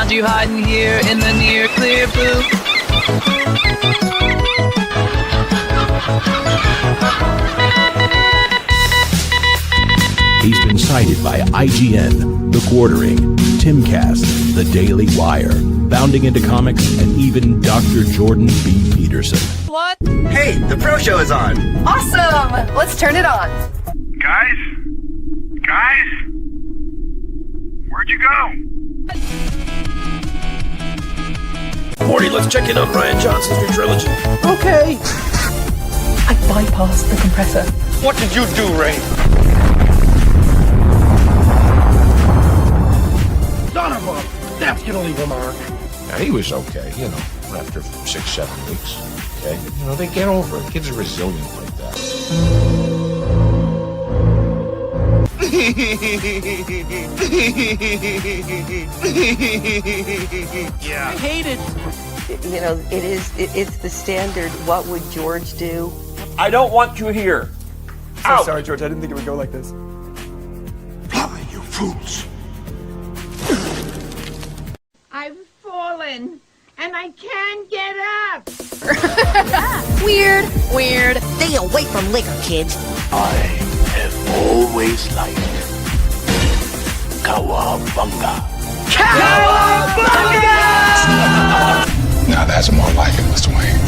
found you hiding here in the near clear blue. He's been cited by IGN, The Quartering, Timcast, The Daily Wire, Bounding into Comics, and even Dr. Jordan B. Peterson. What? Hey, the Pro Show is on! Awesome! Let's turn it on. Guys? Where'd you go? Morty, let's check in on Bryan Johnson's new trilogy. Okay. I bypassed the compressor. What did you do, Ray? Son of a definitely a mark. Now, he was okay, you know, after 6-7 weeks. Okay? You know, they get over it. Kids are resilient like that. Yeah. I hate it. You know, it's the standard, what would George do? I don't want you here. So sorry, George, I didn't think it would go like this. Fly, you fools! I've fallen, and I can't get up. Weird. Stay away from liquor, kids. I have always liked Cowabunga. Cowabunga! Now that's more like it, Mr. Wayne.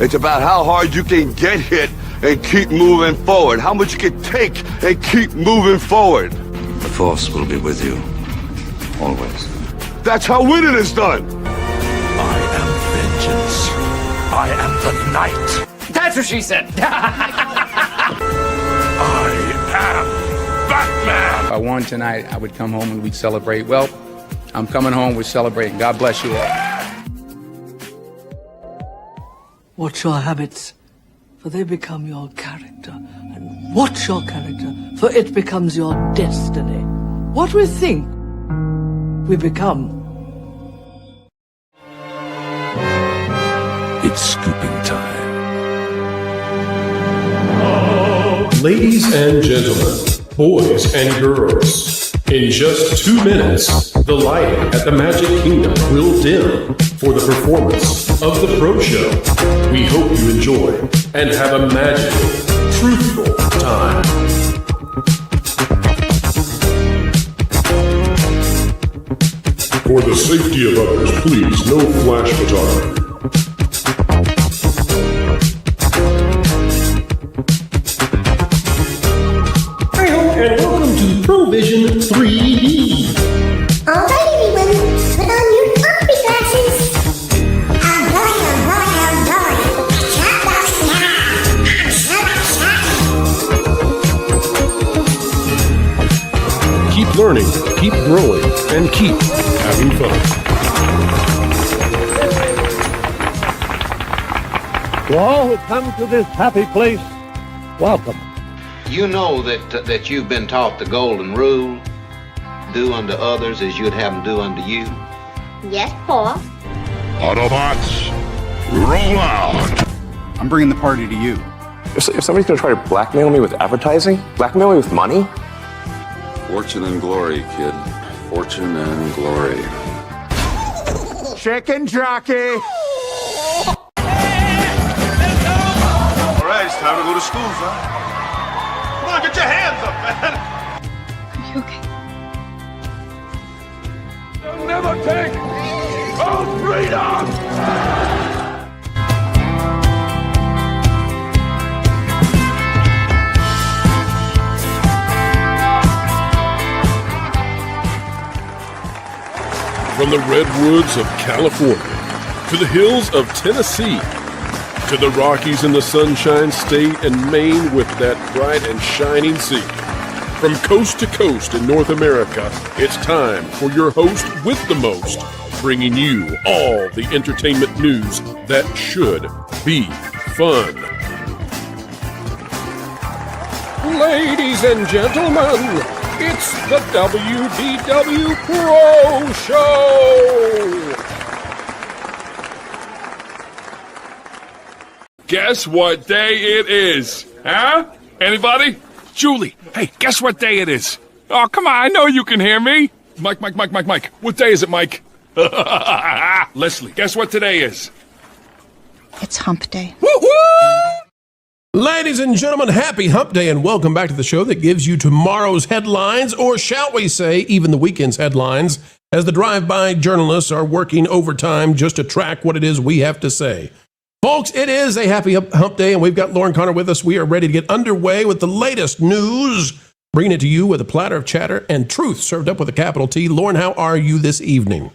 It's about how hard you can get hit and keep moving forward. How much you can take and keep moving forward. The Force will be with you, always. That's how winning is done. I am vengeance. I am the night. That's what she said. I am Batman. If I won tonight, I would come home and we'd celebrate. Well, I'm coming home, we're celebrating. God bless you all. Watch your habits, for they become your character. And watch your character, for it becomes your destiny. What we think, we become. It's scooping time. Ladies and gentlemen, boys and girls, in just 2 minutes, the lighting at the Magic Kingdom will dim for the performance of the Pro Show. We hope you enjoy and have a magical, truthful time. For the safety of others, please, no flash photography. And welcome to Provision 3D. Alright, everyone, put on your coffee glasses. Oh boy. Chop off now. I'm so excited. Keep learning, keep growing, and keep having fun. To all who come to this happy place, welcome. You know that you've been taught the golden rule, do unto others as you'd have them do unto you. Yes, Paul. Autobots, roll out! I'm bringing the party to you. If somebody's going to try to blackmail me with advertising, blackmail me with money? Fortune and glory, kid. Fortune and glory. Chicken jockey! All right, it's time to go to school, son. Come on, get your hands up, man! Are you okay? They'll never take our freedom! From the redwoods of California to the hills of Tennessee to the Rockies in the Sunshine State and Maine with that bright and shining sea. From coast to coast in North America, it's time for your host with the most, bringing you all the entertainment news that should be fun. Ladies and gentlemen, It's the WDW Pro Show! Guess what day it is? Huh? Anybody? Julie, hey, guess what day it is? Oh, come on, I know you can hear me. Mike. What day is it, Mike? Leslie, guess what today is? It's hump day. Woo-hoo! Ladies and gentlemen, happy hump day and welcome back to the show that gives you tomorrow's headlines, or shall we say, even the weekend's headlines, as the drive-by journalists are working overtime just to track what it is we have to say. Folks, it is a happy hump day, and we've got Lauren Conor with us. We are ready to get underway with the latest news, bringing it to you with a platter of chatter and truth served up with a capital T. Lauren, how are you this evening?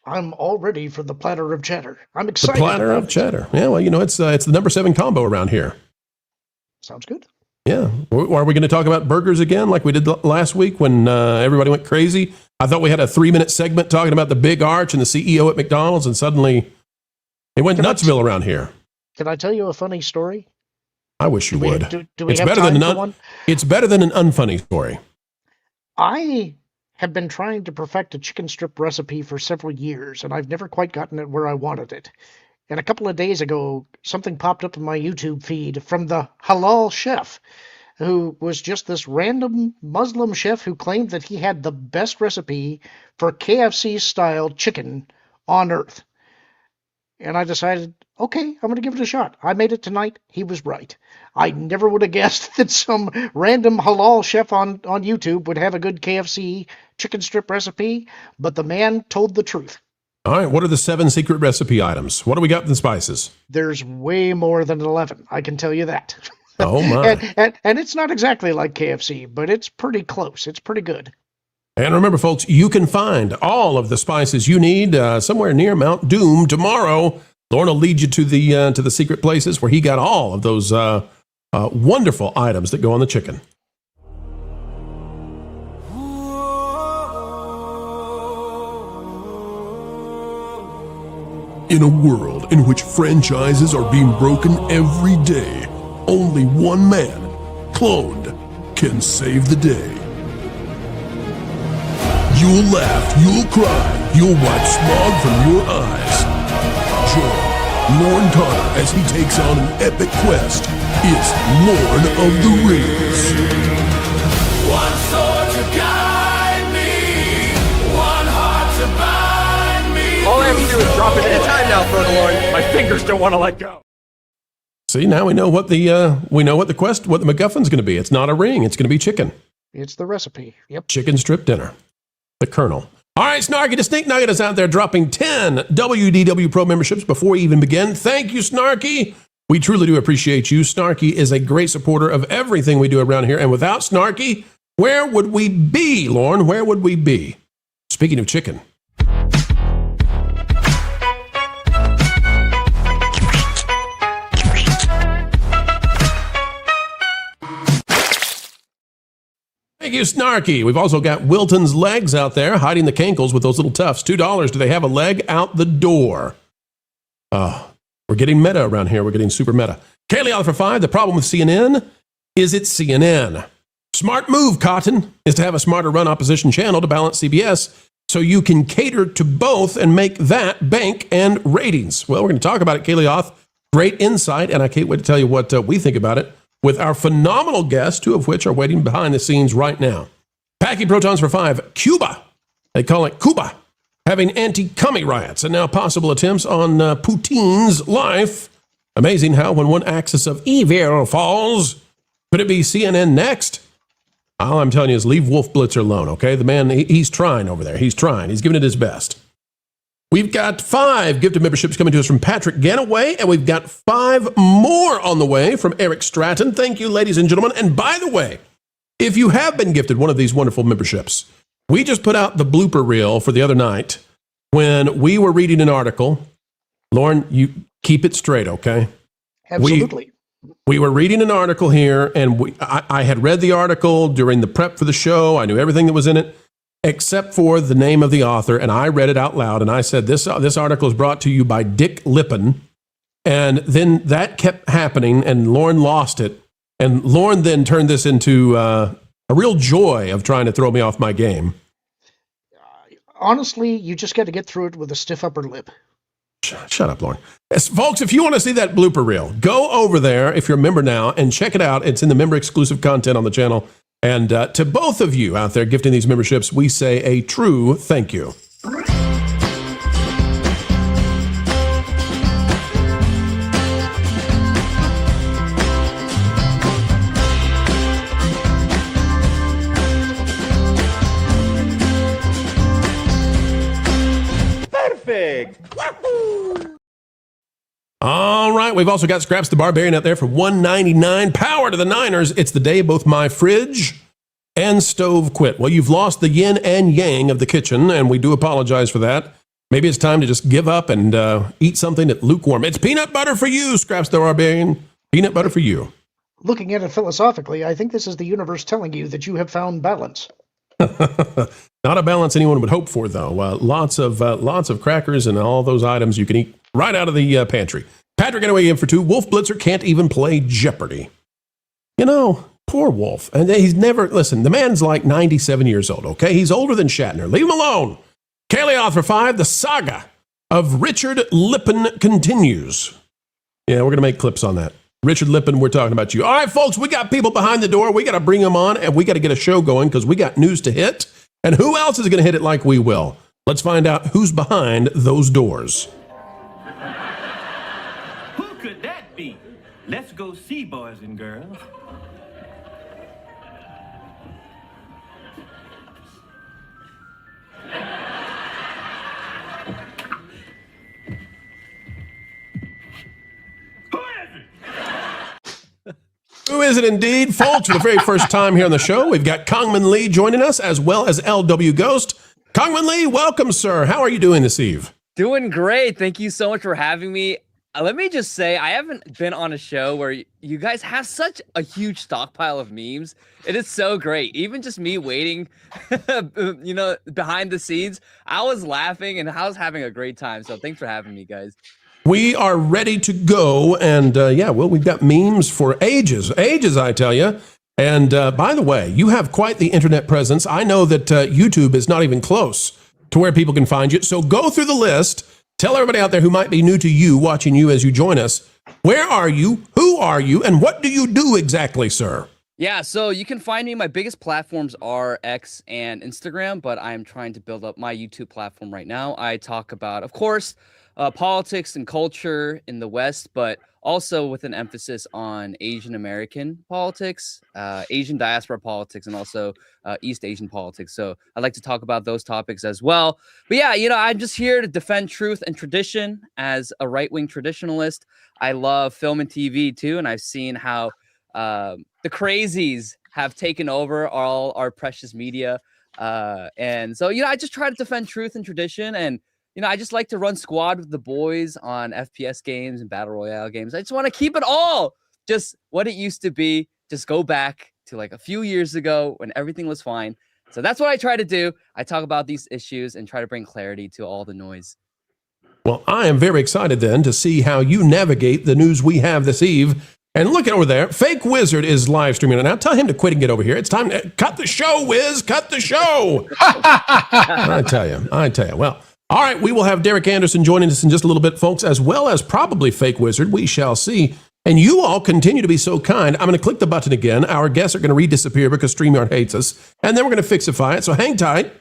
I'm all ready for the platter of chatter. I'm excited. The platter of chatter. Yeah, well, you know, it's the number 7 combo around here. Sounds good. Yeah. Are we going to talk about burgers again like we did last week when everybody went crazy? I thought we had a 3-minute segment talking about the big arch and the CEO at McDonald's, and suddenly it went nutsville around here. Can I tell you a funny story? I wish you would. Do we have time for one? It's better than an unfunny story. I have been trying to perfect a chicken strip recipe for several years, and I've never quite gotten it where I wanted it. And a couple of days ago, something popped up in my YouTube feed from the halal chef, who was just this random Muslim chef who claimed that he had the best recipe for KFC-style chicken on earth. And I decided, okay, I'm going to give it a shot. I made it tonight. He was right. I never would have guessed that some random halal chef on YouTube would have a good KFC chicken strip recipe, but the man told the truth. All right, what are the 7 secret recipe items? What do we got in the spices? There's way more than 11, I can tell you that. Oh, my. and it's not exactly like KFC, but it's pretty close. It's pretty good. And remember, folks, you can find all of the spices you need somewhere near Mount Doom tomorrow. Lauren will lead you to the secret places where he got all of those wonderful items that go on the chicken. In a world in which franchises are being broken every day, only one man, cloned, can save the day. You'll laugh, you'll cry, you'll wipe smog from your eyes. Join Lauren Conor as he takes on an epic quest. It's Lord of the Rings. One sword to guide me, one heart to bind me. All I have to do is drop it at a time now, Protolorn. My fingers don't want to let go. See, now we know what the MacGuffin's going to be. It's not a ring. It's going to be chicken. It's the recipe. Yep. Chicken strip dinner. The Colonel. All right, Snarky, the Snake Nugget is out there dropping 10 WDW Pro memberships before we even begin. Thank you, Snarky. We truly do appreciate you. Snarky is a great supporter of everything we do around here. And without Snarky, where would we be, Lauren? Where would we be? Speaking of chicken. Thank you, Snarky. We've also got Wilton's legs out there, hiding the cankles with those little tufts. $2. Do they have a leg out the door? We're getting meta around here. We're getting super meta. Kaylee out for 5. The problem with CNN is it's CNN. Smart move, Cotton, is to have a smarter run opposition channel to balance CBS so you can cater to both and make that bank and ratings. Well, we're going to talk about it, Kaylee Oth. Great insight, and I can't wait to tell you what we think about it with our phenomenal guests, 2 of which are waiting behind the scenes right now. Packy Protons for 5. Cuba. They call it Cuba. Having anti-commie riots and now possible attempts on Putin's life. Amazing how when one axis of evil falls, could it be CNN next? All I'm telling you is leave Wolf Blitzer alone, okay? The man, he's trying over there. He's trying. He's giving it his best. We've got 5 gifted memberships coming to us from Patrick Ganaway, and we've got 5 more on the way from Eric Stratton. Thank you, ladies and gentlemen. And by the way, if you have been gifted one of these wonderful memberships, we just put out the blooper reel for the other night when we were reading an article. Lauren, you keep it straight, okay? Absolutely. We were reading an article here, and I had read the article during the prep for the show. I knew everything that was in it, except for the name of the author, and I read it out loud, and I said, this article is brought to you by Dick Lippin, and then that kept happening, and Lauren lost it, and Lauren then turned this into a real joy of trying to throw me off my game. Honestly, you just got to get through it with a stiff upper lip. Shut up, Lauren. Yes, folks, if you want to see that blooper reel, go over there if you're a member now and check it out. It's in the member-exclusive content on the channel. And to both of you out there gifting these memberships, we say a true thank you. Perfect. All right, we've also got Scraps the Barbarian out there for $1.99. Power to the Niners. It's the day both my fridge and stove quit. Well, you've lost the yin and yang of the kitchen, and we do apologize for that. Maybe it's time to just give up and eat something that's lukewarm. It's peanut butter for you, Scraps the Barbarian. Peanut butter for you. Looking at it philosophically, I think this is the universe telling you that you have found balance. Not a balance anyone would hope for, though. Lots of crackers and all those items you can eat right out of the pantry. Patrick anyway in for 2. Wolf Blitzer can't even play Jeopardy. You know, poor Wolf. And he's never, listen, the man's like 97 years old, okay? He's older than Shatner. Leave him alone. Kaylee for 5. The saga of Richard Lippin continues. Yeah, we're going to make clips on that. Richard Lippin, we're talking about you. All right, folks, we got people behind the door. We got to bring them on, and we got to get a show going because we got news to hit. And who else is going to hit it like we will? Let's find out who's behind those doors. Who could that be? Let's go see, boys and girls. Who is it indeed? Folks, for the very first time here on the show, we've got Kongman Lee joining us, as well as LW Ghost. Kongman Lee, welcome, sir. How are you doing this eve? Doing great. Thank you so much for having me. Let me just say, I haven't been on a show where you guys have such a huge stockpile of memes. It is so great. Even just me waiting, behind the scenes, I was laughing and I was having a great time. So thanks for having me, guys. We are ready to go, and we've got memes for ages, I tell you. And by the way, you have quite the internet presence. I know that YouTube is not even close to where people can find you. So go through the list. Tell everybody out there who might be new to you, watching you as you join us. Where are you? Who are you? And what do you do exactly, sir? Yeah, so you can find me. My biggest platforms are X and Instagram, but I'm trying to build up my YouTube platform right now. I talk about, of course, politics and culture in the West, but also with an emphasis on Asian American politics, Asian diaspora politics, and also East Asian politics. So I'd like to talk about those topics as well. But yeah, I'm just here to defend truth and tradition as a right-wing traditionalist. I love film and TV too, and I've seen how the crazies have taken over all our precious media. And so, I just try to defend truth and tradition, and I just like to run squad with the boys on FPS games and Battle Royale games. I just want to keep it all just what it used to be. Just go back to like a few years ago when everything was fine. So that's what I try to do. I talk about these issues and try to bring clarity to all the noise. Well, I am very excited then to see how you navigate the news we have this eve. And look over there, Fake Wizard is live streaming. Now tell him to quit and get over here. It's time to cut the show, Wiz. Cut the show. I tell you. Well, all right, we will have Derek Anderson joining us in just a little bit, folks, as well as probably Fake Wizard. We shall see. And you all continue to be so kind. I'm going to click the button again. Our guests are going to redisappear because StreamYard hates us. And then we're going to fixify it. So hang tight.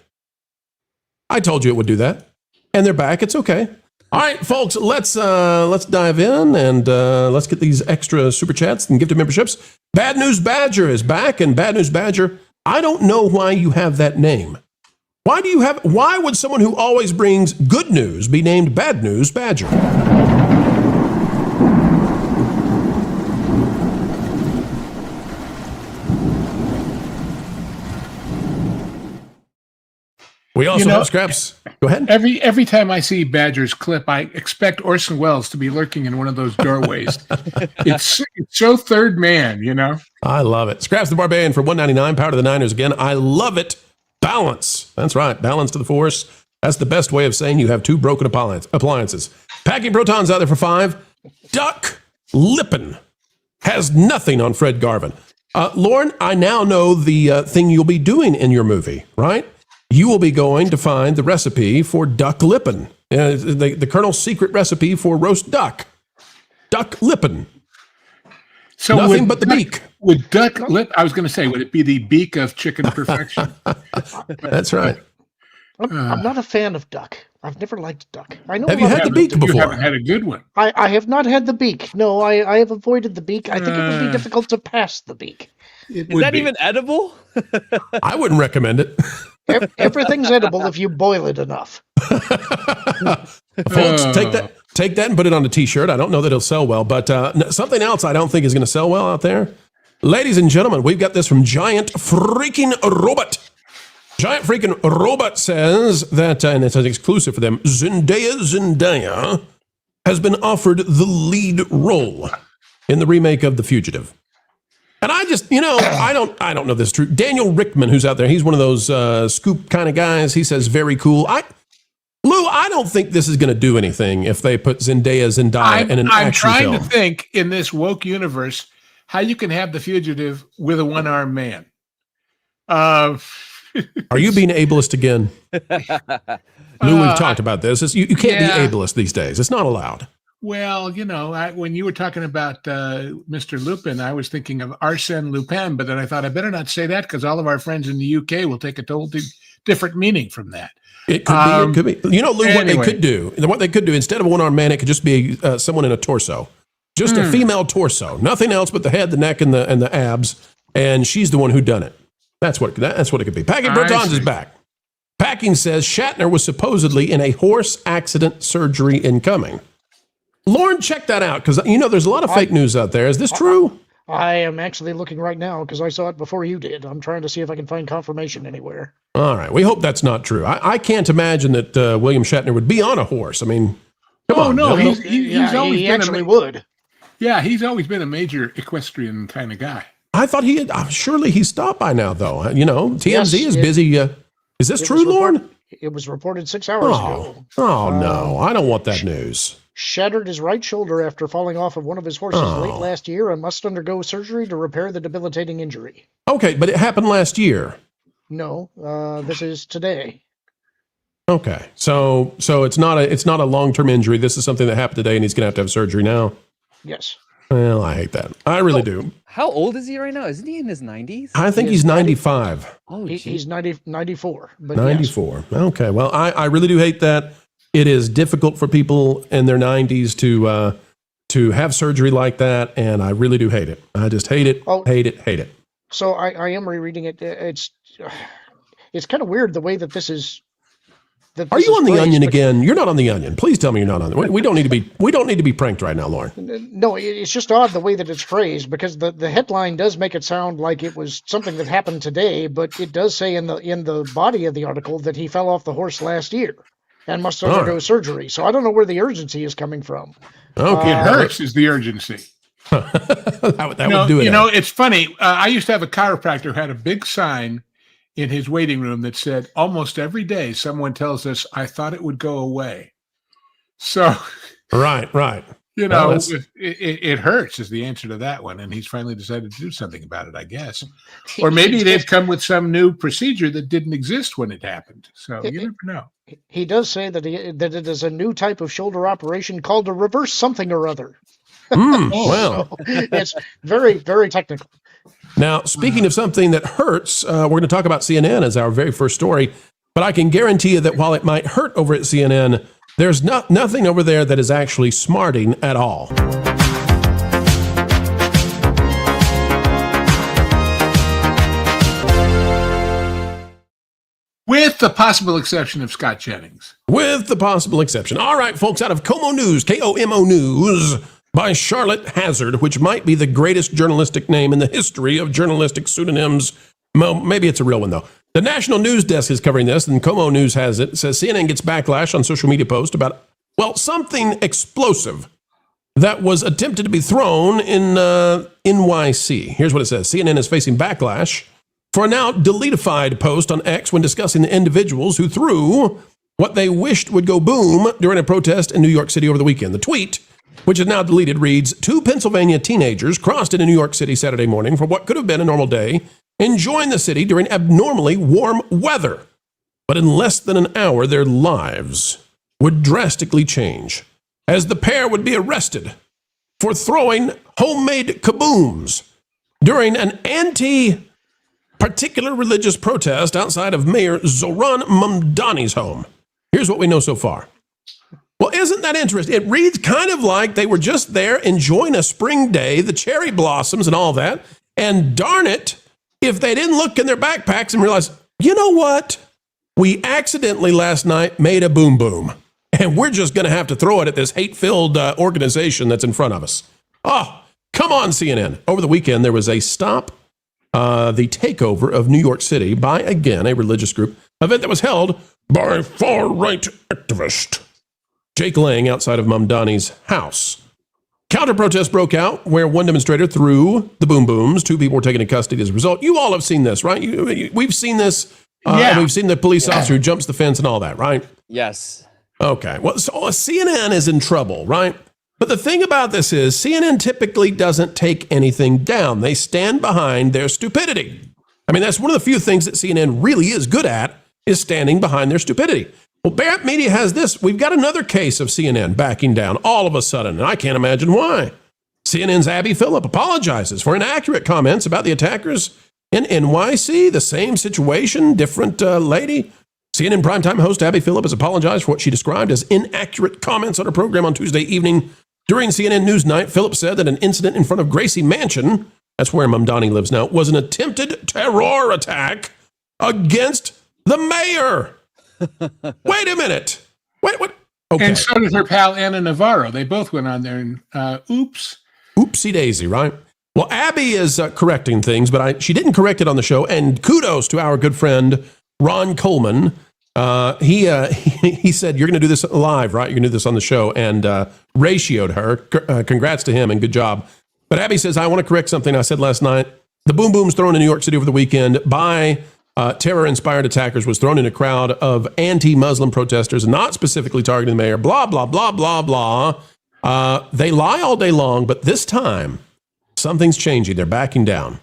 I told you it would do that. And they're back. It's okay. All right, folks, let's dive in and let's get these extra super chats and gifted memberships. Bad News Badger is back. And Bad News Badger, I don't know why you have that name. Why would someone who always brings good news be named Bad News Badger? We also have Scraps. Go ahead. Every time I see Badger's clip, I expect Orson Welles to be lurking in one of those doorways. It's so third man, I love it. Scraps the Barbarian for $1.99. Power to the Niners again. I love it. Balance. That's right. Balance to the force. That's the best way of saying you have two broken appliances. Packing Protons out there for $5. Duck Lippin has nothing on Fred Garvin. Lauren, I now know the thing you'll be doing in your movie, right? You will be going to find the recipe for duck lippen, the Colonel's secret recipe for roast duck. Duck lippen. So nothing but the beak. Would duck lip? I was going to say, would it be the beak of chicken perfection? That's right. I'm not a fan of duck. I've never liked duck. I know. Have you had the beak before? You haven't had a good one. I have not had the beak. No, I have avoided the beak. I think it would be difficult to pass the beak. Is that even edible? I wouldn't recommend it. Everything's edible if you boil it enough. Folks, take that and put it on a t-shirt. I don't know that it'll sell well, but something else I don't think is going to sell well out there. Ladies and gentlemen, we've got this from Giant Freaking Robot. Giant Freaking Robot says that, and it's an exclusive for them, Zendaya has been offered the lead role in the remake of The Fugitive. And I just, I don't know this is true. Daniel Rickman, who's out there, he's one of those scoop kind of guys. He says, very cool. Lou, I don't think this is going to do anything if they put Zendaya in an action film. I'm trying to think in this woke universe how you can have The Fugitive with a one-armed man. Are you being ableist again? Lou, we've talked about this. You can't be ableist these days. It's not allowed. Well, when you were talking about Mr. Lupin, I was thinking of Arsène Lupin, but then I thought I better not say that because all of our friends in the UK will take a totally different meaning from that. It could be. Lou, anyway. What they could do, instead of a one-armed man, it could just be someone in a torso. Just a female torso. Nothing else but the head, the neck, and the abs. And she's the one who done it. That's what it could be. Packing Protons is back. Packing says Shatner was supposedly in a horse accident surgery incoming. Lauren, check that out, because there's a lot of fake news out there. Is this true? I am actually looking right now because I saw it before you did. I'm trying to see if I can find confirmation anywhere. All right. We hope that's not true. I can't imagine that William Shatner would be on a horse. I mean, come on. No, he's always he been actually would. Yeah, he's always been a major equestrian kind of guy. I thought he had. Surely he stopped by now, though. TMZ is busy. Is this true, Lauren? It was reported 6 hours ago. Oh, no. I don't want that news. Shattered his right shoulder after falling off of one of his horses late last year and must undergo surgery to repair the debilitating injury. Okay, but it happened last year. No, this is today. Okay, so it's not a long-term injury. This is something that happened today, and he's going to have surgery now. Yes. Well, I hate that. I really do. How old is he right now? Isn't he in his 90s? I think he's 95. He's 94. But 94. Yes. Okay, well, I really do hate that. It is difficult for people in their 90s to have surgery like that, and I really do hate it. I just hate it, hate it. So I am rereading it. It's kind of weird the way that this is. Are you on the Onion again? You're not on the Onion. Please tell me you're not on. We don't need to be pranked right now, Lauren. No, it's just odd the way that it's phrased because the headline does make it sound like it was something that happened today, but it does say in the body of the article that he fell off the horse last year and must undergo surgery. So I don't know where the urgency is coming from. Okay, it hurts is the urgency. that would do it. It's funny. I used to have a chiropractor who had a big sign in his waiting room that said, almost every day someone tells us, I thought it would go away. So, right. It hurts is the answer to that one. And he's finally decided to do something about it, I guess. Or maybe they've come with some new procedure that didn't exist when it happened. So you never know. He does say that it is a new type of shoulder operation called a reverse something or other. Well, so it's very, very technical. Now, speaking of something that hurts, we're going to talk about CNN as our very first story. But I can guarantee you that while it might hurt over at CNN, there's nothing over there that is actually smarting at all. With the possible exception of Scott Jennings. With the possible exception. All right, folks, out of Como News, KOMO News, by Charlotte Hazard, which might be the greatest journalistic name in the history of journalistic pseudonyms. Well, maybe it's a real one, though. The National News Desk is covering this, and Como News has it. It says CNN gets backlash on social media post about, something explosive that was attempted to be thrown in NYC. Here's what it says. CNN is facing backlash for a now deletified post on X when discussing the individuals who threw what they wished would go boom during a protest in New York City over the weekend. The tweet which is now deleted, reads, 2 Pennsylvania teenagers crossed into New York City Saturday morning for what could have been a normal day, enjoying the city during abnormally warm weather. But in less than an hour, their lives would drastically change, as the pair would be arrested for throwing homemade kabooms during an anti-particular religious protest outside of Mayor Zoran Mamdani's home. Here's what we know so far. Well, isn't that interesting? It reads kind of like they were just there enjoying a spring day, the cherry blossoms and all that, and darn it, if they didn't look in their backpacks and realize, you know what? We accidentally last night made a boom boom, and we're just going to have to throw it at this hate-filled organization that's in front of us. Oh, come on, CNN. Over the weekend, there was a stop the takeover of New York City by, again, a religious group, event that was held by far-right activist Jake Lang outside of Mamdani's house. Counter-protest broke out where one demonstrator threw the boom booms. 2 people were taken into custody as a result. You all have seen this, right? We've seen this. We've seen the police officer who jumps the fence and all that, right? Yes. Okay. Well, so CNN is in trouble, right? But the thing about this is CNN typically doesn't take anything down. They stand behind their stupidity. I mean, that's one of the few things that CNN really is good at, is standing behind their stupidity. Well, Barrett Media has this. We've got another case of CNN backing down all of a sudden, and I can't imagine why. CNN's Abby Phillip apologizes for inaccurate comments about the attackers in NYC. The same situation, different lady. CNN primetime host Abby Phillip has apologized for what she described as inaccurate comments on her program on Tuesday evening. During CNN Newsnight, Phillip said that an incident in front of Gracie Mansion, that's where Mamdani lives now, was an attempted terror attack against the mayor. Wait a minute. Wait, what? Okay. And so did her pal Anna Navarro. They both went on there and oops. Oopsie daisy, right? Well, Abby is correcting things, but she didn't correct it on the show. And kudos to our good friend, Ron Coleman. He said, you're going to do this live, right? You're going to do this on the show, and ratioed her. Congrats to him and good job. But Abby says, I want to correct something I said last night. The boom booms thrown in New York City over the weekend by terror-inspired attackers was thrown in a crowd of anti-Muslim protesters, not specifically targeting the mayor, blah, blah, blah, blah, blah. They lie all day long, but this time, something's changing. They're backing down.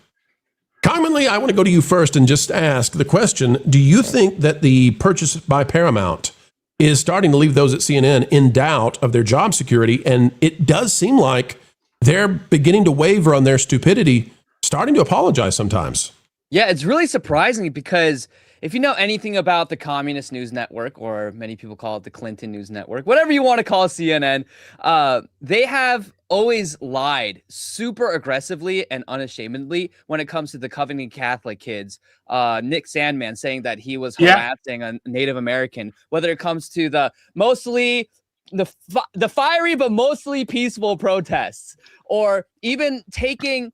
Commonly, I want to go to you first and just ask the question, do you think that the purchase by Paramount is starting to leave those at CNN in doubt of their job security? And it does seem like they're beginning to waver on their stupidity, starting to apologize sometimes. Yeah, it's really surprising because if you know anything about the Communist News Network, or many people call it the Clinton News Network, whatever you want to call CNN, they have always lied super aggressively and unashamedly when it comes to the Covenant Catholic kids. Nick Sandman saying that he was harassing a Native American, whether it comes to the mostly the fiery but mostly peaceful protests, or even taking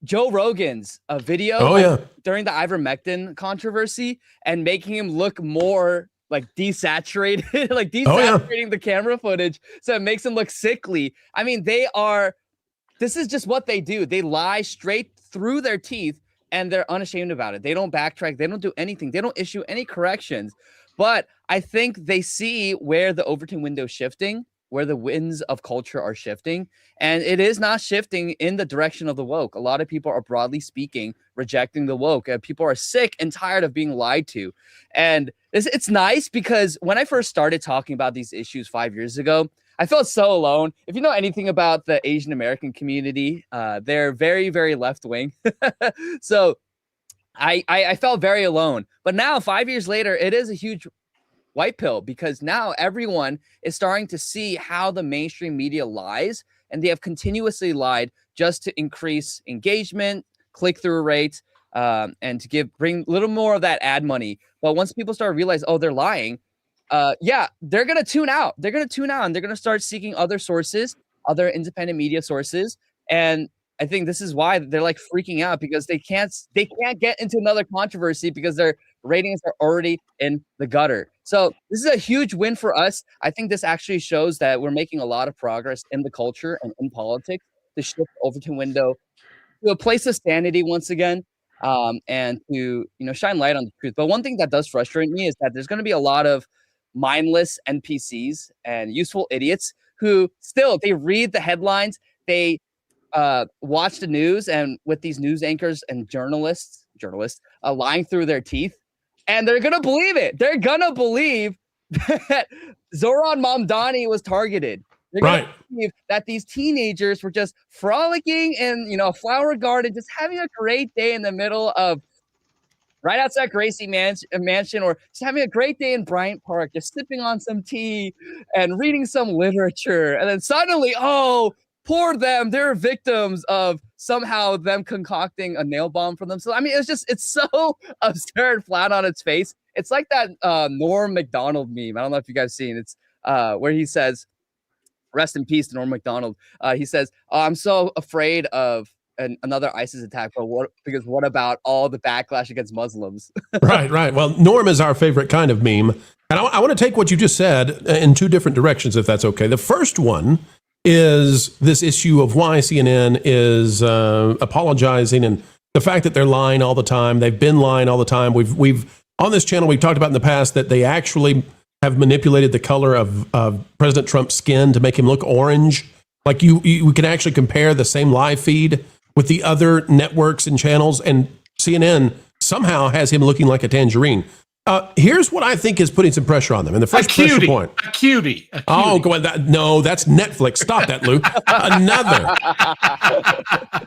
Joe Rogan's video during the ivermectin controversy and making him look more like desaturated, like desaturating the camera footage so it makes him look sickly. I mean, this is just what they do. They lie straight through their teeth and they're unashamed about it. They don't backtrack. They don't do anything. They don't issue any corrections. But I think they see where the Overton window is shifting, where the winds of culture are shifting, and it is not shifting in the direction of the woke. A lot of people are, broadly speaking, rejecting the woke. People are sick and tired of being lied to. And it's nice because when I first started talking about these issues 5 years ago, I felt so alone. If you know anything about the Asian American community, they're very, very left-wing. So I felt very alone. But now, 5 years later, it is a huge white pill, because now everyone is starting to see how the mainstream media lies, and they have continuously lied just to increase engagement, click-through rates, and to bring a little more of that ad money. But once people start to realize, oh, they're lying, they're going to tune out. They're going to tune out, and they're going to start seeking other sources, other independent media sources. And I think this is why they're like freaking out, because they can't get into another controversy because their ratings are already in the gutter. So this is a huge win for us. I think this actually shows that we're making a lot of progress in the culture and in politics to shift the Overton window to a place of sanity once again, and to shine light on the truth. But one thing that does frustrate me is that there's going to be a lot of mindless NPCs and useful idiots who still, they read the headlines, they watch the news, and with these news anchors and journalists lying through their teeth, and they're going to believe it. They're going to believe that Zoran Mamdani was targeted. They're going to believe that these teenagers were just frolicking in, a flower garden, just having a great day in the middle of right outside Gracie Mansion, or just having a great day in Bryant Park, just sipping on some tea and reading some literature. And then suddenly, oh, poor them, they're victims of somehow them concocting a nail bomb for themselves. I mean, it's so absurd, flat on its face. It's like that Norm Macdonald meme. I don't know if you guys seen it. It's where he says, rest in peace to Norm Macdonald. He says, I'm so afraid of another ISIS attack, but what about all the backlash against Muslims? Right. Well, Norm is our favorite kind of meme. And I want to take what you just said in two different directions, if that's okay. The first one is this issue of why CNN is apologizing, and the fact that they're lying all the time. They've been lying all the time. We've on this channel, we've talked about in the past that they actually have manipulated the color of President Trump's skin to make him look orange. Like we can actually compare the same live feed with the other networks and channels, and CNN somehow has him looking like a tangerine. Here's what I think is putting some pressure on them. And the first pressure point. A cutie. Oh, go on. No, that's Netflix. Stop that, Lou.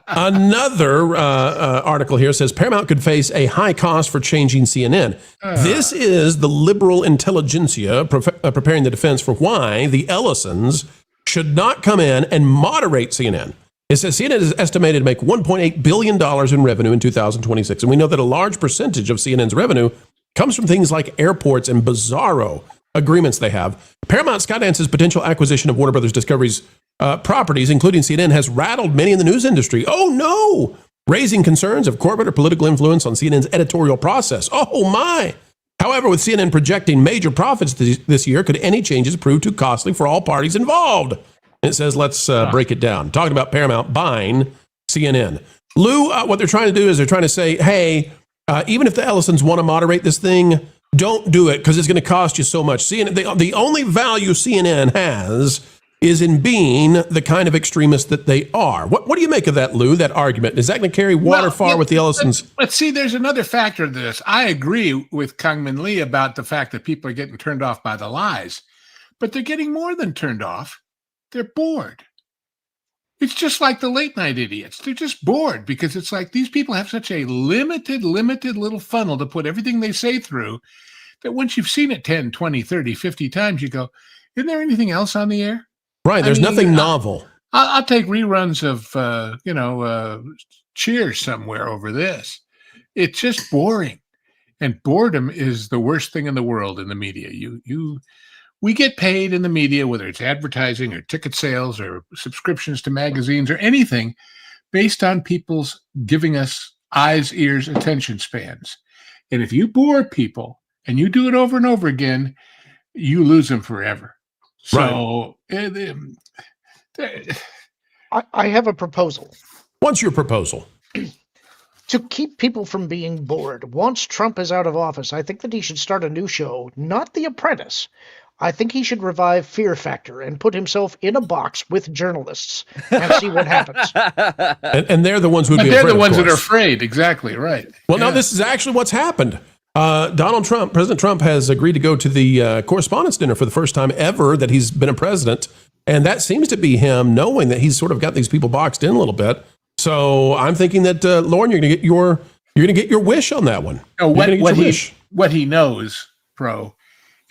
Another article here says Paramount could face a high cost for changing CNN. This is the liberal intelligentsia preparing the defense for why the Ellisons should not come in and moderate CNN. It says CNN is estimated to make $1.8 billion in revenue in 2026. And we know that a large percentage of CNN's revenue comes from things like airports and bizarro agreements they have. Paramount Skydance's potential acquisition of Warner Brothers Discovery's properties, including CNN, has rattled many in the news industry. Oh, no! Raising concerns of corporate or political influence on CNN's editorial process. Oh, my! However, with CNN projecting major profits this year, could any changes prove too costly for all parties involved? And it says, let's break it down. Talking about Paramount buying CNN. Lou, what they're trying to do is they're trying to say, hey, even if the Ellisons want to moderate this thing, don't do it because it's going to cost you so much. CNN, the only value CNN has is in being the kind of extremist that they are. What do you make of that, Lou, that argument? Is that going to carry water far with the Ellisons? But see, there's another factor to this. I agree with Kangmin Lee about the fact that people are getting turned off by the lies, but they're getting more than turned off. They're bored. It's just like the late night idiots. They're just bored because it's like these people have such a limited little funnel to put everything they say through that once you've seen it 10, 20, 30, 50 times, you go, isn't there anything else on the air? Right. There's nothing novel. I'll take reruns of, Cheers somewhere over this. It's just boring. And boredom is the worst thing in the world in the media. We get paid in the media, whether it's advertising or ticket sales or subscriptions to magazines or anything, based on people's giving us eyes, ears, attention spans. And if you bore people and you do it over and over again, you lose them forever. So I have a proposal. What's your proposal? To keep people from being bored, once Trump is out of office, I think that he should start a new show, not The Apprentice. I think he should revive Fear Factor and put himself in a box with journalists and see what happens. And they're the ones who'd be afraid. They're the ones that are afraid. Exactly right. Well, no, this is actually what's happened. President Trump has agreed to go to the correspondence dinner for the first time ever that he's been a president. And that seems to be him knowing that he's sort of got these people boxed in a little bit. So I'm thinking that, Lauren, you're going to get your wish on that one. No, what he knows, Pro,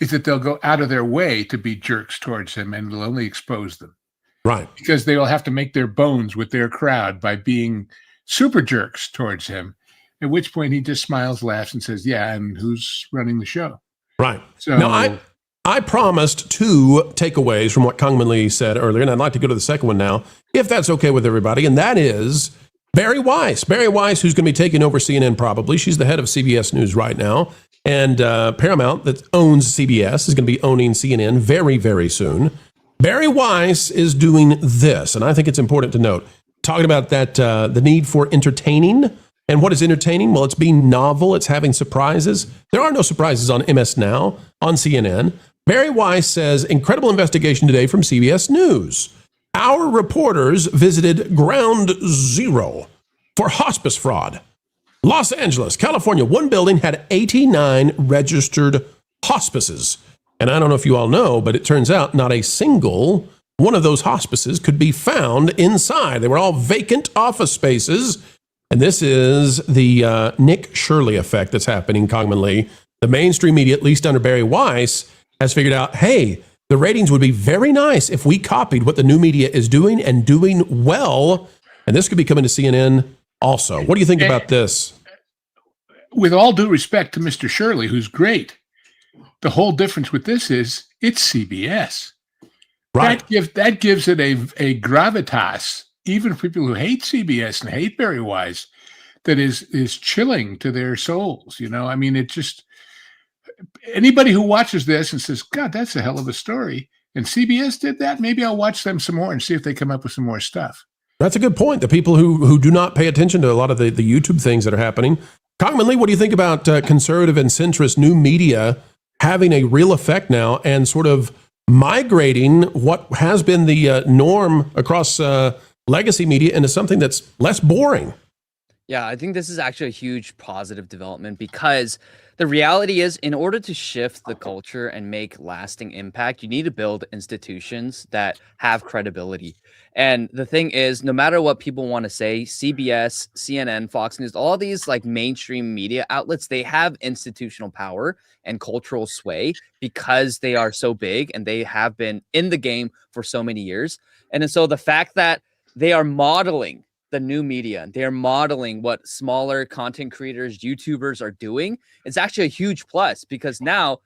is that they'll go out of their way to be jerks towards him and it'll only expose them. Right. Because they will have to make their bones with their crowd by being super jerks towards him, at which point he just smiles, laughs, and says, yeah, and who's running the show? Right. So now, I promised 2 takeaways from what Kangmin Lee said earlier, and I'd like to go to the second one now, if that's okay with everybody, and that is Bari Weiss. Bari Weiss, who's going to be taking over CNN probably. She's the head of CBS News right now. And Paramount, that owns CBS, is going to be owning CNN very, very soon. Bari Weiss is doing this, and I think it's important to note, talking about that the need for entertaining. And what is entertaining? Well, it's being novel. It's having surprises. There are no surprises on MS Now, on CNN. Barry Weiss says, incredible investigation today from CBS News. Our reporters visited Ground Zero for hospice fraud. Los Angeles, California, one building had 89 registered hospices. And I don't know if you all know, but it turns out not a single one of those hospices could be found inside. They were all vacant office spaces. And this is the Nick Shirley effect that's happening commonly. The mainstream media, at least under Barry Weiss, has figured out, hey, the ratings would be very nice if we copied what the new media is doing and doing well. And this could be coming to CNN also. What do you think about this? With all due respect to Mr. Shirley, who's great, the whole difference with this is it's CBS. Right. That gives it a gravitas, even for people who hate CBS and hate Barry Weiss, that is chilling to their souls. You know, I mean, it just, anybody who watches this and says, God, that's a hell of a story, and CBS did that, maybe I'll watch them some more and see if they come up with some more stuff. That's a good point. The people who do not pay attention to a lot of the YouTube things that are happening. Commonly, what do you think about conservative and centrist new media having a real effect now and sort of migrating what has been the norm across legacy media into something that's less boring? Yeah, I think this is actually a huge positive development, because the reality is, in order to shift the culture and make lasting impact, you need to build institutions that have credibility. And the thing is, no matter what people want to say, CBS, CNN, Fox News, all these like mainstream media outlets, they have institutional power and cultural sway because they are so big and they have been in the game for so many years. And so the fact that they are modeling the new media, they are modeling what smaller content creators, YouTubers are doing, it's actually a huge plus, because now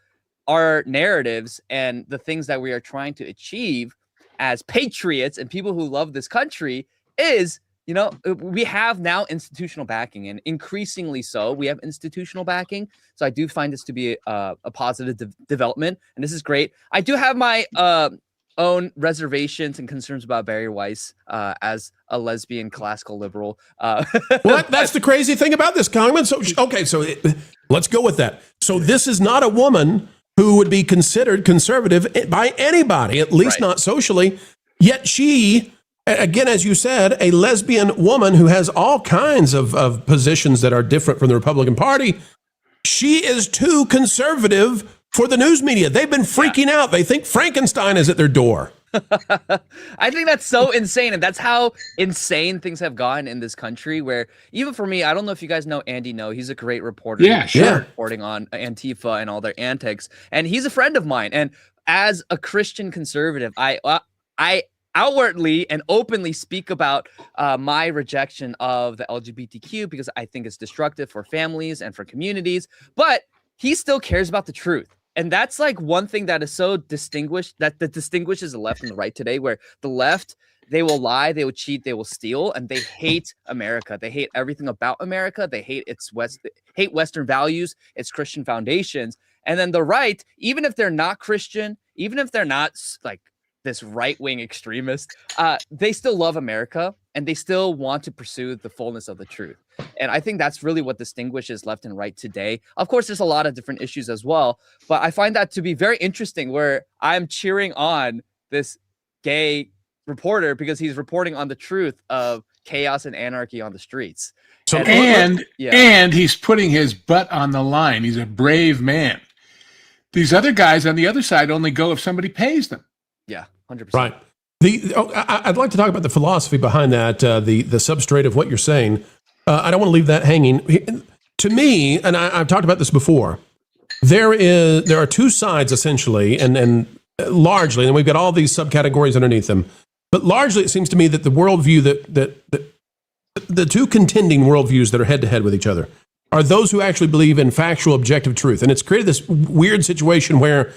our narratives and the things that we are trying to achieve as patriots and people who love this country is, you know, we have now institutional backing, and increasingly so we have institutional backing. So I do find this to be a positive development, and this is great. I do have my own reservations and concerns about Barry Weiss as a lesbian classical liberal. Well, that's the crazy thing about this, Congressman. So, okay, so let's go with that. So this is not a woman who would be considered conservative by anybody, at least not socially. Yet she, again, as you said, a lesbian woman who has all kinds of positions that are different from the Republican Party, she is too conservative for the news media. They've been freaking out. They think Frankenstein is at their door. I think that's so insane. And that's how insane things have gotten in this country, where even for me, I don't know if you guys know Andy No. He's a great reporter. Yeah, sure. Reporting on Antifa and all their antics. And he's a friend of mine. And as a Christian conservative, I outwardly and openly speak about my rejection of the LGBTQ, because I think it's destructive for families and for communities. But he still cares about the truth. And that's like one thing that is so distinguished, that distinguishes the left and the right today, where the left, they will lie, they will cheat, they will steal, and they hate America. They hate everything about America. They hate hate Western values, its Christian foundations. And then the right, even if they're not Christian, even if they're not like this right-wing extremist, they still love America, and they still want to pursue the fullness of the truth. And I think that's really what distinguishes left and right today. Of course, there's a lot of different issues as well, but I find that to be very interesting, where I'm cheering on this gay reporter because he's reporting on the truth of chaos and anarchy on the streets. So, and he's putting his butt on the line. He's a brave man. These other guys on the other side only go if somebody pays them. Yeah, 100%. Right. I'd like to talk about the philosophy behind that, the substrate of what you're saying. I don't want to leave that hanging. To me, and I've talked about this before, there are two sides essentially, and largely, and we've got all these subcategories underneath them. But largely, it seems to me that the worldview that the two contending worldviews that are head to head with each other are those who actually believe in factual, objective truth, and it's created this weird situation where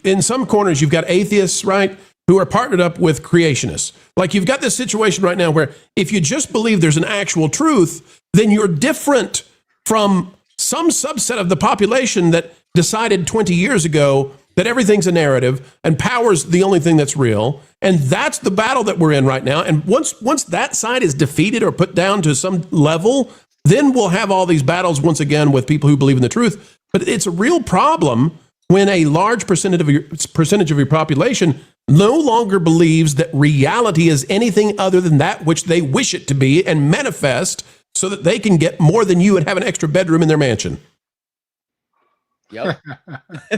in some corners you've got atheists, right, who are partnered up with creationists. Like you've got this situation right now where if you just believe there's an actual truth, then you're different from some subset of the population that decided 20 years ago that everything's a narrative and power's the only thing that's real. And that's the battle that we're in right now. And once that side is defeated or put down to some level, then we'll have all these battles once again with people who believe in the truth. But it's a real problem when a large percentage of your population no longer believes that reality is anything other than that which they wish it to be and manifest so that they can get more than you and have an extra bedroom in their mansion. Yep.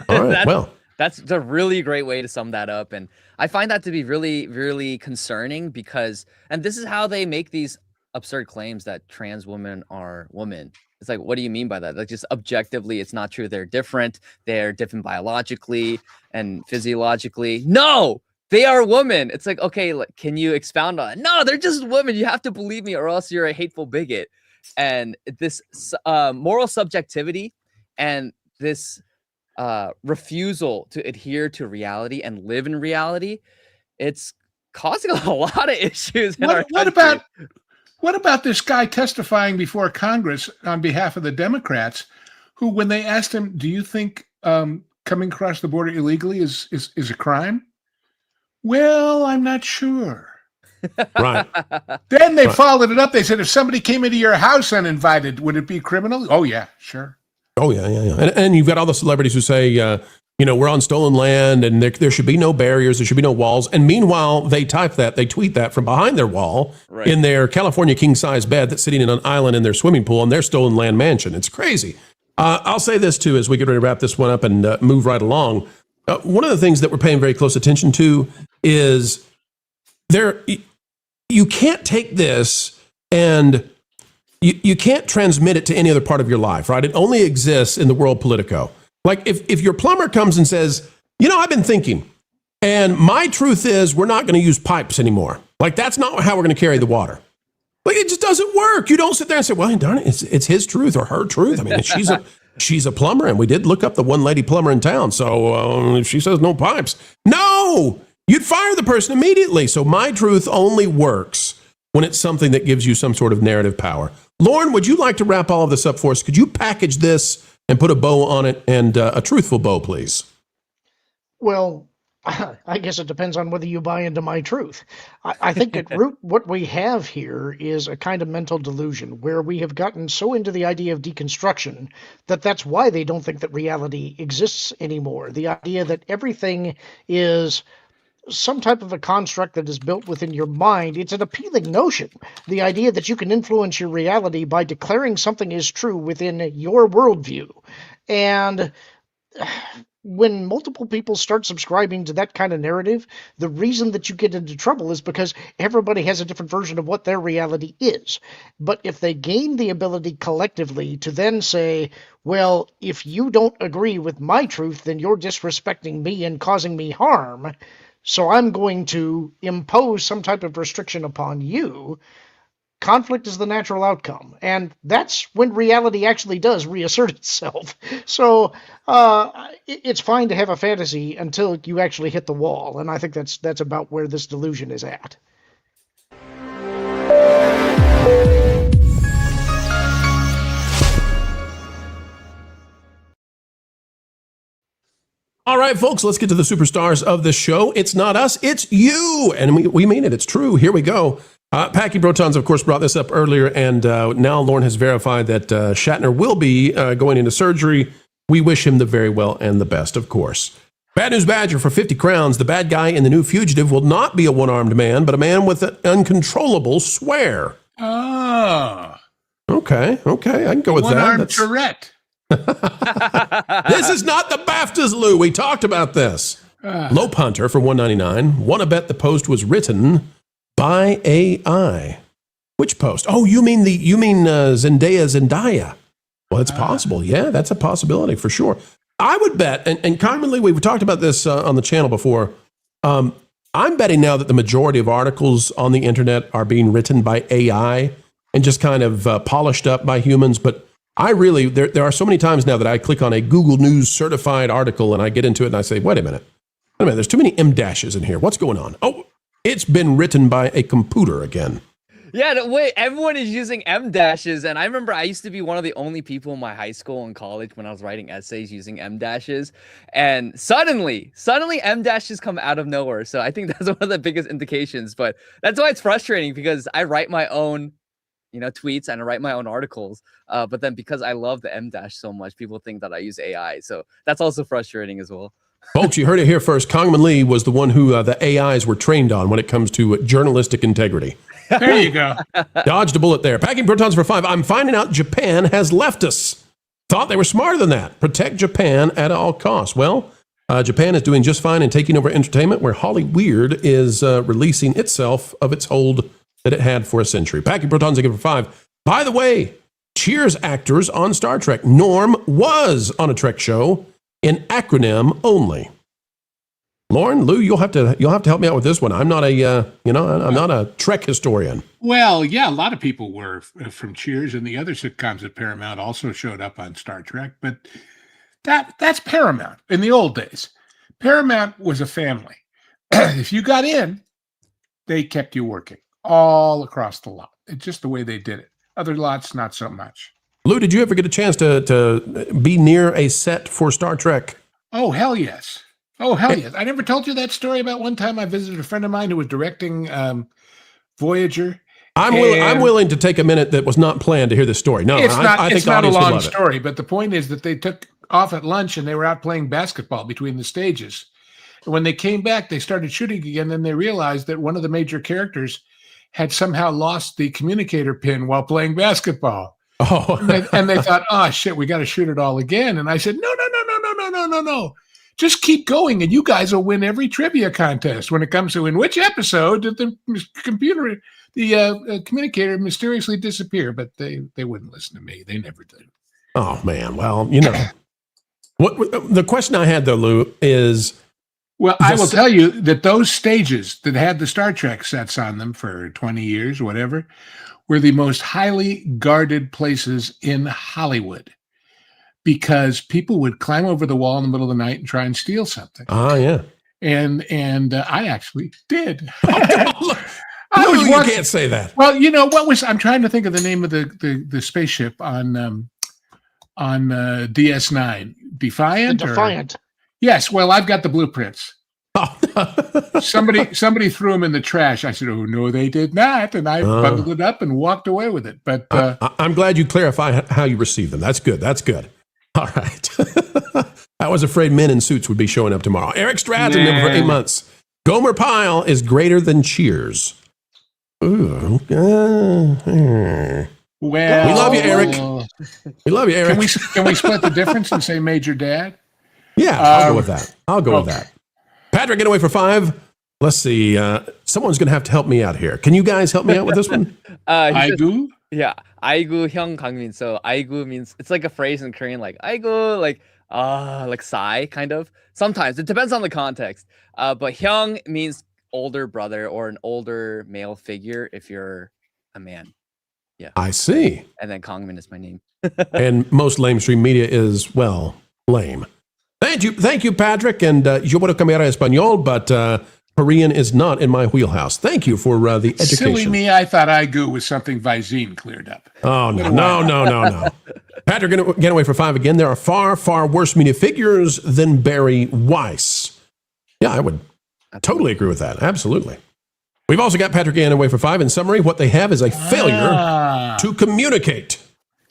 All right, that's a really great way to sum that up. And I find that to be really, really concerning because, and this is how they make these absurd claims that trans women are women. It's like, what do you mean by that? Like, just objectively, it's not true. They're different biologically and physiologically. No, they are women. It's like, okay, can you expound on it? No, they're just women. You have to believe me or else you're a hateful bigot. And this moral subjectivity and this refusal to adhere to reality and live in reality, it's causing a lot of issues in our country. What about this guy testifying before Congress on behalf of the Democrats, who, when they asked him, do you think coming across the border illegally is a crime? Well, I'm not sure. Right. Then they followed it up. They said, if somebody came into your house uninvited, would it be criminal? Oh, yeah, sure. Oh, yeah. And you've got all the celebrities who say, we're on stolen land and there should be no barriers, there should be no walls. And meanwhile, they tweet that from behind their wall in their California king-size bed that's sitting in an island in their swimming pool in their stolen land mansion. It's crazy. I'll say this, too, as we get ready to wrap this one up and move right along. One of the things that we're paying very close attention to is you can't take this and you can't transmit it to any other part of your life, right? It only exists in the world Politico. Like if your plumber comes and says, I've been thinking, and my truth is we're not going to use pipes anymore. Like, that's not how we're going to carry the water. Like, it just doesn't work. You don't sit there and say, well, darn it, it's his truth or her truth. I mean, she's a plumber, and we did look up the one lady plumber in town. So if she says no pipes, no, you'd fire the person immediately. So my truth only works when it's something that gives you some sort of narrative power. Lauren, would you like to wrap all of this up for us? Could you package this and put a bow on it, and a truthful bow, please? Well, I guess it depends on whether you buy into my truth. I think at root, what we have here is a kind of mental delusion where we have gotten so into the idea of deconstruction that that's why they don't think that reality exists anymore. The idea that everything is some type of a construct that is built within your mind. It's an appealing notion. The idea that you can influence your reality by declaring something is true within your worldview. And when multiple people start subscribing to that kind of narrative, the reason that you get into trouble is because everybody has a different version of what their reality is. But if they gain the ability collectively to then say, well, if you don't agree with my truth, then you're disrespecting me and causing me harm, so I'm going to impose some type of restriction upon you, conflict is the natural outcome. And that's when reality actually does reassert itself. So it's fine to have a fantasy until you actually hit the wall. And I think that's about where this delusion is at. All right, folks, let's get to the superstars of the show. It's not us, it's you. And we mean it. It's true. Here we go. Packy Protons, of course, brought this up earlier, and now Lauren has verified that Shatner will be going into surgery. We wish him the very well and the best, of course. Bad News Badger for 50 crowns. The bad guy in The New Fugitive will not be a one-armed man, but a man with an uncontrollable swear. Ah. Okay, I can go with that. One-armed Tourette. This is not the BAFTAs, Lou. We talked about this. Lope Hunter for $1.99. Want to bet the post was written by AI. Which post? Oh, you mean Zendaya. Well, it's possible. Yeah, that's a possibility for sure. I would bet, and commonly we've talked about this on the channel before. I'm betting now that the majority of articles on the internet are being written by AI and just kind of polished up by humans, but I really, there are so many times now that I click on a Google News certified article and I get into it and I say, wait a minute, there's too many M-dashes in here. What's going on? Oh, it's been written by a computer again. Yeah, wait, everyone is using M-dashes. And I remember I used to be one of the only people in my high school and college when I was writing essays using M-dashes. And suddenly M-dashes come out of nowhere. So I think that's one of the biggest indications. But that's why it's frustrating, because I write my own tweets and I write my own articles. But then because I love the M- so much, people think that I use AI. So that's also frustrating as well. Folks, you heard it here first. Congressman Lee was the one who the AIs were trained on when it comes to journalistic integrity. There you go. Dodged a bullet there. Packing protons for 5. I'm finding out Japan has left us. Thought they were smarter than that. Protect Japan at all costs. Well, Japan is doing just fine in taking over entertainment, where Hollyweird is releasing itself of its hold that it had for a century. Packing protons again for 5. By the way, Cheers actors on Star Trek. Norm was on a Trek show in acronym only. Lauren, Lou, you'll have to help me out with this one. I'm not a I'm not a Trek historian. Well, yeah, a lot of people were from Cheers, and the other sitcoms at Paramount also showed up on Star Trek. But that's Paramount in the old days. Paramount was a family. If you got in, they kept you working all across the lot. It's just the way they did it. Other lots, not so much. Lou, did you ever get a chance to be near a set for Star Trek? Oh, hell yes. Oh, hell yes. I never told you that story about one time I visited a friend of mine who was directing Voyager. I'm willing to take a minute that was not planned to hear this story. No, I think it's not a the audience would long love it. story, but the point is that they took off at lunch and they were out playing basketball between the stages. And when they came back, they started shooting again. Then they realized that one of the major characters had somehow lost the communicator pin while playing basketball. Oh, and they thought, oh shit, we got to shoot it all again. And I said, no. Just keep going, and you guys will win every trivia contest when it comes to in which episode did the communicator mysteriously disappear. But they wouldn't listen to me. They never did. Oh man, well, what the question I had though, Lou, is. Well, I will tell you that those stages that had the Star Trek sets on them for 20 years, whatever, were the most highly guarded places in Hollywood because people would climb over the wall in the middle of the night and try and steal something. Oh, yeah. And I actually did. You can't say that. Well, I'm trying to think of the name of the spaceship on DS9. Defiant? The Defiant. Yes, well, I've got the blueprints. Somebody threw them in the trash. I said, "Oh no, they did not," and I bundled it up and walked away with it. But I'm glad you clarify how you received them. That's good. All right. I was afraid men in suits would be showing up tomorrow. Eric Stratton, member for 8 months. Gomer Pyle is greater than Cheers. Ooh. Well, we love you, Eric. We love you, Eric. Can we split the difference and say Major Dad? Yeah, I'll go with that. With that. Patrick, get away for 5. Let's see. Someone's going to have to help me out here. Can you guys help me out with this one? Aigu? Yeah. Aigu hyung Kangmin. So aigu means, it's like a phrase in Korean, like aigu, like sigh, kind of. Sometimes. It depends on the context. But hyung means older brother or an older male figure if you're a man. Yeah. I see. And then Kangmin is my name. And most lamestream media is, well, lame. Thank you, Patrick. And yo puedo cambiar a español, but Korean is not in my wheelhouse. Thank you for the education. Silly me, I thought Aigu was something Visine cleared up. Oh, no. Patrick, get away for 5 again. There are far, far worse media figures than Barry Weiss. Yeah, I would totally agree with that. Absolutely. We've also got Patrick getting away for 5. In summary, what they have is a failure to communicate.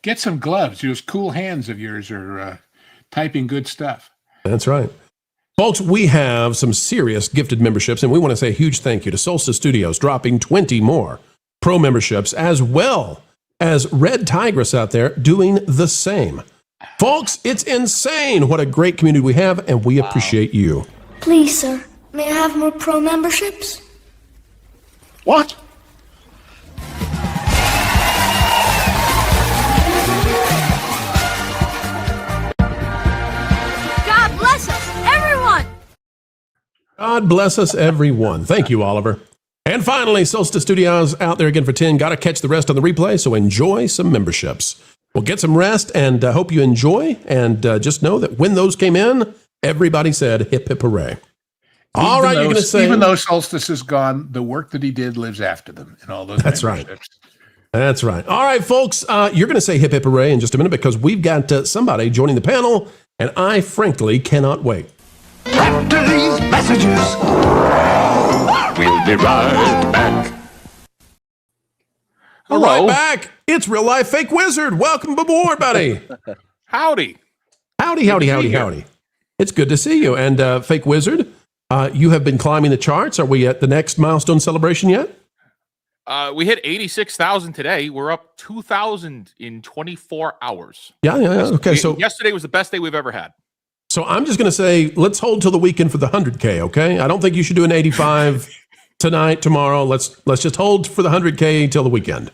Get some gloves. Those cool hands of yours are typing good stuff. That's right. Folks, we have some serious gifted memberships, and we want to say a huge thank you to Solstice Studios dropping 20 more pro memberships, as well as Red Tigress out there doing the same. Folks, it's insane what a great community we have, and we appreciate you. Please, sir, may I have more pro memberships? What? God bless us, everyone. Thank you, Oliver. And finally, Solstice Studios out there again for 10. Got to catch the rest on the replay, so enjoy some memberships. We'll get some rest, and hope you enjoy. And just know that when those came in, everybody said, hip, hip, hooray. All right, you're going to say... Even though Solstice is gone, the work that he did lives after them in all those That's right. That's right. All right, folks, you're going to say hip, hip, hooray in just a minute, because we've got somebody joining the panel, and I frankly cannot wait. After these messages, we'll be right back. We're right back. It's Real Life Fake Wizard. Welcome aboard, buddy. Howdy. Howdy. It's good to see you. And Fake Wizard, you have been climbing the charts. Are we at the next milestone celebration yet? We hit 86,000 today. We're up 2,000 in 24 hours. Yeah. Okay, so yesterday was the best day we've ever had. So I'm just going to say, let's hold till the weekend for the 100K, okay? I don't think you should do an 85 tonight, tomorrow. Let's just hold for the 100K till the weekend.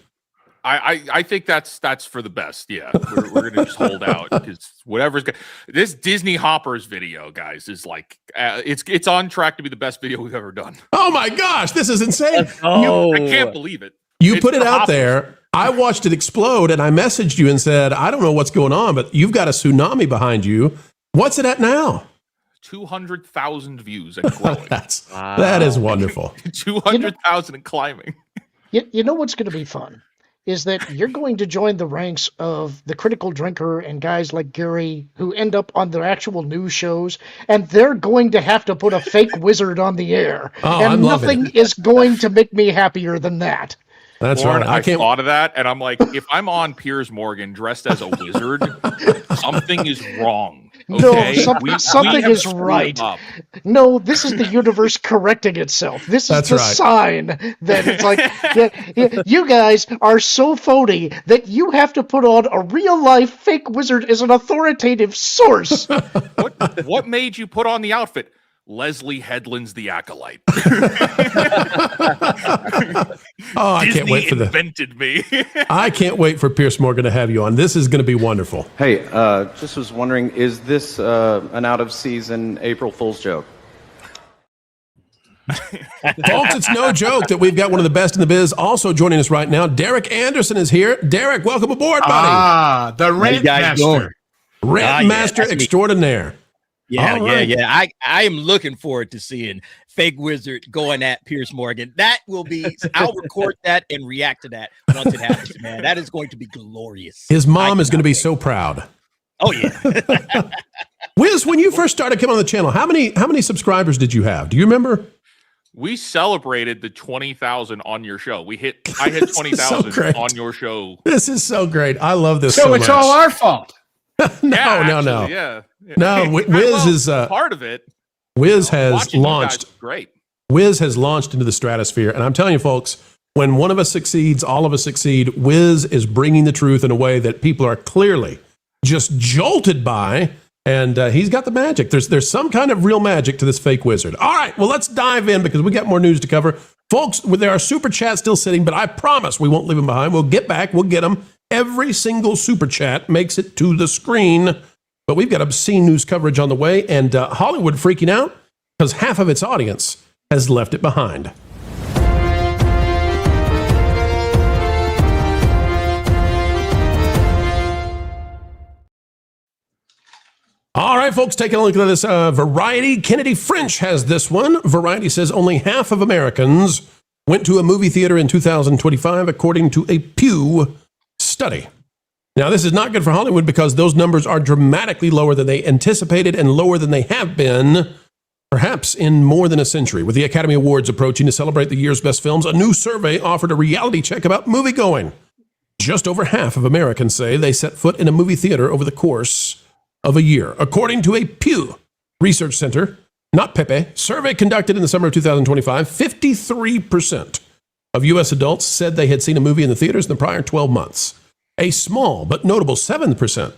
I think that's for the best. Yeah, we're gonna just hold out because whatever's this Disney Hoppers video, guys, is like it's on track to be the best video we've ever done. Oh my gosh, this is insane! I can't believe it. You put it out there. I watched it explode, and I messaged you and said, I don't know what's going on, but you've got a tsunami behind you. What's it at now? 200,000 views and growing. That is wonderful. 200,000 and climbing. You know what's going to be fun is that you're going to join the ranks of the Critical Drinker and guys like Gary who end up on their actual news shows, and they're going to have to put a fake wizard on the air. And nothing is going to make me happier than that. That's Lauren, right. I thought of that, and I'm like, if I'm on Piers Morgan dressed as a wizard, something is wrong. Okay? No, something is right. No, this is the universe correcting itself. This is the sign that it's like, you guys are so phony that you have to put on a real-life fake wizard as an authoritative source. What made you put on the outfit? Leslie Headland's The Acolyte. I can't wait for invented me. I can't wait for Piers Morgan to have you on. This is going to be wonderful. Hey, just was wondering, is this an out-of-season April Fool's joke? Folks, it's no joke that we've got one of the best in the biz also joining us right now. Derek Anderson is here. Derek, welcome aboard, buddy. The Rant Master. Rant Master extraordinaire. Yeah. I am looking forward to seeing Fake Wizard going at Piers Morgan. That will be, I'll record that and react to that once it happens, man. That is going to be glorious. His mom is going to be so proud. Oh, yeah. Wiz, when you first started coming on the channel, how many subscribers did you have? Do you remember? We celebrated the 20,000 on your show. I hit 20,000 on your show. This is so great. I love this so much. It's all our fault. No. Yeah. No, Wiz is part of it. Wiz has launched. Great. Wiz has launched into the stratosphere, and I'm telling you, folks, when one of us succeeds, all of us succeed. Wiz is bringing the truth in a way that people are clearly just jolted by, and he's got the magic. There's some kind of real magic to this fake wizard. All right, well, let's dive in because we got more news to cover, folks. There are super chats still sitting, but I promise we won't leave them behind. We'll get back. We'll get them. Every single super chat makes it to the screen. But we've got obscene news coverage on the way, and Hollywood freaking out because half of its audience has left it behind. All right, folks, taking a look at this Variety. Kennedy French has this one. Variety says only half of Americans went to a movie theater in 2025, according to a Pew study. Now, this is not good for Hollywood because those numbers are dramatically lower than they anticipated and lower than they have been, perhaps in more than a century. With the Academy Awards approaching to celebrate the year's best films, a new survey offered a reality check about moviegoing. Just over half of Americans say they set foot in a movie theater over the course of a year. According to a Pew Research Center, not Pepe, survey conducted in the summer of 2025, 53% of U.S. adults said they had seen a movie in the theaters in the prior 12 months. A small but notable 7%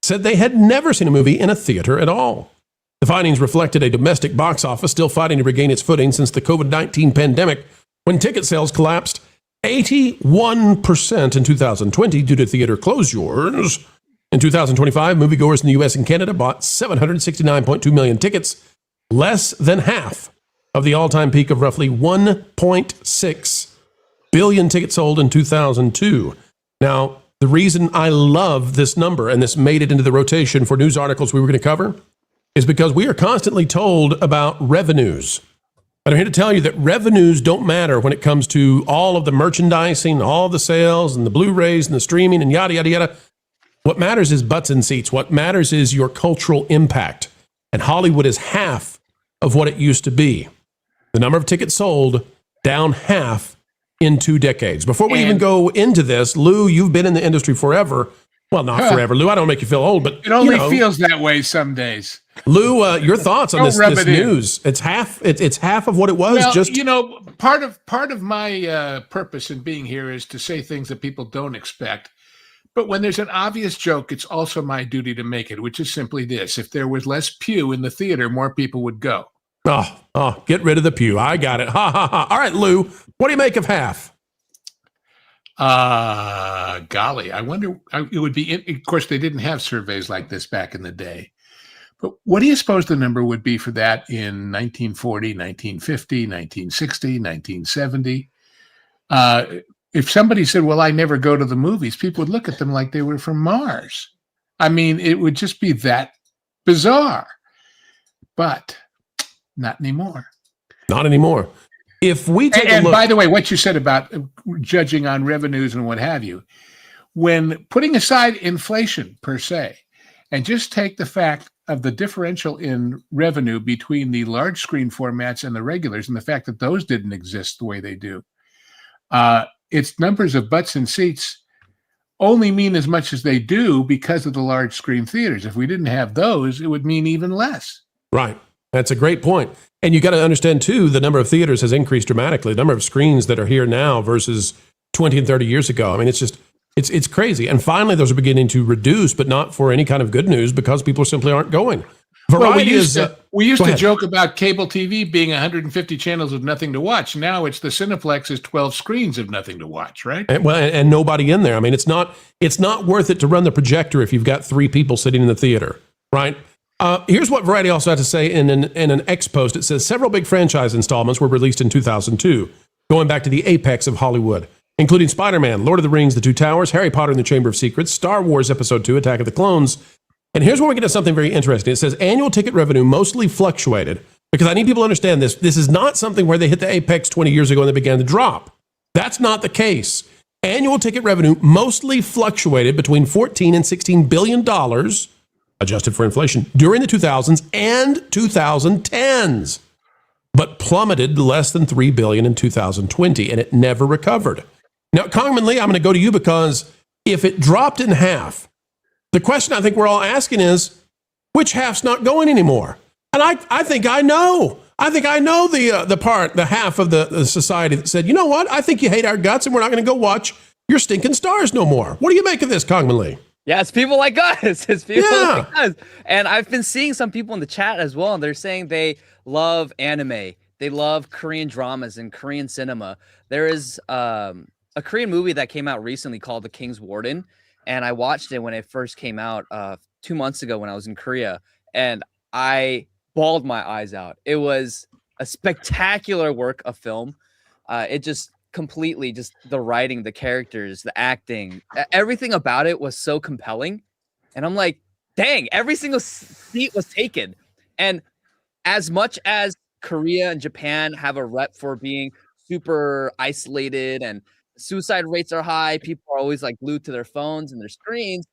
said they had never seen a movie in a theater at all. The findings reflected a domestic box office still fighting to regain its footing since the COVID-19 pandemic, when ticket sales collapsed 81% in 2020 due to theater closures. In 2025, moviegoers in the U.S. and Canada bought 769.2 million tickets, less than half of the all-time peak of roughly 1.6 billion tickets sold in 2002. Now, the reason I love this number, and this made it into the rotation for news articles we were going to cover, is because we are constantly told about revenues. But I'm here to tell you that revenues don't matter when it comes to all of the merchandising, all the sales, and the Blu-rays, and the streaming, and yada, yada, yada. What matters is butts and seats. What matters is your cultural impact. And Hollywood is half of what it used to be. The number of tickets sold, down half in 2 decades. Before we even go into this, Lou, you've been in the industry forever. Well, not forever, Lou. I don't make you feel old, but it only feels that way some days. Lou, your thoughts on this news? It's half. It's half of what it was. Well, just part of my purpose in being here is to say things that people don't expect. But when there's an obvious joke, it's also my duty to make it, which is simply this: if there was less pew in the theater, more people would go. Oh, get rid of the pew. I got it. Ha ha ha. All right, Lou, what do you make of half? Golly, I wonder. It would be. Of course, they didn't have surveys like this back in the day. But what do you suppose the number would be for that in 1940, 1950, 1960, 1970? If somebody said, well, I never go to the movies, people would look at them like they were from Mars. I mean, it would just be that bizarre. But not anymore. Not anymore. If we take and a look, by the way, what you said about judging on revenues and what have you, when putting aside inflation per se, and just take the fact of the differential in revenue between the large screen formats and the regulars, and the fact that those didn't exist the way they do, its numbers of butts and seats only mean as much as they do because of the large screen theaters. If we didn't have those, it would mean even less. Right. That's a great point. And you got to understand, too, the number of theaters has increased dramatically. The number of screens that are here now versus 20 and 30 years ago. I mean, it's just, it's crazy. And finally, those are beginning to reduce, but not for any kind of good news because people simply aren't going. Variety we used to joke about cable TV being 150 channels with nothing to watch. Now it's the Cineplex is 12 screens of nothing to watch, right? And nobody in there. I mean, it's not worth it to run the projector if you've got 3 people sitting in the theater, right? Here's what Variety also had to say in an X post. It says several big franchise installments were released in 2002, going back to the apex of Hollywood, including Spider-Man, Lord of the Rings, The Two Towers, Harry Potter and the Chamber of Secrets, Star Wars Episode 2, Attack of the Clones. And here's where we get to something very interesting. It says annual ticket revenue mostly fluctuated, because I need people to understand this. This is not something where they hit the apex 20 years ago and they began to drop. That's not the case. Annual ticket revenue mostly fluctuated between $14 and $16 billion, adjusted for inflation, during the 2000s and 2010s, but plummeted less than $3 billion in 2020, and it never recovered. Now, Congressman Lee, I'm going to go to you, because if it dropped in half, the question I think we're all asking is, which half's not going anymore? And I think I know. I think I know the half of the society that said, you know what? I think you hate our guts and we're not going to go watch your stinking stars no more. What do you make of this, Congressman Lee? Yeah, it's people like us. It's people like us. And I've been seeing some people in the chat as well, and they're saying they love anime. They love Korean dramas and Korean cinema. There is a Korean movie that came out recently called The King's Warden. And I watched it when it first came out 2 months ago when I was in Korea, and I bawled my eyes out. It was a spectacular work of film. It just completely, just the writing, the characters, the acting, everything about it was so compelling. And I'm like, dang, every single seat was taken. And as much as Korea and Japan have a rep for being super isolated and suicide rates are high, people are always like glued to their phones and their screens,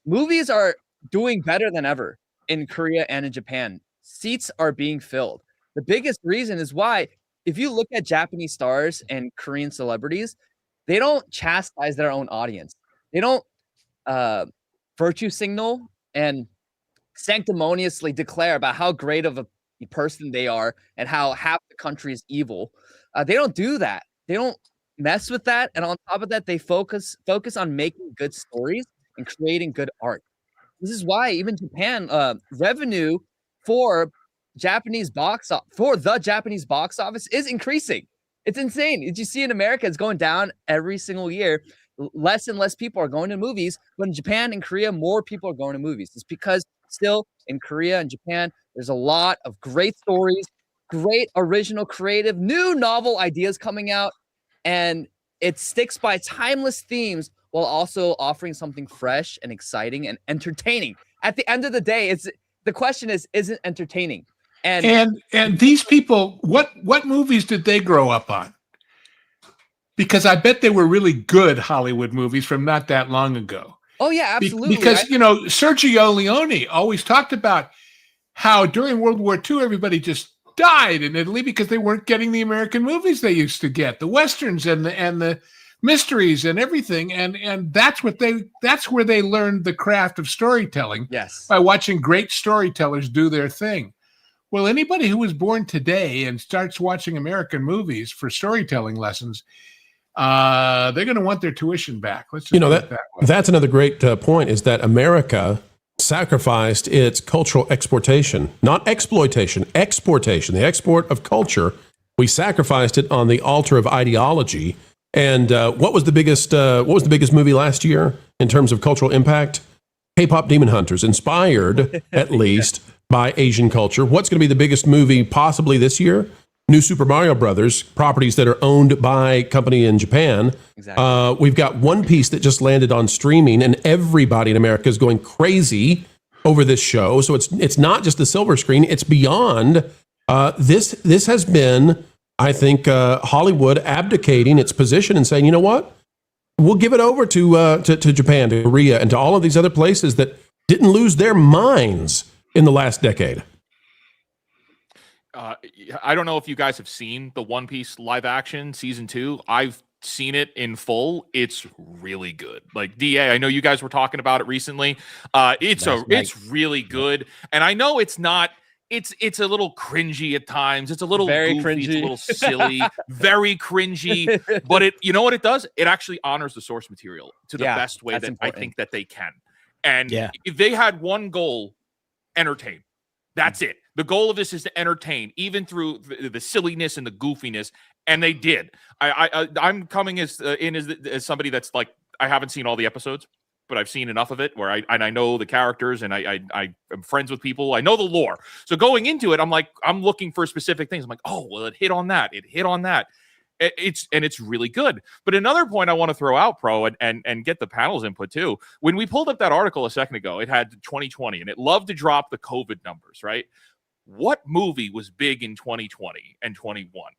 movies are doing better than ever in Korea and in Japan. Seats are being filled. The biggest reason is why, if you look at Japanese stars and Korean celebrities, they don't chastise their own audience. They don't virtue signal and sanctimoniously declare about how great of a person they are and how half the country is evil. They don't do that. They don't mess with that, and on top of that, they focus on making good stories and creating good art. This is why even Japan revenue for the Japanese box office is increasing. It's insane. As you see in America, it's going down every single year. Less and less people are going to movies, but in Japan and Korea, more people are going to movies. It's because still in Korea and Japan, there's a lot of great stories, great original, creative, new novel ideas coming out. And it sticks by timeless themes while also offering something fresh and exciting and entertaining. At the end of the day, the question is it entertaining? And these people, what movies did they grow up on? Because I bet they were really good Hollywood movies from not that long ago. Oh yeah, absolutely. Because Sergio Leone always talked about how during World War II everybody just died in Italy because they weren't getting the American movies they used to get, the westerns and the mysteries and everything, and that's where they learned the craft of storytelling. Yes, by watching great storytellers do their thing. Well, anybody who was born today and starts watching American movies for storytelling lessons, they're going to want their tuition back. Let's just put it that way. That's another great point, is that America sacrificed its cultural exportation, not exploitation, exportation, the export of culture. We sacrificed it on the altar of ideology. And what was the biggest movie last year in terms of cultural impact? K-pop Demon Hunters, inspired at least by Asian culture. What's going to be the biggest movie possibly this year? New Super Mario Brothers, properties that are owned by a company in Japan. Exactly. We've got One Piece that just landed on streaming, and everybody in America is going crazy over this show. So it's not just the silver screen; it's beyond. This has been, I think, Hollywood abdicating its position and saying, you know what, we'll give it over to Japan, to Korea, and to all of these other places that didn't lose their minds in the last decade. I don't know if you guys have seen the One Piece live action season 2. I've seen it in full. It's really good. Like, DA, I know you guys were talking about it recently. It's really good. And I know it's not. It's a little cringy at times. It's a little very goofy, cringy. It's a little silly, very cringy. But you know what it does? It actually honors the source material to the best way that important. I think that they can. And if they had one goal, entertain. That's it. The goal of this is to entertain, even through the silliness and the goofiness, and they did. I'm coming as somebody that's like, I haven't seen all the episodes, but I've seen enough of it where I know the characters, and I am friends with people. I know the lore. So going into it, I'm looking for specific things. I'm like, oh, well, it hit on that. It hit on that. It's really good. But another point I want to throw out, Pro, and get the panel's input too. When we pulled up that article a second ago, it had 2020, and it loved to drop the COVID numbers, right? What movie was big in 2020 and 21?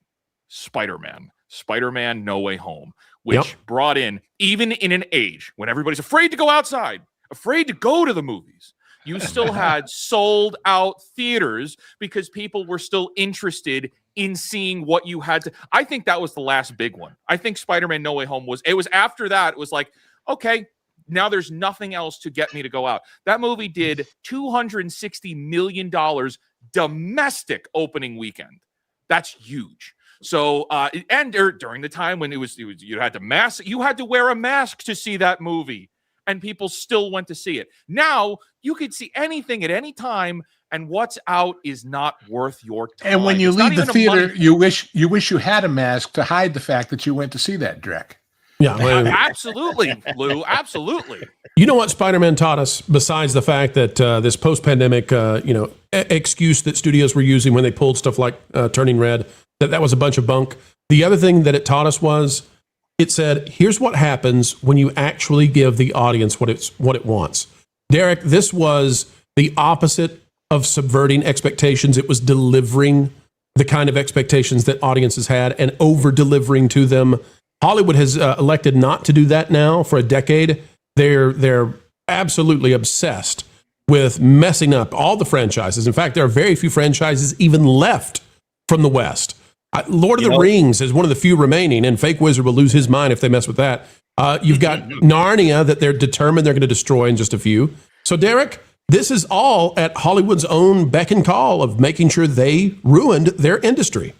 Spider-Man No Way Home, which brought in, even in an age when everybody's afraid to go outside, afraid to go to the movies, you still had sold out theaters because people were still interested in seeing what you had to. I think that was the last big one. I think Spider-Man No Way Home was after that. It was like, okay, now there's nothing else to get me to go out. That movie did $260 million domestic opening weekend. That's huge. So, and during the time when it was you had to wear a mask to see that movie, and people still went to see it. Now you could see anything at any time, and what's out is not worth your time. And when you leave the theater, you wish you had a mask to hide the fact that you went to see that, Drek. Yeah, absolutely, Lou. Absolutely. You know what Spider-Man taught us, besides the fact that this post-pandemic, excuse that studios were using when they pulled stuff like Turning Red, that was a bunch of bunk. The other thing that it taught us was, it said, here's what happens when you actually give the audience what it wants. Derek, this was the opposite of subverting expectations. It was delivering the kind of expectations that audiences had and over-delivering to them. Hollywood has elected not to do that now for a decade. They're absolutely obsessed with messing up all the franchises. In fact, there are very few franchises even left from the West. Lord of the Rings is one of the few remaining, and Fake Wizard will lose his mind if they mess with that. You've got Narnia that they're determined they're going to destroy in just a few. So, Derek, this is all at Hollywood's own beck and call of making sure they ruined their industry.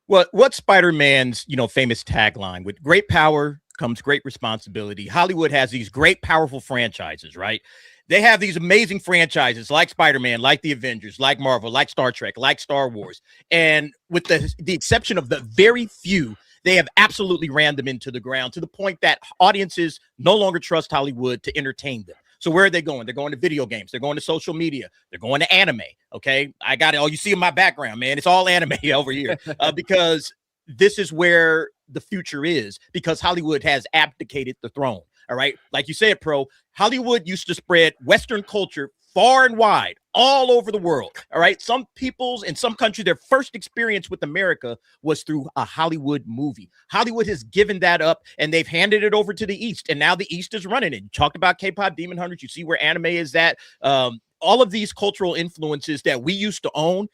Well, what's Spider-Man's, famous tagline? With great power comes great responsibility. Hollywood has these great, powerful franchises, right? They have these amazing franchises like Spider-Man, like the Avengers, like Marvel, like Star Trek, like Star Wars. And with the exception of the very few, they have absolutely ran them into the ground to the point that audiences no longer trust Hollywood to entertain them. So where are they going? They're going to video games. They're going to social media. They're going to anime. Okay. I got it. Oh, you see in my background, man. It's all anime over here because this is where the future is, because Hollywood has abdicated the throne. All right. Like you said, Pro, Hollywood used to spread Western culture far and wide all over the world. All right. Some people's in some countries, their first experience with America was through a Hollywood movie. Hollywood has given that up and they've handed it over to the East. And now the East is running it. You talked about K-pop Demon Hunters. You see where anime is at. All of these cultural influences that we used to own,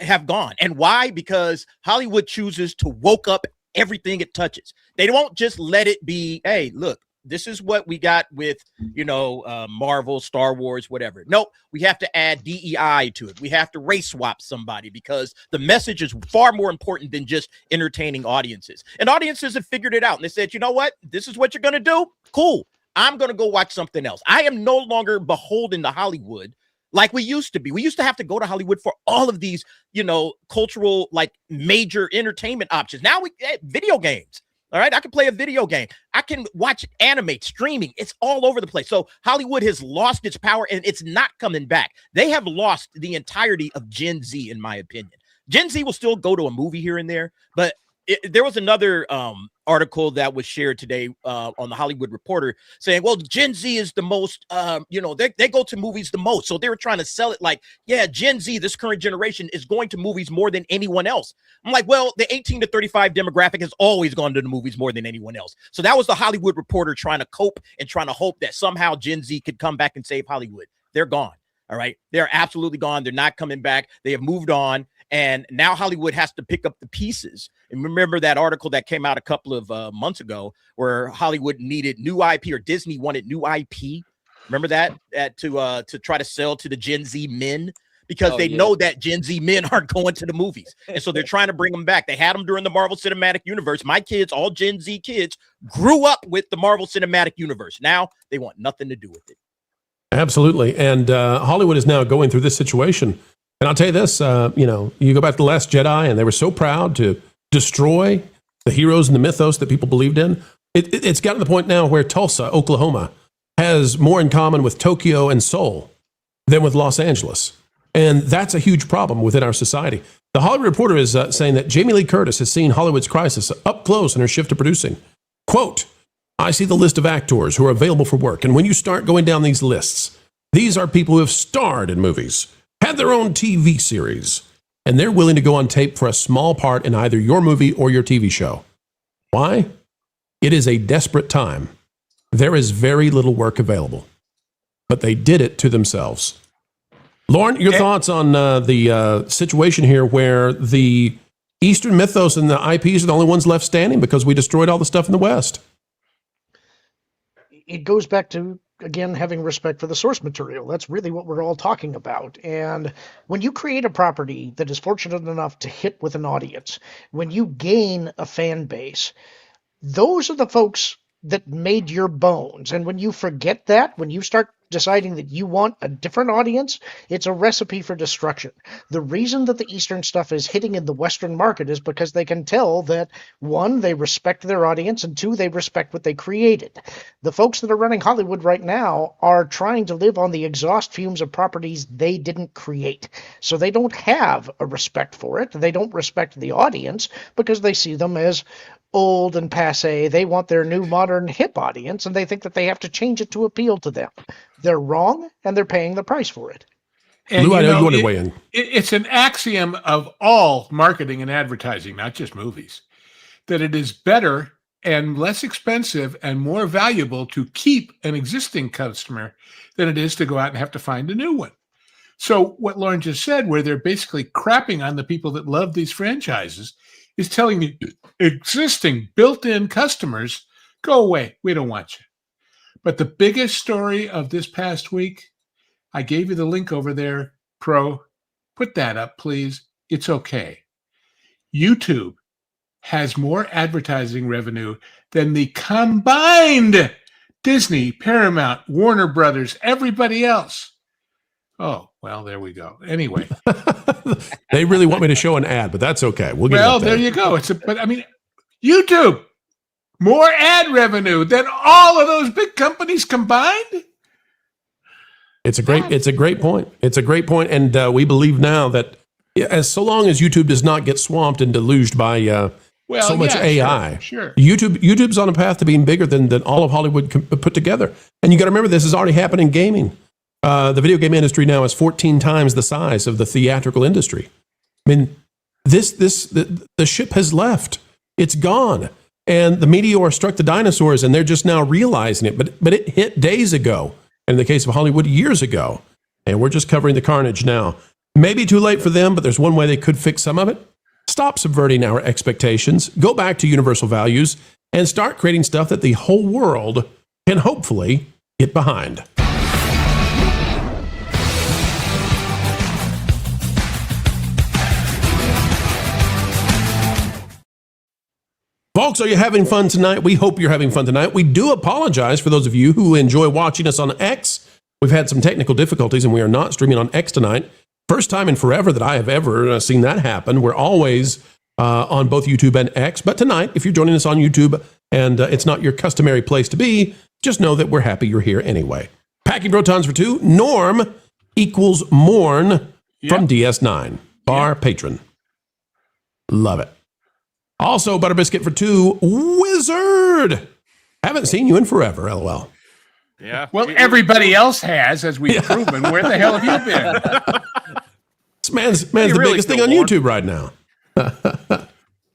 have gone. And why? Because Hollywood chooses to woke up everything it touches. They won't just let it be, hey, look, this is what we got with, Marvel, Star Wars, whatever. Nope, we have to add DEI to it. We have to race swap somebody because the message is far more important than just entertaining audiences. And audiences have figured it out. And they said, you know what? This is what you're going to do? Cool. I'm going to go watch something else. I am no longer beholden to Hollywood like we used to be. We used to have to go to Hollywood for all of these, cultural, like major entertainment options. Now video games. All right. I can play a video game. I can watch anime, streaming. It's all over the place. So Hollywood has lost its power and it's not coming back. They have lost the entirety of Gen Z, in my opinion. Gen Z will still go to a movie here and there, but there was another article that was shared today on the Hollywood Reporter saying, well, Gen Z is the most, they go to movies the most. So they were trying to sell it like, yeah, Gen Z, this current generation is going to movies more than anyone else. I'm like, well, the 18 to 35 demographic has always gone to the movies more than anyone else. So that was the Hollywood Reporter trying to cope and trying to hope that somehow Gen Z could come back and save Hollywood. They're gone. All right. They're absolutely gone. They're not coming back. They have moved on. And now Hollywood has to pick up the pieces. And remember that article that came out a couple of months ago where Hollywood needed new IP, or Disney wanted new IP. Remember that to try to sell to the Gen Z men, because they know that Gen Z men aren't going to the movies. And so they're trying to bring them back. They had them during the Marvel Cinematic Universe. My kids, all Gen Z kids, grew up with the Marvel Cinematic Universe. Now they want nothing to do with it. Absolutely. And Hollywood is now going through this situation. And I'll tell you this, you go back to The Last Jedi, and they were so proud to destroy the heroes and the mythos that people believed in. It's gotten to the point now where Tulsa, Oklahoma, has more in common with Tokyo and Seoul than with Los Angeles. And that's a huge problem within our society. The Hollywood Reporter is saying that Jamie Lee Curtis has seen Hollywood's crisis up close in her shift to producing. Quote, I see the list of actors who are available for work. And when you start going down these lists, these are people who have starred in movies, had their own TV series, and they're willing to go on tape for a small part in either your movie or your TV show. Why? It is a desperate time. There is very little work available, but they did it to themselves. Lauren, your thoughts on the situation here where the Eastern mythos and the IPs are the only ones left standing because we destroyed all the stuff in the West? It goes back to, again, having respect for the source material. That's really what we're all talking about. And when you create a property that is fortunate enough to hit with an audience, when you gain a fan base, those are the folks that made your bones. And when you forget that, when you start deciding that you want a different audience, it's a recipe for destruction. The reason that the Eastern stuff is hitting in the Western market is because they can tell that, one, they respect their audience, and two, they respect what they created. The folks that are running Hollywood right now are trying to live on the exhaust fumes of properties they didn't create. So they don't have a respect for it. They don't respect the audience because they see them as old and passé. They want their new modern hip audience, and they think that they have to change it to appeal to them. They're wrong, and they're paying the price for it. And Lou, I know you want to weigh in. It's an axiom of all marketing and advertising, not just movies, that it is better and less expensive and more valuable to keep an existing customer than it is to go out and have to find a new one. So what Lauren just said, where they're basically crapping on the people that love these franchises, is telling the existing built-in customers, go away, we don't want you. But the biggest story of this past week, I gave you the link over there, Pro. Put that up, please. It's okay. YouTube has more advertising revenue than the combined Disney, Paramount, Warner Brothers, everybody else. Oh, well, there we go. Anyway. They really want me to show an ad, but that's okay. We'll get Well, there you go. But I mean, YouTube, more ad revenue than all of those big companies combined? It's a great point. It's a great point. And we believe now that so long as YouTube does not get swamped and deluged by so much AI, sure. YouTube's on a path to being bigger than all of Hollywood put together. And you got to remember, this has already happened in gaming. The video game industry now is 14 times the size of the theatrical industry. I mean, the ship has left. It's gone. And the meteor struck the dinosaurs, and they're just now realizing it. But it hit days ago. And in the case of Hollywood, years ago. And we're just covering the carnage now. Maybe too late for them, but there's one way they could fix some of it. Stop subverting our expectations, go back to universal values, and start creating stuff that the whole world can hopefully get behind. Folks, are you having fun tonight? We hope you're having fun tonight. We do apologize for those of you who enjoy watching us on X. We've had some technical difficulties, and we are not streaming on X tonight. First time in forever that I have ever seen that happen. We're always on both YouTube and X. But tonight, if you're joining us on YouTube and it's not your customary place to be, just know that we're happy you're here anyway. Packing Protons for 2. Norm equals Mourn from DS9. Our patron. Love it. Also, Butter Biscuit for 2. Wizard. Haven't seen you in forever, LOL. Yeah. Well, everybody else has, as we've proven. Where the hell have you been? This man's the biggest thing on YouTube right now.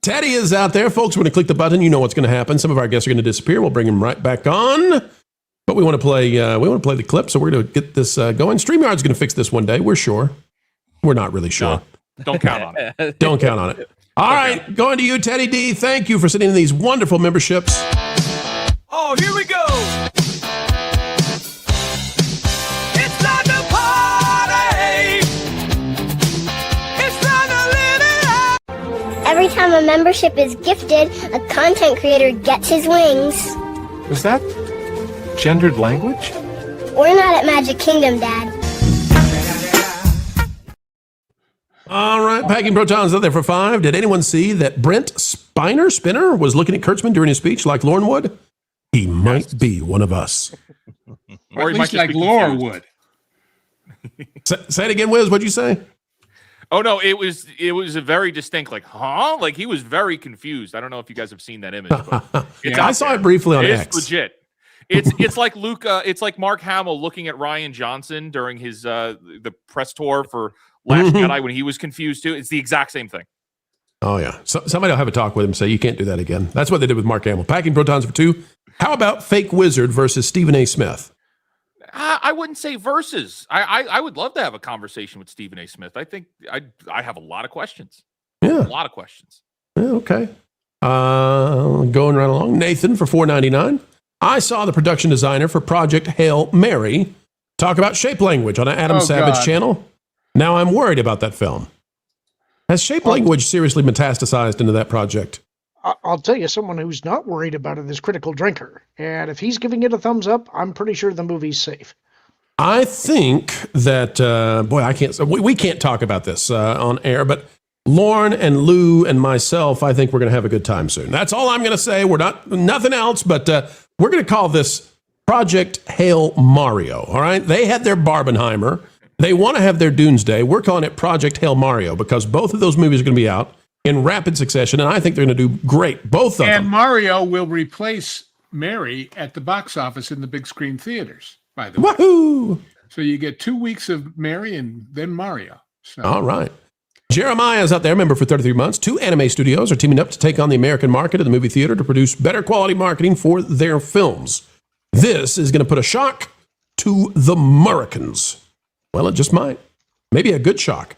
Teddy is out there. Folks, when you click the button, you know what's going to happen. Some of our guests are going to disappear. We'll bring them right back on. But we want to play the clip, so we're going to get this going. StreamYard's going to fix this one day. We're sure. We're not really sure. No, don't count on it. Don't count on it. All right, going to you, Teddy D. Thank you for sending in these wonderful memberships. Oh, here we go. It's time to party. It's time to live it up. Every time a membership is gifted, a content creator gets his wings. Is that gendered language? We're not at Magic Kingdom, Dad. All right, Packing Protons out there for 5. Did anyone see that Brent Spinner was looking at Kurtzman during his speech like Lorne would? He might be one of us. Or at least like Laura would. Say it again, Wiz. What'd you say? Oh no, it was a very distinct, like, huh? Like he was very confused. I don't know if you guys have seen that image. But I saw it briefly on X. It's legit. It's like it's like Mark Hamill looking at Ryan Johnson during his the press tour for Last Jedi when he was confused too. It's the exact same thing. Oh yeah. So somebody will have a talk with him and say you can't do that again. That's what they did with Mark Hamill. Packing Protons for 2. How about Fake Wizard versus Stephen A. Smith? I wouldn't say versus. I would love to have a conversation with Stephen A. Smith. I think I have a lot of questions. Yeah. A lot of questions. Yeah, okay. Going right along. Nathan for $4.99. I saw the production designer for Project Hail Mary talk about shape language on an Adam Savage channel. Now I'm worried about that film. Has shape language seriously metastasized into that project? I'll tell you, someone who's not worried about it is Critical Drinker. And if he's giving it a thumbs up, I'm pretty sure the movie's safe. I think that, we can't talk about this on air, but Lauren and Lou and myself, I think we're going to have a good time soon. That's all I'm going to say. We're nothing else, but we're going to call this Project Hail Mario. All right. They had their Barbenheimer. They want to have their Doomsday. We're calling it Project Hail Mario because both of those movies are going to be out in rapid succession, and I think they're going to do great, both of them. And Mario will replace Mary at the box office in the big screen theaters, by the way. Woohoo! So you get 2 weeks of Mary and then Mario. So. All right. Jeremiah's out there, member for 33 months. 2 anime studios are teaming up to take on the American market of the movie theater to produce better quality marketing for their films. This is going to put a shock to the Americans. Well, it just might. Maybe a good shock.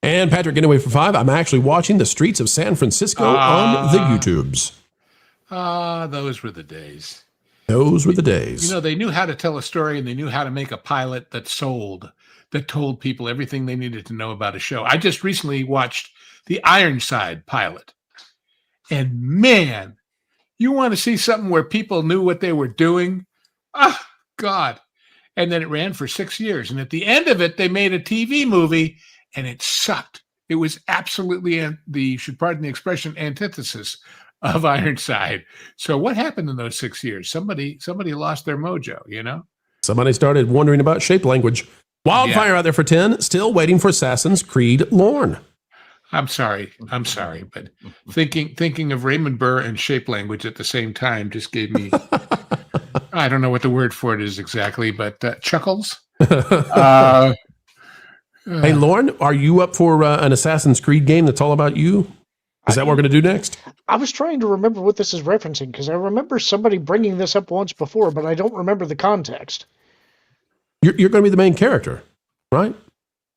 And Patrick, anyway, for 5, I'm actually watching The Streets of San Francisco on the YouTubes. Those were the days. Those were the days. You know, they knew how to tell a story and they knew how to make a pilot that sold, that told people everything they needed to know about a show. I just recently watched the Ironside pilot. And man, you want to see something where people knew what they were doing? Oh, God. And then it ran for 6 years. And at the end of it, they made a TV movie and it sucked. It was absolutely, you should pardon the expression, antithesis of Ironside. So what happened in those 6 years? Somebody lost their mojo, you know? Somebody started wondering about shape language. Wildfire out there for 10, still waiting for Assassin's Creed Lorne. I'm sorry, but thinking of Raymond Burr and shape language at the same time just gave me, I don't know what the word for it is exactly, but chuckles. Hey, Lorne, are you up for an Assassin's Creed game that's all about you? Is that what we're going to do next? I was trying to remember what this is referencing, because I remember somebody bringing this up once before, but I don't remember the context. You're going to be the main character, right?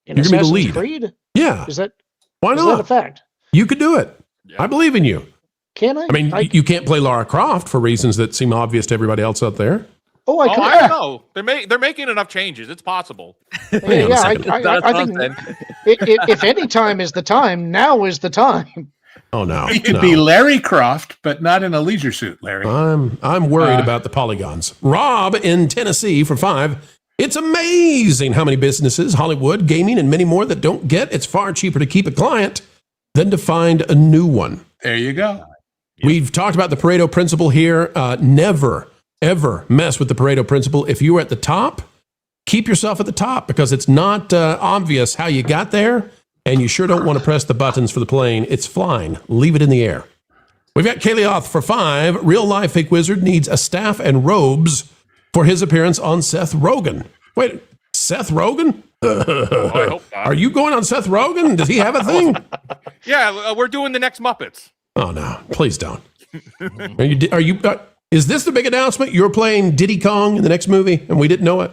in You're gonna be the Assassin's lead. Creed? Yeah. Is that Why is not? that a fact? You could do it. I believe in you. Can I? I mean, you can't play Lara Croft for reasons that seem obvious to everybody else out there. Oh, I don't know. They're making enough changes. It's possible. I think if any time is the time, now is the time. Oh no, He could be Larry Croft, but not in a leisure suit, Larry. I'm worried about the polygons. Rob in Tennessee for 5. It's amazing how many businesses, Hollywood, gaming, and many more that don't get. It's far cheaper to keep a client than to find a new one. There you go. We've talked about the Pareto principle here. Never, ever mess with the Pareto principle. If you are at the top, keep yourself at the top because it's not obvious how you got there, and you sure don't want to press the buttons for the plane. It's flying. Leave it in the air. We've got Kalioth for 5. Real life fake wizard needs a staff and robes for his appearance on Seth Rogen. Wait, Seth Rogen? I hope not. Are you going on Seth Rogen? Does he have a thing? Yeah, we're doing the next Muppets. Oh no! Please don't. Are you? Is this the big announcement? You're playing Diddy Kong in the next movie, and we didn't know it.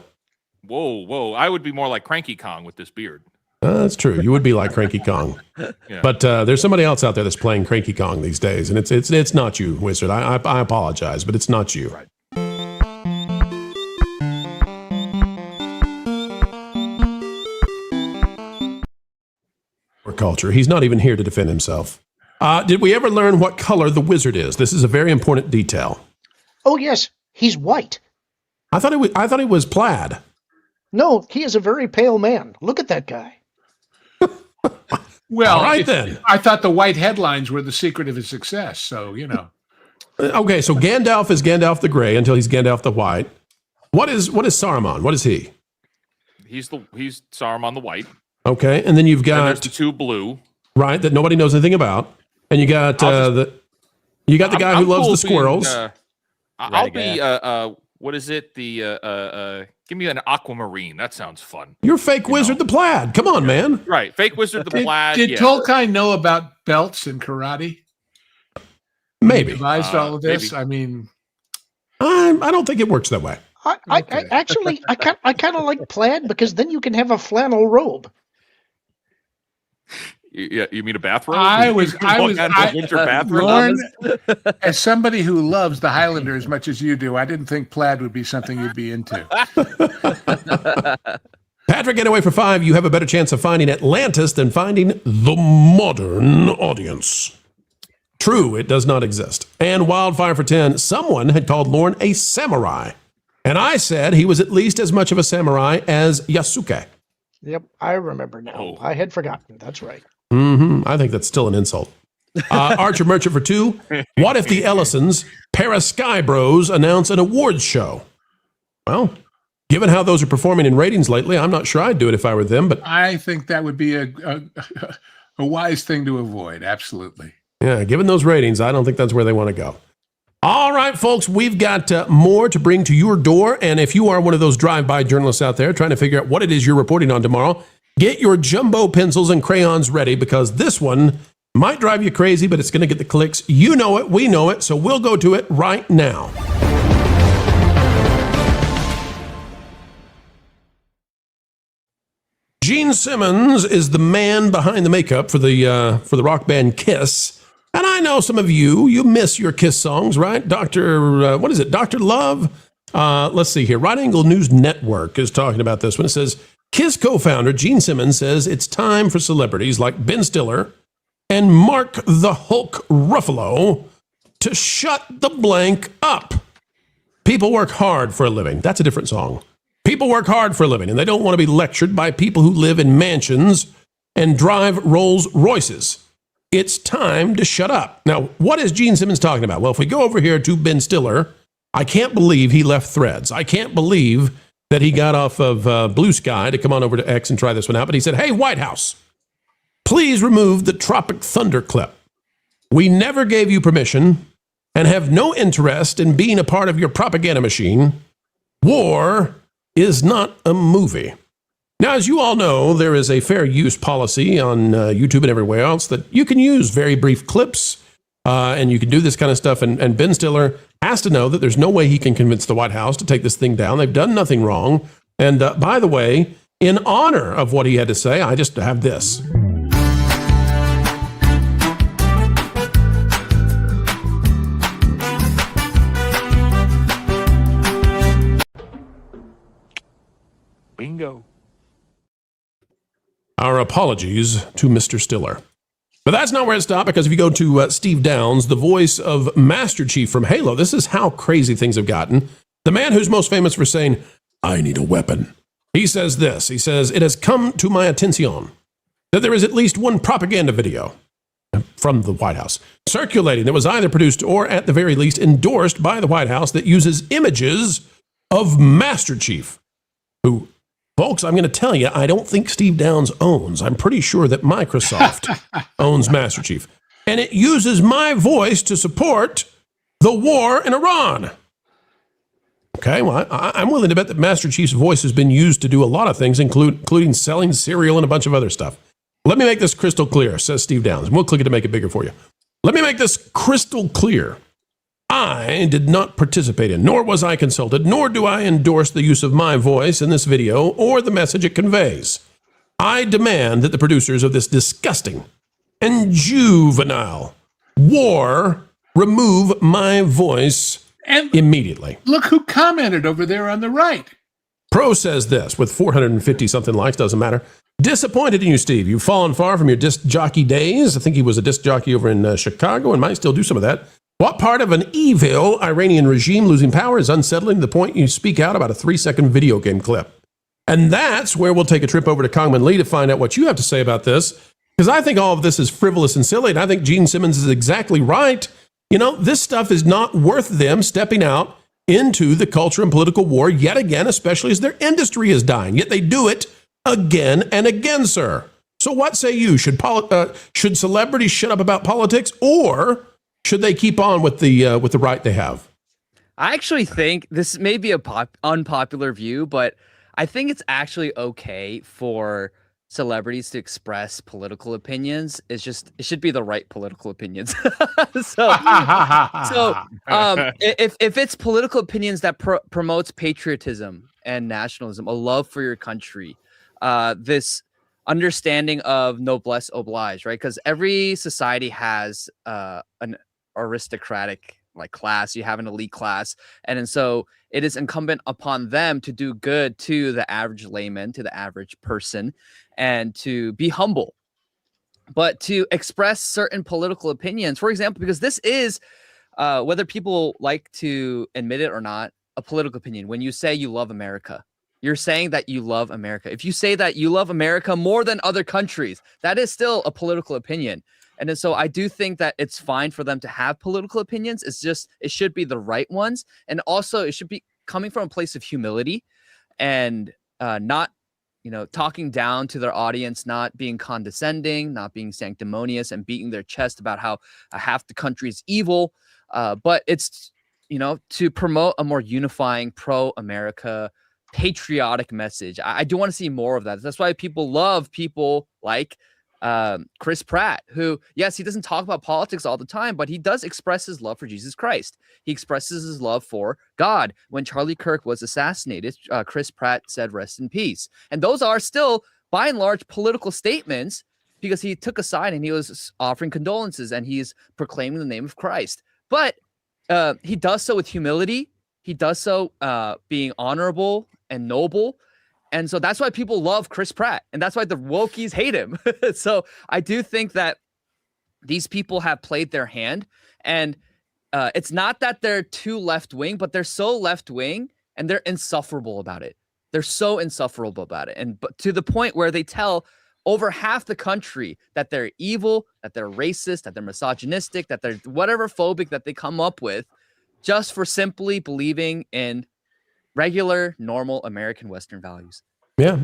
Whoa! I would be more like Cranky Kong with this beard. That's true. You would be like Cranky Kong. Yeah. But there's somebody else out there that's playing Cranky Kong these days, and it's not you, Wizard. I apologize, but it's not you. Right. Or culture. He's not even here to defend himself. Did we ever learn what color the wizard is? This is a very important detail. Oh yes, he's white. I thought he was plaid. No, he is a very pale man. Look at that guy. Well, all right then. I thought the white headlines were the secret of his success. So Okay, so Gandalf is Gandalf the Grey until he's Gandalf the White. What is Saruman? What is he? He's Saruman the White. Okay, and then you've got and there's the 2 blue. Right, that nobody knows anything about. And you got the guy who loves the squirrels. I'll be what is it? Give me an aquamarine. That sounds fun. You're fake wizard the plaid. Come on, man. Right, fake wizard the plaid. Did Tolkien know about belts and karate? Maybe he devised all of this. Maybe. I mean, I don't think it works that way. I kind of like plaid because then you can have a flannel robe. Yeah, you mean a bathrobe? Winter bathrobe. Lauren, as somebody who loves the Highlander as much as you do, I didn't think plaid would be something you'd be into. Patrick, get away for 5. You have a better chance of finding Atlantis than finding the modern audience. True, it does not exist. And Wildfire for 10. Someone had called Lorne a samurai, and I said he was at least as much of a samurai as Yasuke. Yep, I remember now. I had forgotten. That's right. I think that's still an insult. Archer Merchant for 2. What if the Ellisons, Para-Sky Bros, announce an awards show? Well, given how those are performing in ratings lately, I'm not sure I'd do it if I were them. But I think that would be a wise thing to avoid. Absolutely. Yeah, given those ratings, I don't think that's where they want to go. All right, folks, we've got more to bring to your door. And if you are one of those drive-by journalists out there trying to figure out what it is you're reporting on tomorrow, get your jumbo pencils and crayons ready because this one might drive you crazy, but it's going to get the clicks. You know it, we know it, so we'll go to it right now. Gene Simmons is the man behind the makeup for the rock band Kiss. And I know some of you miss your Kiss songs, right? Dr. Love? Let's see here. Right Angle News Network is talking about this one. It says, Kiss co-founder Gene Simmons says it's time for celebrities like Ben Stiller and Mark the Hulk Ruffalo to shut the blank up. People work hard for a living. That's a different song. People work hard for a living, and they don't want to be lectured by people who live in mansions and drive Rolls Royces. It's time to shut up. Now, what is Gene Simmons talking about? Well, if we go over here to Ben Stiller, I can't believe he left Threads. I can't believe that he got off of Blue Sky to come on over to X and try this one out. But he said, hey, White House, please remove the Tropic Thunder clip. We never gave you permission and have no interest in being a part of your propaganda machine. War is not a movie. Now, as you all know, there is a fair use policy on YouTube and everywhere else that you can use very brief clips and you can do this kind of stuff. And Ben Stiller has to know that there's no way he can convince the White House to take this thing down. They've done nothing wrong. And by the way, in honor of what he had to say, I just have this. Bingo. Our apologies to Mr. Stiller. But that's not where it stopped, because if you go to Steve Downes, the voice of Master Chief from Halo, this is how crazy things have gotten. The man who's most famous for saying, I need a weapon. He says this. He says, it has come to my attention that there is at least one propaganda video from the White House circulating that was either produced or at the very least endorsed by the White House that uses images of Master Chief, who, folks, I'm going to tell you, I don't think Steve Downes owns. I'm pretty sure that Microsoft owns Master Chief. And it uses my voice to support the war in Iran. Okay, well, I'm willing to bet that Master Chief's voice has been used to do a lot of things, including selling cereal and a bunch of other stuff. Let me make this crystal clear, says Steve Downes. We'll click it to make it bigger for you. Let me make this crystal clear. I did not participate in, nor was I consulted, nor do I endorse the use of my voice in this video or the message it conveys. I demand that the producers of this disgusting and juvenile war remove my voice immediately. Look who commented over there on the right. Pro says this, with 450-something likes, doesn't matter. Disappointed in you, Steve. You've fallen far from your disc jockey days. I think he was a disc jockey over in Chicago and might still do some of that. What part of an evil Iranian regime losing power is unsettling to the point you speak out about a 3-second video game clip? And that's where we'll take a trip over to Congman Lee to find out what you have to say about this, because I think all of this is frivolous and silly, and I think Gene Simmons is exactly right. You know, this stuff is not worth them stepping out into the culture and political war yet again, especially as their industry is dying. Yet they do it again and again, sir. So what say you? Should celebrities shut up about politics, or should they keep on with the right they have? I actually think this may be a unpopular view, but I think it's actually okay for celebrities to express political opinions. It should be the right political opinions. so if it's political opinions that promotes patriotism and nationalism, a love for your country, this understanding of noblesse oblige, right? Because every society has an aristocratic class, you have an elite class, and so it is incumbent upon them to do good to the average layman, to the average person, and to be humble, but to express certain political opinions, for example, because this is whether people like to admit it or not, a political opinion. When you say you love America, you're saying that you love America. If you say that you love America more than other countries, that is still a political opinion. And then, so I do think that it's fine for them to have political opinions. It's just, it should be the right ones. And also it should be coming from a place of humility and not, talking down to their audience, not being condescending, not being sanctimonious and beating their chest about how half the country is evil. But it's, to promote a more unifying pro-America patriotic message. I do want to see more of that. That's why people love people like Chris Pratt, who, yes, he doesn't talk about politics all the time, but he does express his love for Jesus Christ. He expresses his love for God. When Charlie Kirk was assassinated, Chris Pratt said, "Rest in peace." And those are still, by and large, political statements, because he took a side and he was offering condolences and he's proclaiming the name of Christ. But he does so with humility. He does so being honorable and noble. And so that's why people love Chris Pratt. And that's why the wokies hate him. So I do think that these people have played their hand. And it's not that they're too left-wing, but they're so left-wing and they're insufferable about it. They're so insufferable about it. And but to the point where they tell over half the country that they're evil, that they're racist, that they're misogynistic, that they're whatever phobic that they come up with, just for simply believing in regular, normal American Western values. Yeah.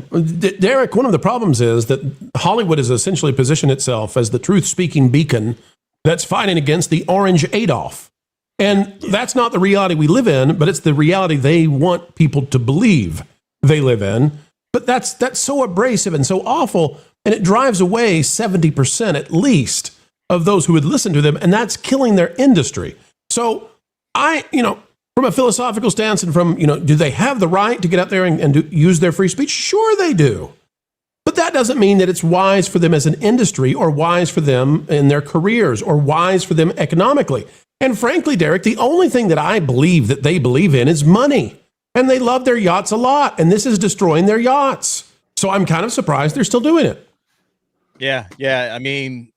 Derek, one of the problems is that Hollywood has essentially positioned itself as the truth-speaking beacon that's fighting against the orange Adolf. And that's not the reality we live in, but it's the reality they want people to believe they live in. But that's so abrasive and so awful, and it drives away 70% at least of those who would listen to them, and that's killing their industry. So from a philosophical stance and from, do they have the right to get out there and use their free speech? Sure they do. But that doesn't mean that it's wise for them as an industry or wise for them in their careers or wise for them economically. And frankly, Derek, the only thing that I believe that they believe in is money. And they love their yachts a lot. And this is destroying their yachts. So I'm kind of surprised they're still doing it. Yeah. I mean,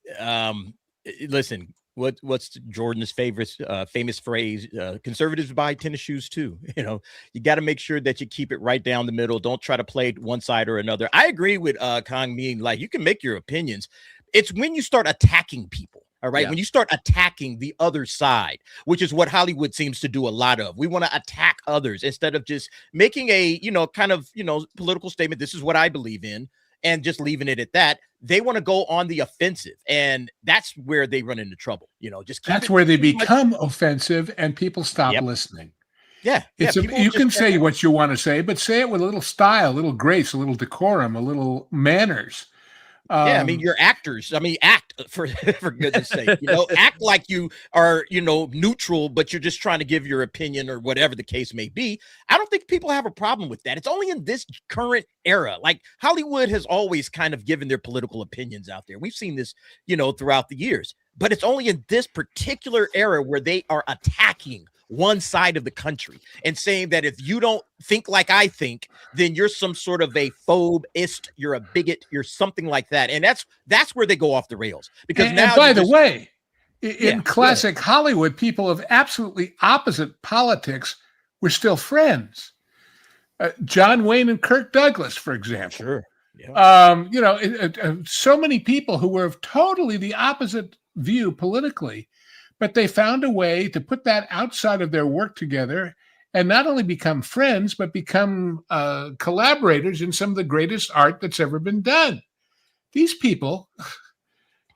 listen, what's Jordan's famous phrase? Conservatives buy tennis shoes too. You got to make sure that you keep it right down the middle. Don't try to play one side or another. I agree with Kang mean, like, you can make your opinions. It's when you start attacking people. All right. Yeah. When you start attacking the other side, which is what Hollywood seems to do a lot of. We want to attack others instead of just making a, political statement. This is what I believe in, and just leaving it at that. They want to go on the offensive, and that's where they run into trouble. That's where they become offensive, and people stop listening. Yeah. You can say what you want to say, but say it with a little style, a little grace, a little decorum, a little manners. I mean, you're actors. I mean, act for goodness sake, act like you are, neutral, but you're just trying to give your opinion or whatever the case may be. I don't think people have a problem with that. It's only in this current era. Like, Hollywood has always kind of given their political opinions out there. We've seen this, throughout the years, but it's only in this particular era where they are attacking one side of the country and saying that if you don't think like I think, then you're some sort of a phobist, you're a bigot, you're something like that. And that's where they go off the rails. Because now, by the way, in classic Hollywood, people of absolutely opposite politics were still friends. John Wayne and Kirk Douglas, for example. Sure. Yeah. So many people who were of totally the opposite view politically, but they found a way to put that outside of their work together and not only become friends, but become collaborators in some of the greatest art that's ever been done. These people,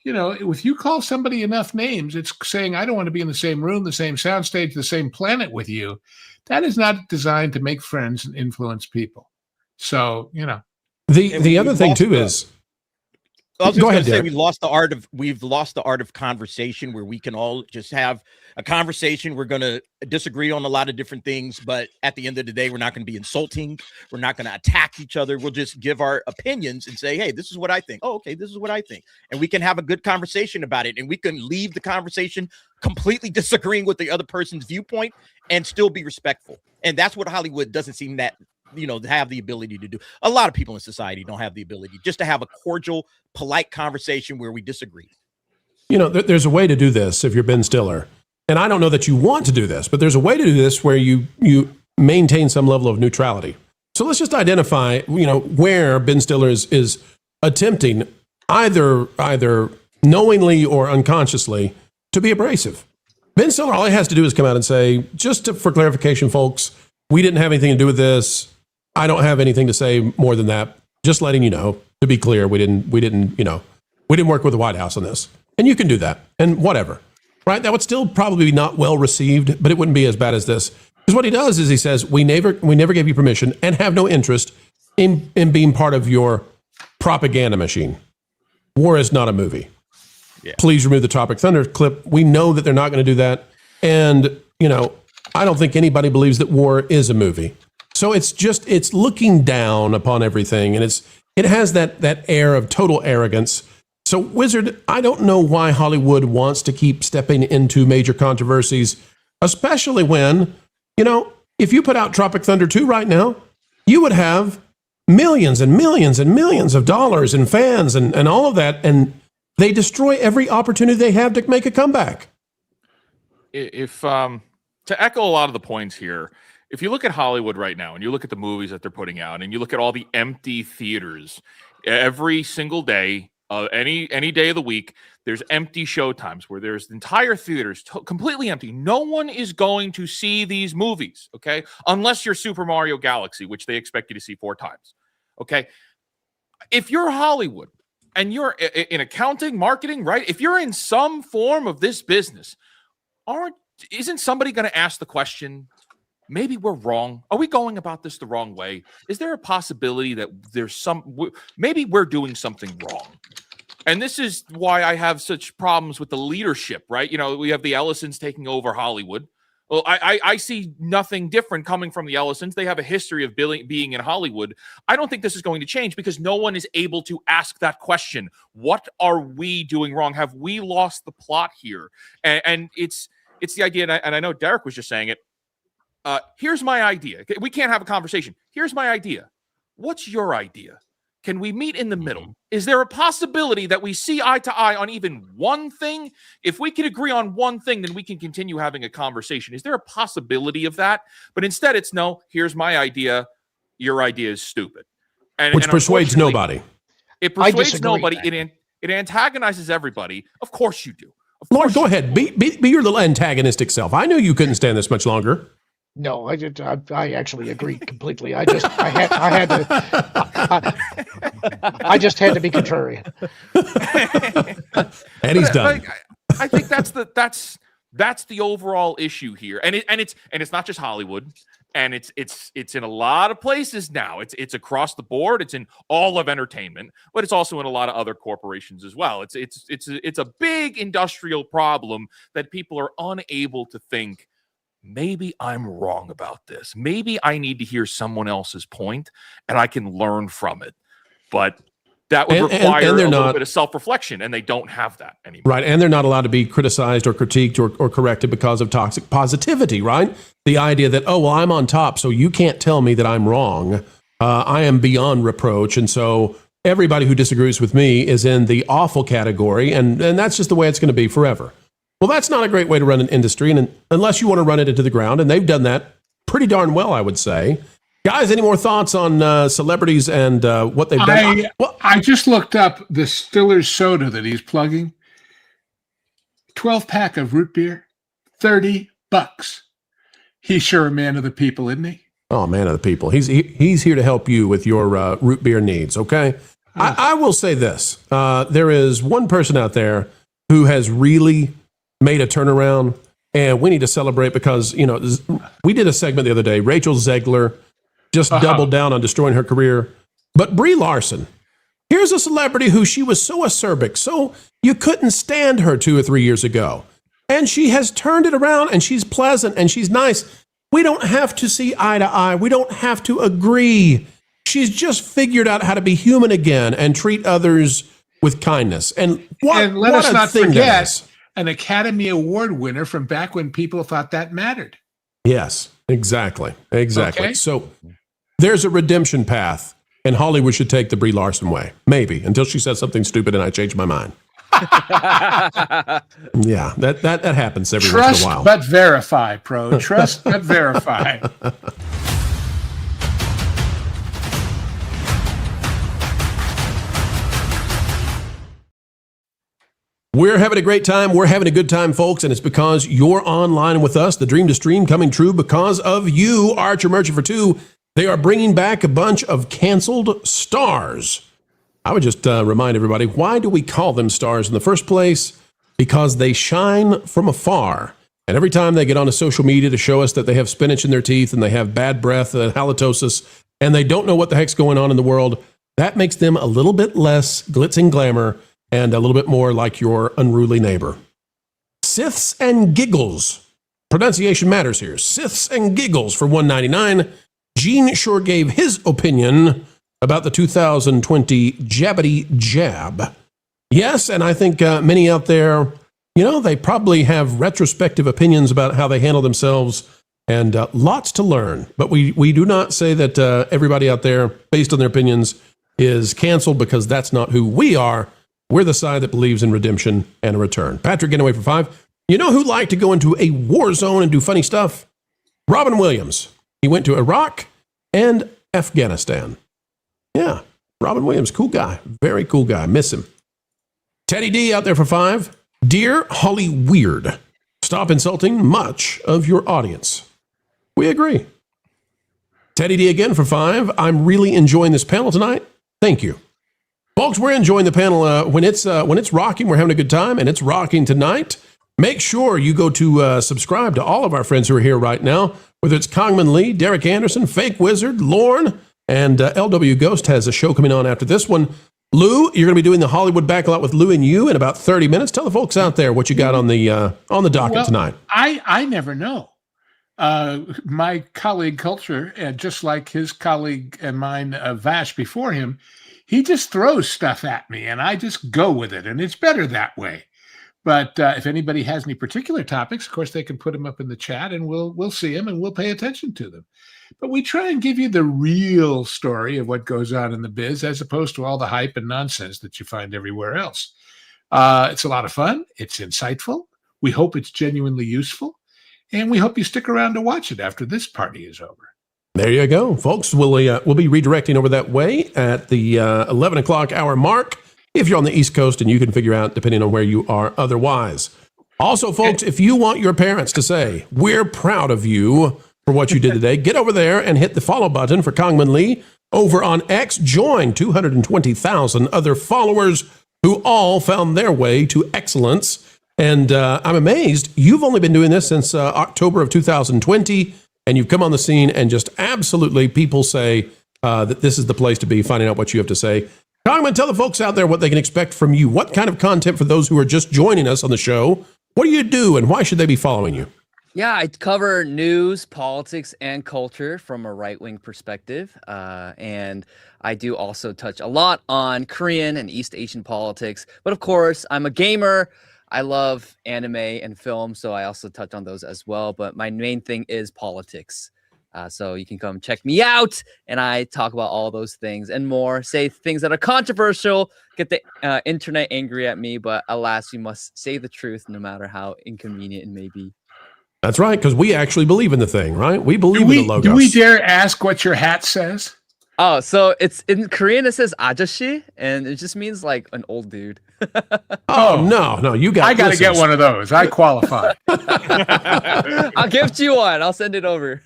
if you call somebody enough names, it's saying, I don't want to be in the same room, the same soundstage, the same planet with you. That is not designed to make friends and influence people. So, The other thing too is, I was just going to say we've lost the art of conversation where we can all just have a conversation. We're going to disagree on a lot of different things, but at the end of the day, we're not going to be insulting. We're not going to attack each other. We'll just give our opinions and say, hey, this is what I think. Oh, okay, this is what I think. And we can have a good conversation about it. And we can leave the conversation completely disagreeing with the other person's viewpoint and still be respectful. And that's what Hollywood doesn't seem that have the ability to do. A lot of people in society don't have the ability just to have a cordial, polite conversation where we disagree. There's a way to do this if you're Ben Stiller. And I don't know that you want to do this, but there's a way to do this where you maintain some level of neutrality. So let's just identify, where Ben Stiller is attempting either knowingly or unconsciously to be abrasive. Ben Stiller, all he has to do is come out and say, for clarification, folks, we didn't have anything to do with this. I don't have anything to say more than that. Just letting you know, to be clear, we didn't work with the White House on this. And you can do that and whatever, right? That would still probably be not well received, but it wouldn't be as bad as this. Because what he does is he says, we never gave you permission and have no interest in being part of your propaganda machine. War is not a movie. Yeah. Please remove the Tropic Thunder clip. We know that they're not going to do that. And, I don't think anybody believes that War is a movie. So it's looking down upon everything. And it has that air of total arrogance. So Wizard, I don't know why Hollywood wants to keep stepping into major controversies, especially when, if you put out Tropic Thunder 2 right now, you would have millions and millions and millions of dollars and fans and all of that. And they destroy every opportunity they have to make a comeback. To echo a lot of the points here, if you look at Hollywood right now and you look at the movies that they're putting out and you look at all the empty theaters every single day, any day of the week, there's empty showtimes where there's entire theaters completely empty. No one is going to see these movies, okay? Unless you're Super Mario Galaxy, which they expect you to see 4 times, okay? If you're Hollywood and you're in accounting, marketing, right? If you're in some form of this business, isn't somebody going to ask the question, maybe we're wrong? Are we going about this the wrong way? Is there a possibility that maybe we're doing something wrong? And this is why I have such problems with the leadership, right? We have the Ellisons taking over Hollywood. Well, I see nothing different coming from the Ellisons. They have a history of being in Hollywood. I don't think this is going to change because no one is able to ask that question. What are we doing wrong? Have we lost the plot here? And it's the idea, and I know Derek was just saying it. Here's my idea. We can't have a conversation. Here's my idea. What's your idea? Can we meet in the middle? Is there a possibility that we see eye to eye on even one thing? If we can agree on one thing, then we can continue having a conversation. Is there a possibility of that? But instead, it's no, here's my idea. Your idea is stupid. Which persuades nobody. It persuades nobody. It antagonizes everybody. Of course you do. Lord, go ahead. Be your little antagonistic self. I knew you couldn't stand this much longer. No, I actually agreed completely. I just had to be contrarian. And he's done. I think that's the overall issue here, and it's not just Hollywood, and it's in a lot of places now. It's across the board. It's in all of entertainment, but it's also in a lot of other corporations as well. It's a big industrial problem that people are unable to think, maybe I'm wrong about this. Maybe I need to hear someone else's point and I can learn from it. But that would require a little bit of self-reflection, and they don't have that anymore. Right, and they're not allowed to be criticized or critiqued or corrected because of toxic positivity, right? The idea that, oh, well, I'm on top, so you can't tell me that I'm wrong. I am beyond reproach, and so everybody who disagrees with me is in the awful category, and that's just the way it's going to be forever. Well, that's not a great way to run an industry, and unless you want to run it into the ground, and they've done that pretty darn well, I would say. Guys, any more thoughts on celebrities and what they've done? I just looked up the Stiller's soda that he's plugging. 12-pack of root beer, $30. He's sure a man of the people, isn't he? Oh, man of the people. He's here to help you with your root beer needs, okay? I will say this. There is one person out there who has really made a turnaround, and we need to celebrate because, you know, we did a segment the other day. Rachel Zegler just doubled down on destroying her career. But Brie Larson, here's a celebrity who she was so acerbic, so you couldn't stand her 2 or 3 years ago. And she has turned it around, and she's pleasant, and she's nice. We don't have to see eye to eye. We don't have to agree. She's just figured out how to be human again and treat others with kindness. And let us not forget an Academy Award winner from back when people thought that mattered. Yes, exactly. Okay. So there's a redemption path, and Hollywood should take the Brie Larson way. Maybe, until she says something stupid and I change my mind. Yeah, that happens every once in a while. Trust but verify, Pro. Trust but verify. We're having a great time. We're having a good time, folks, and it's because you're online with us. The dream to stream coming true because of you, Archer Merchant for Two. They are bringing back a bunch of canceled stars. I would just remind everybody, why do we call them stars in the first place? Because they shine from afar. And every time they get onto social media to show us that they have spinach in their teeth and they have bad breath and halitosis, and they don't know what the heck's going on in the world, that makes them a little bit less glitz and glamour and a little bit more like your unruly neighbor. Siths and Giggles. Pronunciation matters here. Siths and Giggles for $1.99. Gene sure gave his opinion about the 2020 Jabbity Jab. Yes, and I think many out there, you know, they probably have retrospective opinions about how they handle themselves and lots to learn. But we do not say that everybody out there, based on their opinions, is canceled because that's not who we are. We're the side that believes in redemption and a return. Patrick, getting away for 5. You know who liked to go into a war zone and do funny stuff? Robin Williams. He went to Iraq and Afghanistan. Yeah, Robin Williams, cool guy. Very cool guy. Miss him. Teddy D out there for 5. Dear Holly Weird, stop insulting much of your audience. We agree. Teddy D again for 5. I'm really enjoying this panel tonight. Thank you. Folks, we're enjoying the panel when it's rocking. We're having a good time, and it's rocking tonight. Make sure you go to subscribe to all of our friends who are here right now, whether it's Congman Lee, Derek Anderson, Fake Wizard, Lorne, and LW Ghost has a show coming on after this one. Lou, you're going to be doing the Hollywood Backlot with Lou and you in about 30 minutes. Tell the folks out there what you got on the docket tonight. I never know. my colleague Culture, just like his colleague and mine, Vash, before him, he just throws stuff at me, and I just go with it, and it's better that way. But if anybody has any particular topics, of course, they can put them up in the chat, and we'll see them, and we'll pay attention to them. But we try and give you the real story of what goes on in the biz, as opposed to all the hype and nonsense that you find everywhere else. It's a lot of fun. It's insightful. We hope it's genuinely useful. And we hope you stick around to watch it after this party is over. There you go, folks. We'll be redirecting over that way at the 11 o'clock hour mark, if you're on the East Coast, and you can figure out depending on where you are otherwise. Also, folks, if you want your parents to say, we're proud of you for what you did today, get over there and hit the follow button for Kongman Lee over on X. Join 220,000 other followers who all found their way to excellence. And I'm amazed you've only been doing this since October of 2020, and you've come on the scene, and just absolutely people say that this is the place to be, finding out what you have to say. Kongman, tell the folks out there what they can expect from you. What kind of content for those who are just joining us on the show? What do you do, and why should they be following you? Yeah, I cover news, politics, and culture from a right-wing perspective. And I do also touch a lot on Korean and East Asian politics. But of course, I'm a gamer. I love anime and film, so I also touch on those as well. But my main thing is politics. So you can come check me out, and I talk about all those things and more, say things that are controversial, get the internet angry at me, but alas, you must say the truth no matter how inconvenient it may be. That's right, because we actually believe in the thing, right? We believe in the logos. Do we dare ask what your hat says? Oh, so it's in Korean, it says ajashi, and it just means like an old dude. Oh, no, you got I got to get one of those. I qualify. I'll gift you one. I'll send it over.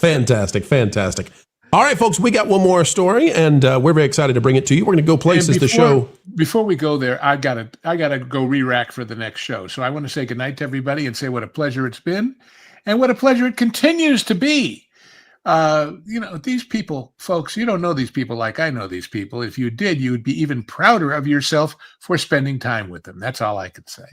Fantastic. All right, folks, we got one more story, and we're very excited to bring it to you. We're going to go places the show. Before we go there, I gotta go re-rack for the next show. So I want to say goodnight to everybody and say what a pleasure it's been, and what a pleasure it continues to be. These people, folks, you don't know these people like I know these people. If you did, you would be even prouder of yourself for spending time with them. That's all I could say.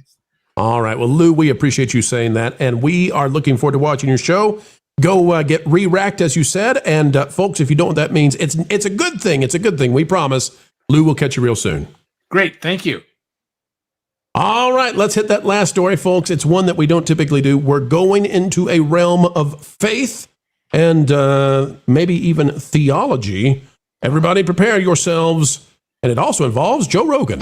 All right. Well, Lou, we appreciate you saying that, and we are looking forward to watching your show. Go get re-racked, as you said. And folks, if you don't know what that means, it's a good thing. It's a good thing. We promise. Lou will catch you real soon. Great. Thank you. All right. Let's hit that last story, folks. It's one that we don't typically do. We're going into a realm of faith and maybe even theology. Everybody prepare yourselves. And it also involves Joe Rogan.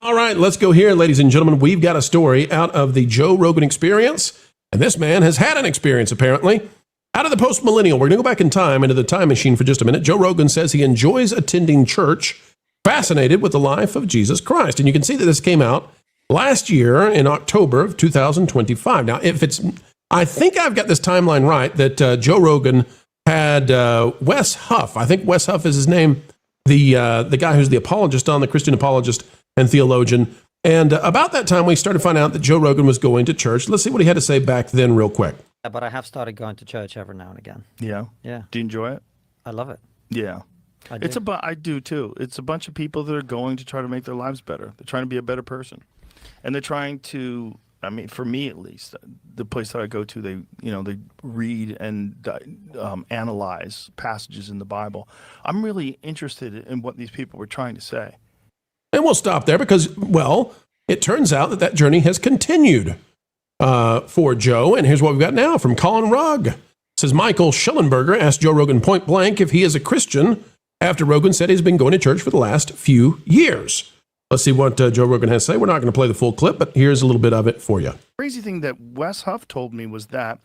All right, let's go here, ladies and gentlemen. We've got a story out of the Joe Rogan experience. And this man has had an experience, apparently. Out of the post-millennial, we're going to go back in time into the time machine for just a minute. Joe Rogan says he enjoys attending church, fascinated with the life of Jesus Christ. And you can see that this came out last year in October of 2025. Now, I think I've got this timeline right, that Joe Rogan had Wes Huff. I think Wes Huff is his name, the guy who's the apologist on, the Christian apologist and theologian. And about that time, we started finding out that Joe Rogan was going to church. Let's see what he had to say back then real quick. But I have started going to church every now and again. Yeah? Yeah. Do you enjoy it? I love it. Yeah. I do. I do too. It's a bunch of people that are going to try to make their lives better. They're trying to be a better person. And they're trying to, I mean, for me at least, the place that I go to, they read and analyze passages in the Bible. I'm really interested in what these people were trying to say. And we'll stop there because, well, it turns out that journey has continued for Joe. And here's what we've got now from Colin Rugg. It says, Michael Schellenberger asked Joe Rogan point blank if he is a Christian after Rogan said he's been going to church for the last few years. Let's see what Joe Rogan has to say. We're not going to play the full clip, but here's a little bit of it for you. Crazy thing that Wes Huff told me was that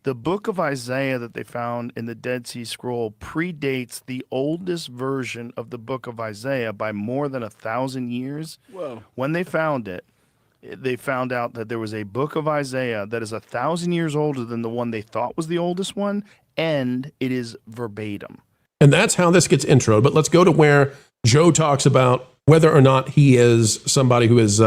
the book of Isaiah that they found in the Dead Sea Scroll predates the oldest version of the book of Isaiah by more than 1,000 years. Whoa. When they found it, they found out that there was a book of Isaiah that is 1,000 years older than the one they thought was the oldest one, and it is verbatim. And that's how this gets introed. But let's go to where Joe talks about whether or not he is somebody who is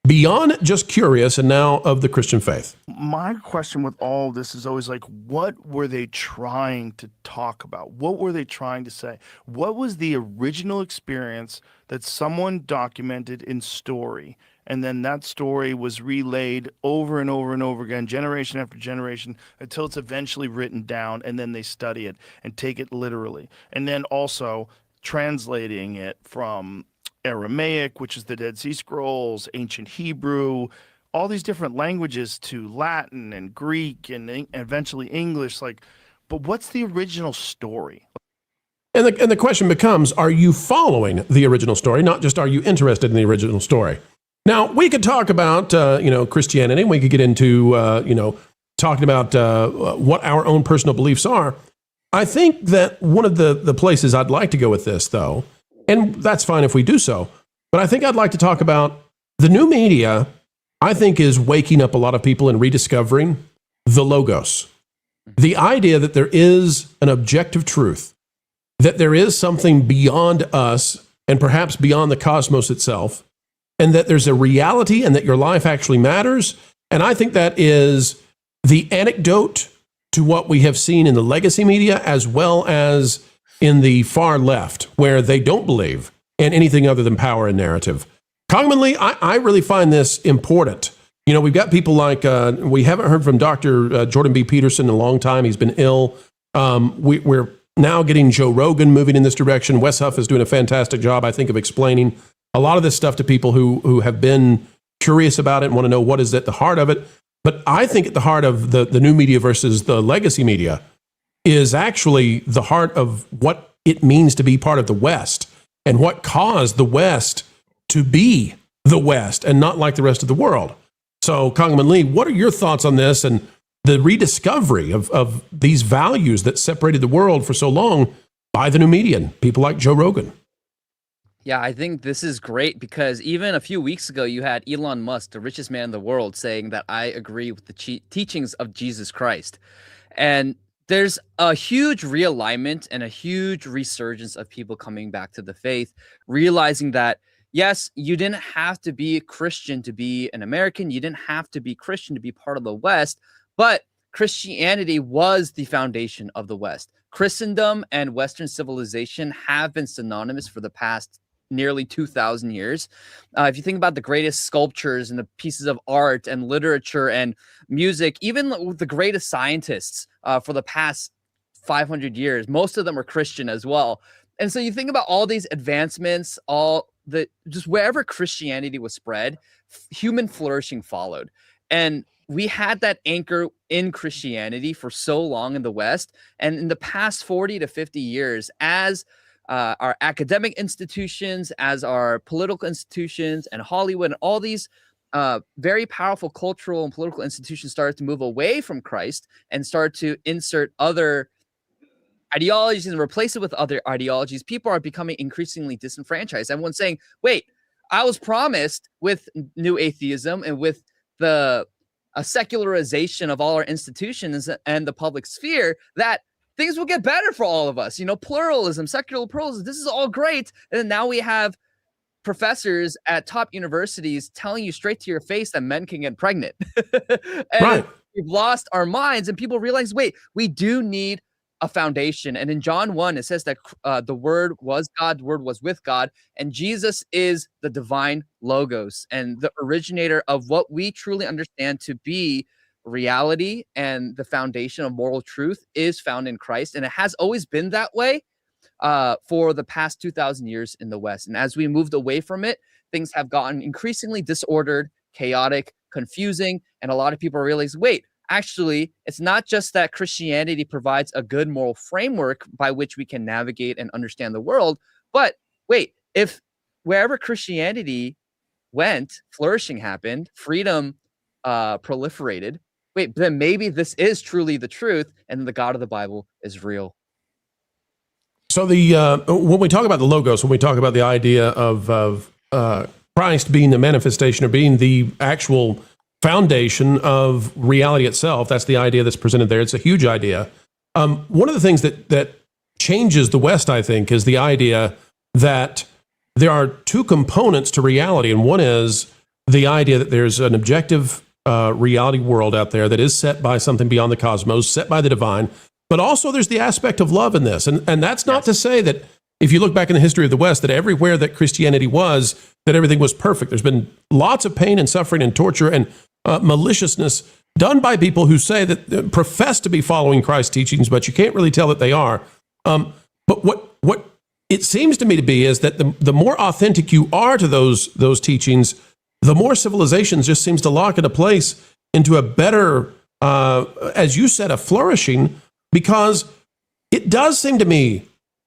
beyond just curious and now of the Christian faith? My question with all this is always like, what were they trying to talk about? What were they trying to say? What was the original experience that someone documented in story? And then that story was relayed over and over and over again, generation after generation, until it's eventually written down, and then they study it and take it literally. And then also translating it from Aramaic, which is the Dead Sea Scrolls, ancient Hebrew, all these different languages, to Latin and Greek and eventually English. Like, but what's the original story? And the question becomes, are you following the original story? Not just are you interested in the original story? Now, we could talk about, Christianity. We could get into, talking about what our own personal beliefs are. I think that one of the places I'd like to go with this, though, and that's fine if we do so, but I think I'd like to talk about the new media, I think, is waking up a lot of people and rediscovering the Logos. The idea that there is an objective truth, that there is something beyond us and perhaps beyond the cosmos itself, and that there's a reality and that your life actually matters. And I think that is the anecdote to what we have seen in the legacy media as well as in the far left, where they don't believe in anything other than power and narrative. Commonly, I really find this important. We've got people like, we haven't heard from Dr. Jordan B. Peterson in a long time. He's been ill. We're now getting Joe Rogan moving in this direction. Wes Huff is doing a fantastic job, I think, of explaining a lot of this stuff to people who have been curious about it and want to know what is at the heart of it. But I think at the heart of the new media versus the legacy media is actually the heart of what it means to be part of the West and what caused the West to be the West and not like the rest of the world. So, Congressman Lee, what are your thoughts on this and the rediscovery of these values that separated the world for so long by the new media and people like Joe Rogan? Yeah, I think this is great because even a few weeks ago, you had Elon Musk, the richest man in the world, saying that I agree with the teachings of Jesus Christ. And there's a huge realignment and a huge resurgence of people coming back to the faith, realizing that, yes, you didn't have to be a Christian to be an American. You didn't have to be Christian to be part of the West, but Christianity was the foundation of the West. Christendom and Western civilization have been synonymous for the past nearly 2,000 years. If you think about the greatest sculptures and the pieces of art and literature and music, even the greatest scientists for the past 500 years, most of them were Christian as well. And so you think about all these advancements, just wherever Christianity was spread, human flourishing followed. And we had that anchor in Christianity for so long in the West. And in the past 40 to 50 years, as our academic institutions, as our political institutions and Hollywood and all these very powerful cultural and political institutions started to move away from Christ and start to insert other ideologies and replace it with other ideologies, people are becoming increasingly disenfranchised. Everyone's saying, wait, I was promised with new atheism and with a secularization of all our institutions and the public sphere that things will get better for all of us. Pluralism, secular pluralism, this is all great. And now we have professors at top universities telling you straight to your face that men can get pregnant. And right. We've lost our minds and people realize, wait, we do need a foundation. And in John 1, it says that the Word was God, the Word was with God, and Jesus is the divine Logos and the originator of what we truly understand to be reality, and the foundation of moral truth is found in Christ. And it has always been that way for the past 2,000 years in the West. And as we moved away from it, things have gotten increasingly disordered, chaotic, confusing, and a lot of people realize, wait, actually, it's not just that Christianity provides a good moral framework by which we can navigate and understand the world, but wait, if wherever Christianity went, flourishing happened, freedom proliferated, wait, then maybe this is truly the truth, and the God of the Bible is real. So when we talk about the Logos, when we talk about the idea of Christ being the manifestation or being the actual foundation of reality itself, that's the idea that's presented there. It's a huge idea. One of the things that changes the West, I think, is the idea that there are two components to reality, and one is the idea that there's an objective reality world out there that is set by something beyond the cosmos, set by the divine, but also there's the aspect of love in this. And that's not to say that if you look back in the history of the West, that everywhere that Christianity was, that everything was perfect. There's been lots of pain and suffering and torture and maliciousness done by people who say that profess to be following Christ's teachings, but you can't really tell that they are. But what it seems to me to be is that the more authentic you are to those teachings, the more civilization just seems to lock into place into a better, as you said, a flourishing, because it does seem to me,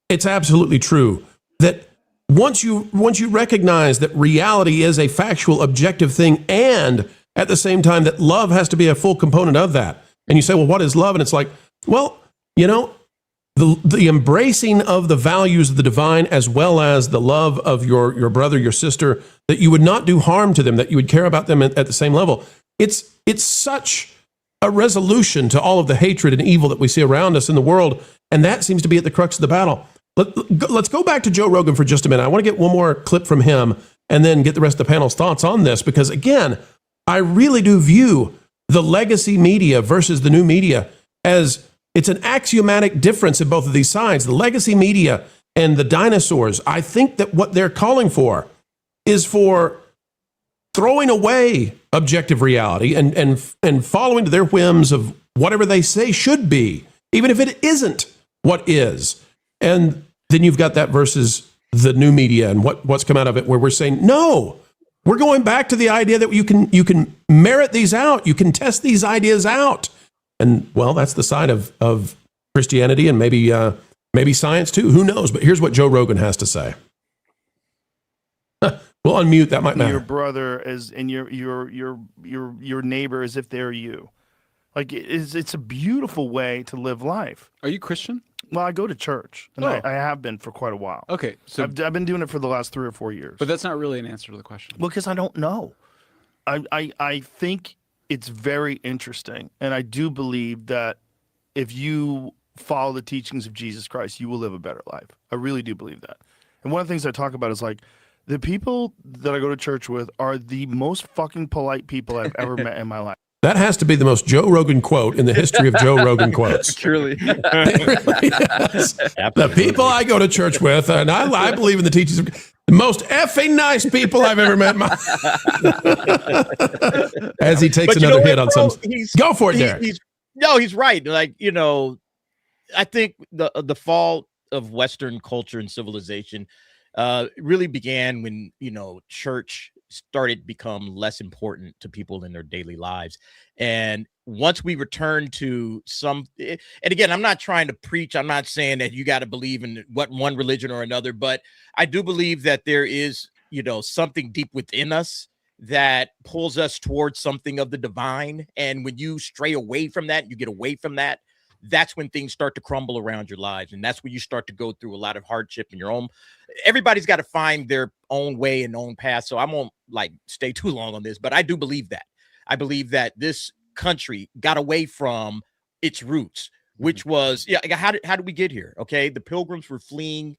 it's absolutely true, that once you recognize that reality is a factual, objective thing, and at the same time that love has to be a full component of that, and you say, well, what is love? And it's like, well, you know, the embracing of the values of the divine, as well as the love of your brother, your sister, that you would not do harm to them, that you would care about them at the same level. It's such a resolution to all of the hatred and evil that we see around us in the world, and that seems to be at the crux of the battle. Let's go back to Joe Rogan for just a minute. I want to get one more clip from him and then get the rest of the panel's thoughts on this, because again, I really do view the legacy media versus the new media as it's an axiomatic difference in both of these sides. The legacy media and the dinosaurs, I think that what they're calling for is for throwing away objective reality and following to their whims of whatever they say should be, even if it isn't what is. And then you've got that versus the new media and what's come out of it, where we're saying, no, we're going back to the idea that you can merit these out. You can test these ideas out. And well, that's the side of Christianity and maybe science too. Who knows? But here's what Joe Rogan has to say. We'll unmute. That might matter. Your brother and your neighbor as if they're you. Like it's a beautiful way to live life. Are you Christian? Well, I go to church, and I have been for quite a while. Okay, so I've been doing it for the last 3 or 4 years. But that's not really an answer to the question. Well, because I don't know. I think it's very interesting, and I do believe that if you follow the teachings of Jesus Christ, you will live a better life. I really do believe that. And one of the things I talk about is like the people that I go to church with are the most fucking polite people I've ever met in my life. That has to be the most Joe Rogan quote in the history of Joe Rogan quotes. Truly. Yes. The people I go to church with, and I believe in the teachings of the most effing nice people I've ever met. As he takes another hit on some. Go for it, Derek. He's right. Like, you know, I think the fall of Western culture and civilization really began when, you know, church started to become less important to people in their daily lives. And once we return to and again, I'm not trying to preach, I'm not saying that you got to believe in one religion or another, but I do believe that there is, you know, something deep within us that pulls us towards something of the divine. And when you stray away from that, you get away from that, that's when things start to crumble around your lives. And that's when you start to go through a lot of hardship in your own. Everybody's got to find their own way and own path. So I won't stay too long on this, but I do believe that. I believe that this country got away from its roots, which was, how did we get here? Okay. The Pilgrims were fleeing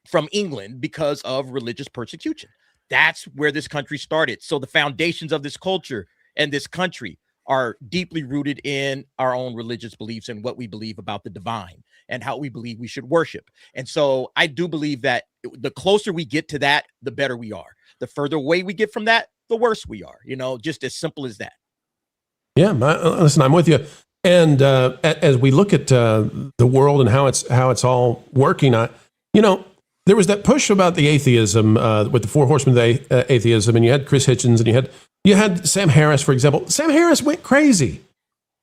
from England because of religious persecution. That's where this country started. So the foundations of this culture and this country are deeply rooted in our own religious beliefs and what we believe about the divine and how we believe we should worship. And so I do believe that the closer we get to that, the better we are. The further away we get from that, the worse we are, you know, just as simple as that. Yeah, listen, I'm with you. And as we look at the world and how it's all working, you know, there was that push about the atheism with the Four Horsemen of atheism, and you had Chris Hitchens, and you had Sam Harris, for example. Sam Harris went crazy,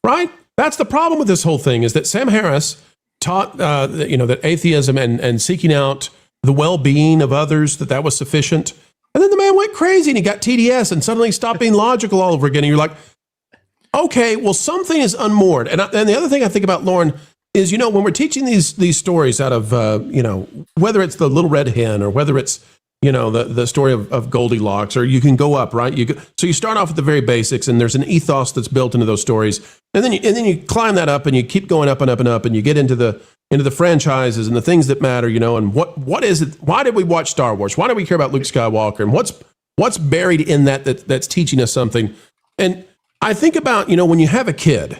right? That's the problem with this whole thing, is that Sam Harris taught, that atheism and seeking out the well-being of others, that was sufficient. And then the man went crazy and he got TDS and suddenly stopped being logical all over again. And you're like, okay, well, something is unmoored. And the other thing I think about, Lauren, is, you know, when we're teaching these stories out of, whether it's the Little Red Hen or whether it's, you know, the story of Goldilocks, or you can go up, right? So you start off with the very basics, and there's an ethos that's built into those stories, and then you climb that up, and you keep going up and up and up, and you get into the franchises and the things that matter, you know. And what is it? Why did we watch Star Wars? Why do we care about Luke Skywalker? And What's buried in that's teaching us something? And I think about, when you have a kid,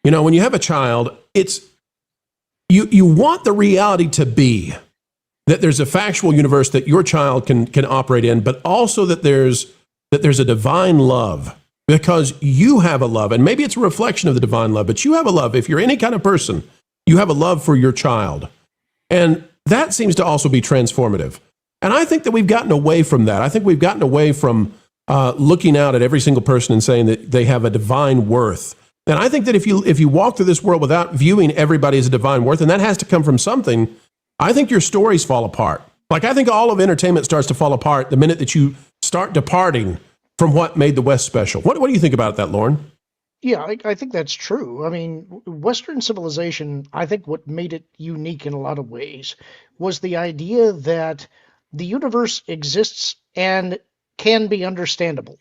when you have a child, it's you want the reality to be that there's a factual universe that your child can operate in, but also that there's a divine love, because you have a love, and maybe it's a reflection of the divine love, but you have a love. If you're any kind of person, you have a love for your child. And that seems to also be transformative. And I think that we've gotten away from that. I think we've gotten away from looking out at every single person and saying that they have a divine worth. And I think that if you walk through this world without viewing everybody as a divine worth, and that has to come from something, I think your stories fall apart. Like, I think all of entertainment starts to fall apart the minute that you start departing from what made the West special. What do you think about that, Lauren? Yeah, I think that's true. I mean, Western civilization, I think what made it unique in a lot of ways was the idea that the universe exists and can be understandable.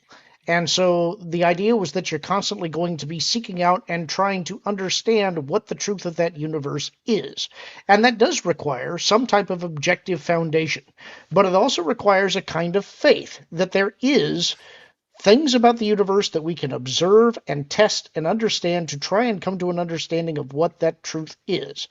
And so the idea was that you're constantly going to be seeking out and trying to understand what the truth of that universe is. And that does require some type of objective foundation. But it also requires a kind of faith that there is things about the universe that we can observe and test and understand to try and come to an understanding of what that truth is.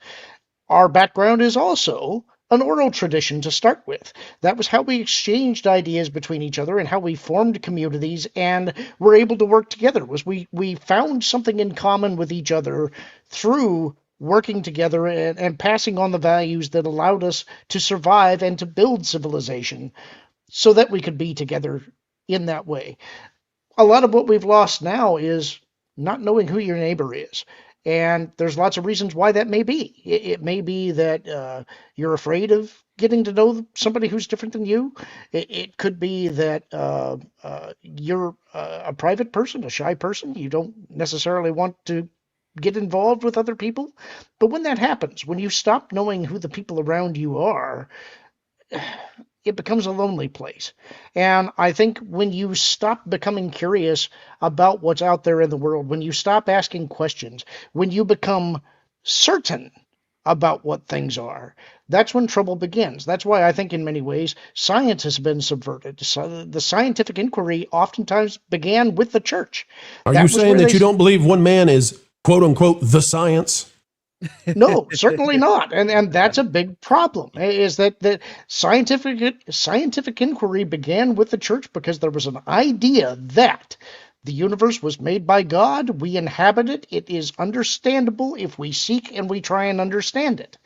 Our background is also an oral tradition to start with. That was how we exchanged ideas between each other and how we formed communities and were able to work together. Was we found something in common with each other through working together and passing on the values that allowed us to survive and to build civilization so that we could be together in that way. A lot of what we've lost now is not knowing who your neighbor is. And there's lots of reasons why that may be. It may be that you're afraid of getting to know somebody who's different than you. It could be that you're a private person, a shy person. You don't necessarily want to get involved with other people. But when that happens, when you stop knowing who the people around you are, it becomes a lonely place. And I think when you stop becoming curious about what's out there in the world, when you stop asking questions, when you become certain about what things are, that's when trouble begins. That's why I think in many ways science has been subverted. So the scientific inquiry oftentimes began with the church. Are you saying that you don't believe one man is, quote unquote, the science? No, certainly not. And that's a big problem, is that scientific inquiry began with the church because there was an idea that the universe was made by God. We inhabit it. It is understandable if we seek and we try and understand it.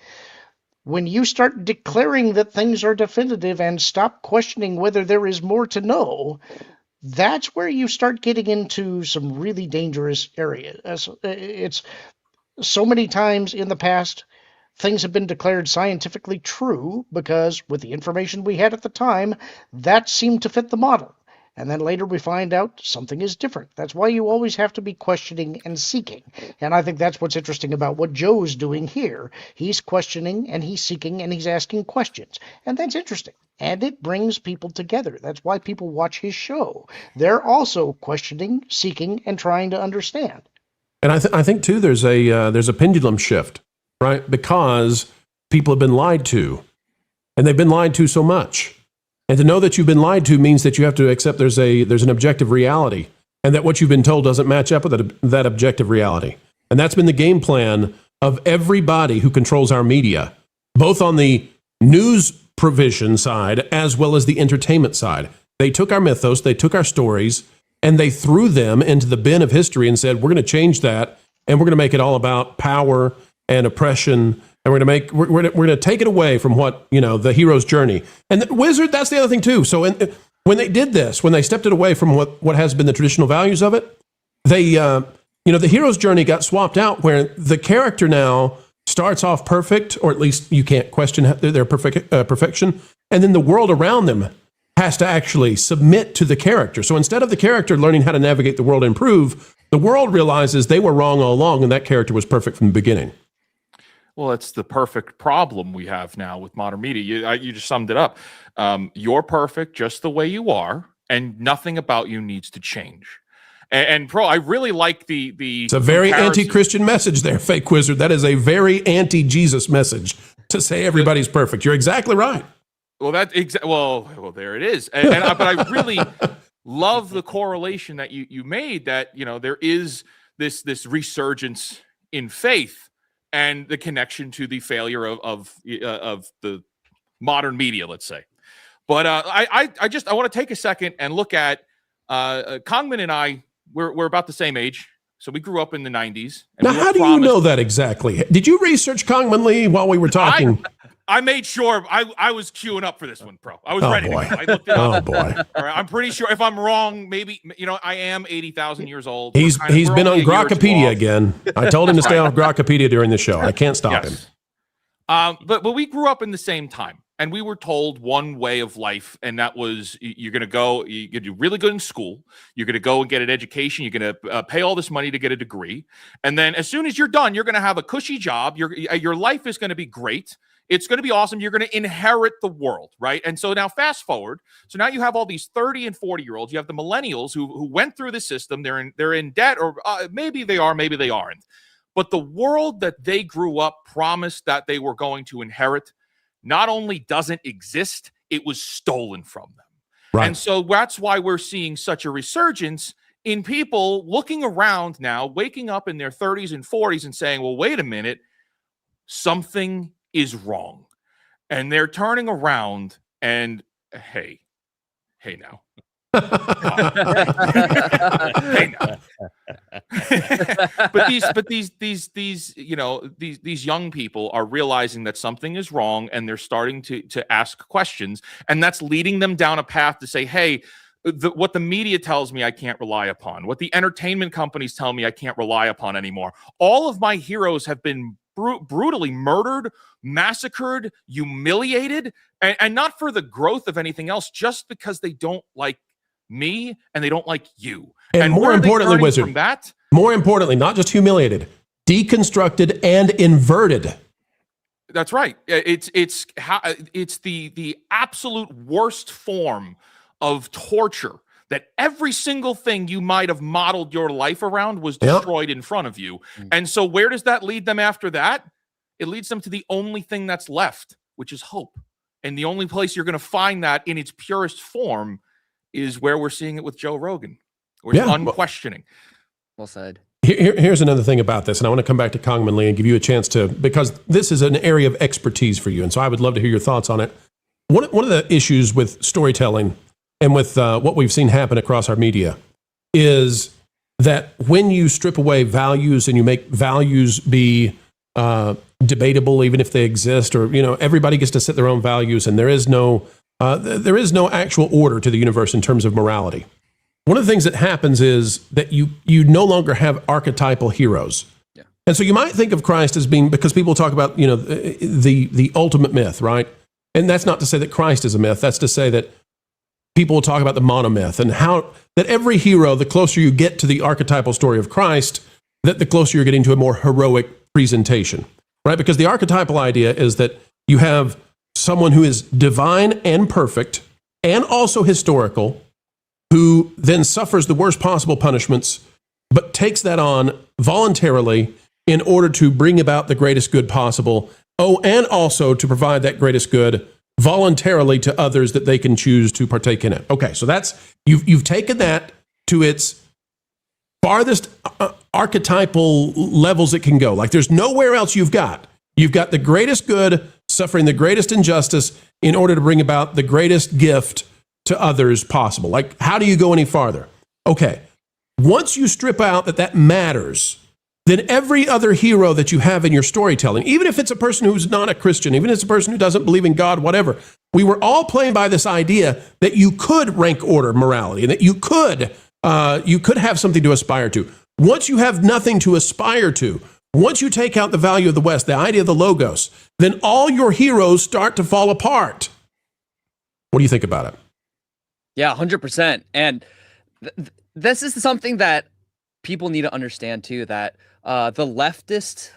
When you start declaring that things are definitive and stop questioning whether there is more to know, that's where you start getting into some really dangerous areas. It's so many times in the past, things have been declared scientifically true because with the information we had at the time, that seemed to fit the model. And then later we find out something is different. That's why you always have to be questioning and seeking. And I think that's what's interesting about what Joe's doing here. He's questioning and he's seeking and he's asking questions. And that's interesting. And it brings people together. That's why people watch his show. They're also questioning, seeking, and trying to understand. And I think too, there's a pendulum shift, right? Because people have been lied to, and they've been lied to so much. And to know that you've been lied to means that you have to accept there's an objective reality, and that what you've been told doesn't match up with that objective reality. And that's been the game plan of everybody who controls our media, both on the news provision side as well as the entertainment side. They took our mythos, they took our stories, and they threw them into the bin of history and said, we're going to change that, and we're going to make it all about power and oppression, and we're going to take it away from what, the hero's journey. And the Wizard, that's the other thing too. So when they did this, when they stepped it away from what has been the traditional values of it, they, the hero's journey got swapped out, where the character now starts off perfect, or at least you can't question their perfection, and then the world around them has to actually submit to the character. So instead of the character learning how to navigate the world and improve, the world realizes they were wrong all along and that character was perfect from the beginning. Well, it's the perfect problem we have now with modern media. You just summed it up. You're perfect just the way you are, and nothing about you needs to change. And Pro, I really like the It's a very anti-Christian message there, Fake Wizard. That is a very anti-Jesus message to say everybody's perfect. You're exactly right. Well, well, there it is. But I really love the correlation that you made, that, you know, there is this resurgence in faith and the connection to the failure of the modern media, let's say. But I want to take a second and look at Kongman and I. We're about the same age. So we grew up in the 90s. Now, how do you know that exactly? Did you research Kongman Lee while we were talking? I made sure I was queuing up for this one, Pro. I was ready to go. I looked it up. Oh, boy. All right, I'm pretty sure. If I'm wrong, maybe, you know, I am 80,000 years old. He's been on Grokkopedia again. I told him to stay off Grokkopedia during the show. I can't stop him. But we grew up in the same time. And we were told one way of life, and that was you're going to do really good in school. You're going to go and get an education. You're going to pay all this money to get a degree. And then as soon as you're done, you're going to have a cushy job. Your life is going to be great. It's going to be awesome. You're going to inherit the world, right? And so now fast forward. So now you have all these 30 and 40-year-olds. You have the millennials who went through the system. They're in debt, or maybe they are, maybe they aren't. But the world that they grew up promised that they were going to inherit not only doesn't exist, it was stolen from them. Right. And so that's why we're seeing such a resurgence in people looking around now, waking up in their 30s and 40s and saying, well, wait a minute, something is wrong. And they're turning around and, hey now. Hey now. but these you know, these young people are realizing that something is wrong, and they're starting to ask questions, and that's leading them down a path to say, hey, what the media tells me I can't rely upon, what the entertainment companies tell me I can't rely upon anymore. All of my heroes have been brutally murdered, massacred, humiliated, and not for the growth of anything else, just because they don't like me and they don't like you. And more importantly, Wizard, from that, more importantly, not just humiliated, deconstructed and inverted. That's right. It's the absolute worst form of torture, that every single thing you might have modeled your life around was destroyed in front of you. And so where does that lead them after that? It leads them to the only thing that's left, which is hope. And the only place you're going to find that in its purest form is where we're seeing it with Joe Rogan. We're unquestioning. Well said. Here's another thing about this, and I want to come back to Kongman Lee and give you a chance to, because this is an area of expertise for you, and so I would love to hear your thoughts on it. One of the issues with storytelling and with what we've seen happen across our media is that when you strip away values and you make values be debatable, even if they exist, or, you know, everybody gets to set their own values, and there is no actual order to the universe in terms of morality. One of the things that happens is that you no longer have archetypal heroes. Yeah. And so you might think of Christ as being, because people talk about, you know, the ultimate myth, right? And that's not to say that Christ is a myth. That's to say that people will talk about the monomyth, and how that every hero, the closer you get to the archetypal story of Christ, that the closer you're getting to a more heroic presentation, right? Because the archetypal idea is that you have someone who is divine and perfect and also historical, who then suffers the worst possible punishments, but takes that on voluntarily in order to bring about the greatest good possible. Oh, and also to provide that greatest good voluntarily to others that they can choose to partake in it. Okay, so that's, you've taken that to its farthest archetypal levels it can go. Like, there's nowhere else you've got the greatest good suffering the greatest injustice in order to bring about the greatest gift to others possible. Like, how do you go any farther? Okay, once you strip out that matters, then every other hero that you have in your storytelling, even if it's a person who's not a Christian, even if it's a person who doesn't believe in God, whatever, we were all playing by this idea that you could rank order morality, and that you could have something to aspire to. Once you have nothing to aspire to, once you take out the value of the West, the idea of the logos, then all your heroes start to fall apart. What do you think about it? Yeah, 100%. And this is something that people need to understand too, that the leftist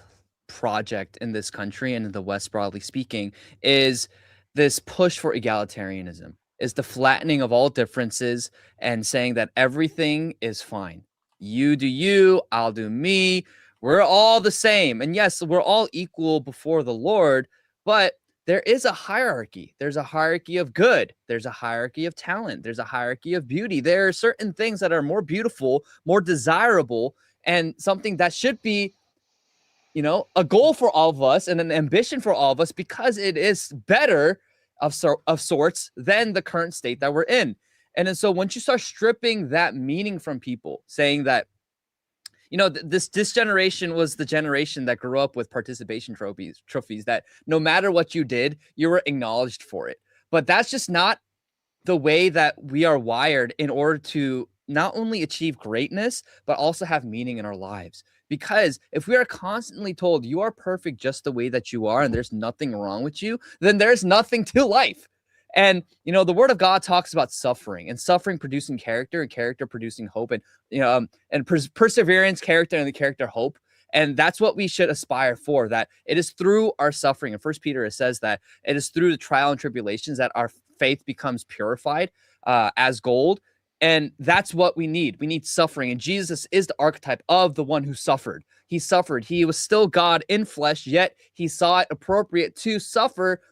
project in this country and in the West, broadly speaking, is this push for egalitarianism, is the flattening of all differences and saying that everything is fine. You do you, I'll do me. We're all the same. And yes, we're all equal before the Lord, but there is a hierarchy. There's a hierarchy of good. There's a hierarchy of talent. There's a hierarchy of beauty. There are certain things that are more beautiful, more desirable, and something that should be, you know, a goal for all of us and an ambition for all of us, because it is better of sorts than the current state that we're in. And then so once you start stripping that meaning from people, saying that, you know, this generation was the generation that grew up with participation trophies that no matter what you did, you were acknowledged for it. But that's just not the way that we are wired in order to not only achieve greatness, but also have meaning in our lives. Because if we are constantly told you are perfect just the way that you are and there's nothing wrong with you, then there's nothing to life. And, you know, the word of God talks about suffering, and suffering producing character, and character producing hope, and, you know, and perseverance, character, and the character hope. And that's what we should aspire for, that it is through our suffering. In 1 Peter, it says that it is through the trial and tribulations that our faith becomes purified as gold. And that's what we need. We need suffering. And Jesus is the archetype of the one who suffered. He suffered. He was still God in flesh, yet he saw it appropriate to suffer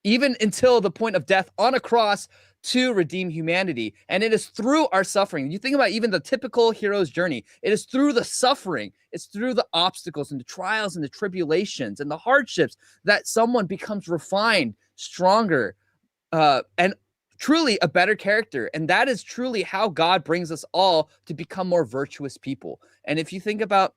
even until the point of death on a cross to redeem humanity. And it is through our suffering. You think about even the typical hero's journey. It is through the suffering. It's through the obstacles and the trials and the tribulations and the hardships that someone becomes refined, stronger, and truly a better character. And that is truly how God brings us all to become more virtuous people. And if you think about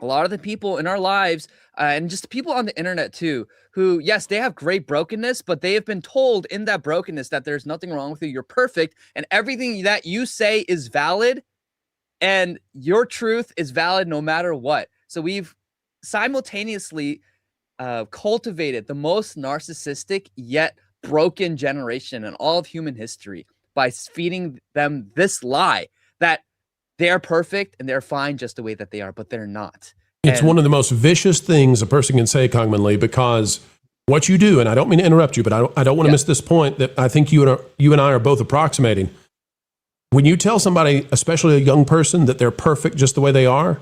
a lot of the people in our lives, and just people on the internet too, who, yes, they have great brokenness, but they have been told in that brokenness that there's nothing wrong with you. You're perfect. And everything that you say is valid, and your truth is valid no matter what. So we've simultaneously cultivated the most narcissistic yet broken generation in all of human history by feeding them this lie that they're perfect and they're fine just the way that they are, but they're not. It's one of the most vicious things a person can say, commonly, because what you do, and I don't mean to interrupt you, but I don't want to miss this point that I think you and I are both approximating. When you tell somebody, especially a young person, that they're perfect just the way they are,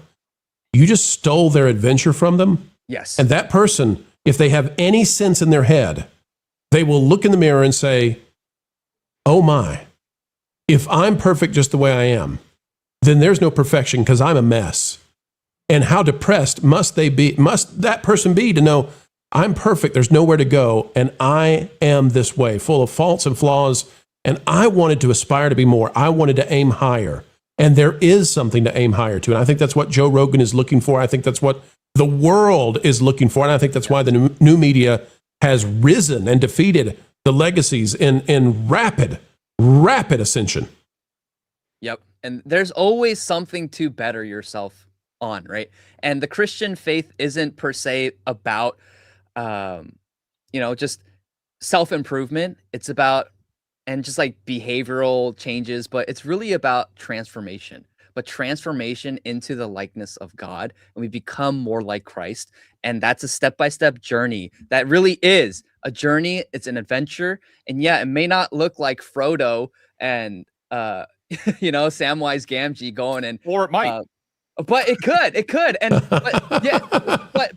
you just stole their adventure from them. Yes. And that person, if they have any sense in their head, they will look in the mirror and say, oh my, if I'm perfect just the way I am, then there's no perfection because I'm a mess. And how depressed must that person be to know I'm perfect, there's nowhere to go, and I am this way, full of faults and flaws, and I wanted to aspire to be more. I wanted to aim higher, and there is something to aim higher to, and I think that's what Joe Rogan is looking for. I think that's what the world is looking for, and I think that's why the new media has risen and defeated the legacies in rapid ascension. Yep. And there's always something to better yourself on, right? And the Christian faith isn't per se about, just self-improvement. It's about, and just like behavioral changes, but it's really about transformation. But transformation into the likeness of God, and we become more like Christ. And that's a step-by-step journey that really is a journey. It's an adventure. And yeah, it may not look like Frodo and, Samwise Gamgee going and, or it might, but it could. And,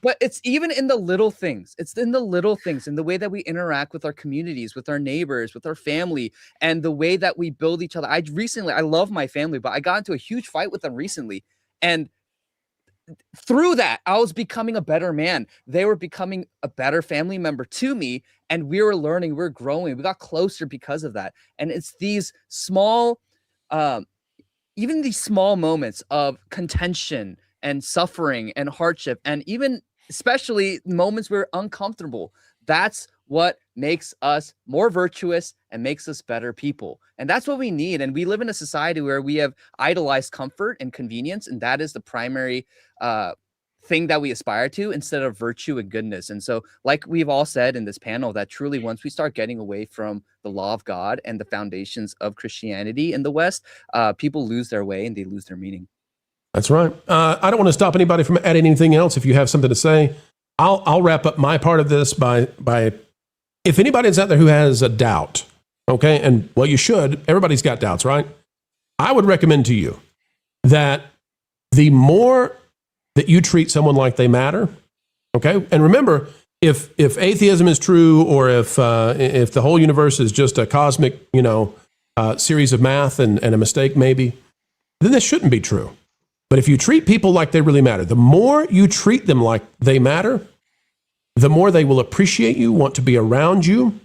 but it's even in the little things. It's in the little things, in the way that we interact with our communities, with our neighbors, with our family, and the way that we build each other. I love my family, but I got into a huge fight with them recently. And through that, I was becoming a better man. They were becoming a better family member to me. And we were learning, we were growing. We got closer because of that. And it's these small, even these small moments of contention and suffering and hardship, and even especially moments where we're uncomfortable, that's what makes us more virtuous and makes us better people. And that's what we need. And we live in a society where we have idolized comfort and convenience, and that is the primary thing that we aspire to, instead of virtue and goodness. And so, like we've all said in this panel, that truly once we start getting away from the law of God and the foundations of Christianity in the West, people lose their way and they lose their meaning. That's right. I don't want to stop anybody from adding anything else. If you have something to say, I'll wrap up my part of this by if anybody's out there who has a doubt, okay, and well, you should. Everybody's got doubts, right? I would recommend to you that the more that you treat someone like they matter, okay, and remember, if atheism is true, or if the whole universe is just a cosmic, series of math and a mistake, maybe, then this shouldn't be true. But if you treat people like they really matter, the more you treat them like they matter, the more they will appreciate you, want to be around you,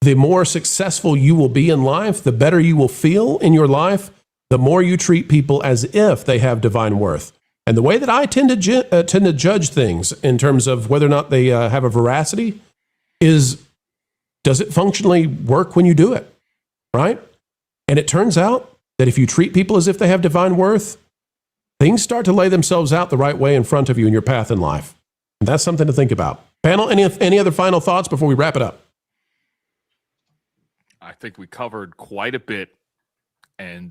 the more successful you will be in life, the better you will feel in your life, the more you treat people as if they have divine worth. And the way that I tend to judge things in terms of whether or not they have a veracity is, does it functionally work when you do it, right? And it turns out that if you treat people as if they have divine worth, things start to lay themselves out the right way in front of you in your path in life. And that's something to think about. Panel, any other final thoughts before we wrap it up? I think we covered quite a bit. And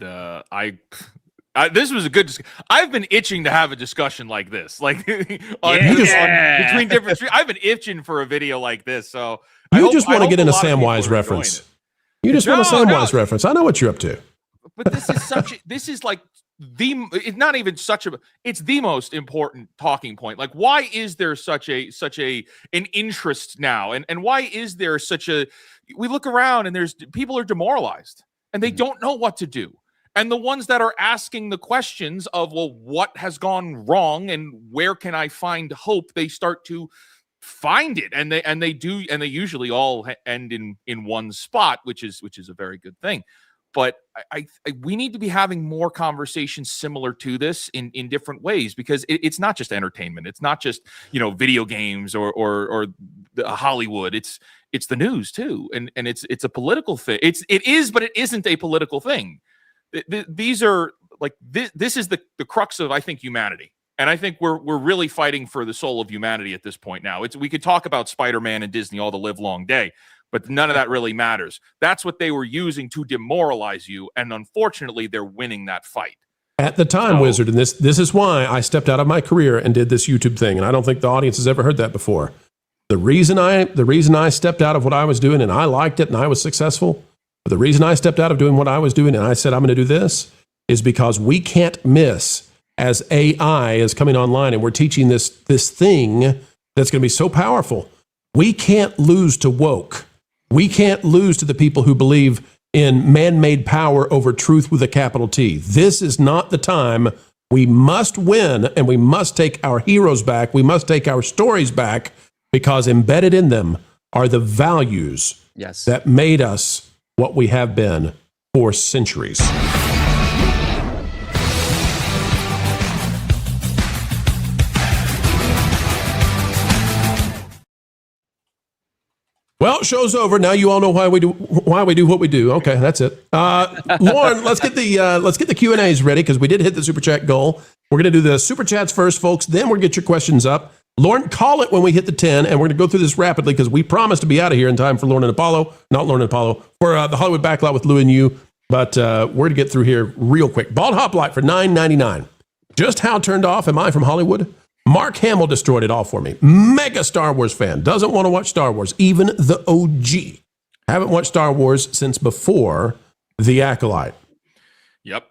this was a good discussion. I've been itching to have a discussion like this. Like between different streams. I've been itching for a video like this. So you just want to get in a Samwise reference. You just want a Samwise reference. I know what you're up to. But this is like it's not even it's the most important talking point. Like, why is there such an interest now? And why is there we look around and people are demoralized and they don't know what to do. And the ones that are asking the questions of, well, what has gone wrong and where can I find hope? They start to find it, and they usually all end in one spot, which is a very good thing. But we need to be having more conversations similar to this in different ways, because it's not just entertainment. It's not just, video games or Hollywood. It's the news too. And it's a political thing. It is, but it isn't a political thing. These are like, this is the crux of, I think, humanity. And I think we're really fighting for the soul of humanity at this point now. We could talk about Spider-Man and Disney all the live long day, but none of that really matters. That's what they were using to demoralize you, and unfortunately, they're winning that fight. At the time, Wizard, and this is why I stepped out of my career and did this YouTube thing, and I don't think the audience has ever heard that before. The reason I stepped out of what I was doing, and I liked it, and I was successful, but the reason I stepped out of doing what I was doing, and I said I'm going to do this, is because we can't miss, as AI is coming online, and we're teaching this thing that's going to be so powerful. We can't lose to woke. We can't lose to the people who believe in man-made power over truth with a capital T. This is not the time. We must win, and we must take our heroes back. We must take our stories back, because embedded in them are the values that made us what we have been for centuries. Well, show's over. Now you all know why we do what we do. Okay, that's it. Lauren, let's get the Q&As ready, because we did hit the super chat goal. We're going to do the super chats first, folks. Then we're going to get your questions up. Lauren, call it when we hit the 10, and we're going to go through this rapidly, because we promised to be out of here in time for Lauren and Apollo. Not Lauren and Apollo, for the Hollywood Backlot with Lou and you. But we're going to get through here real quick. Bald Hoplite for $9.99. Just how turned off am I from Hollywood? Mark Hamill destroyed it all for me. Mega Star Wars fan. Doesn't want to watch Star Wars, even the OG. Haven't watched Star Wars since before The Acolyte. Yep.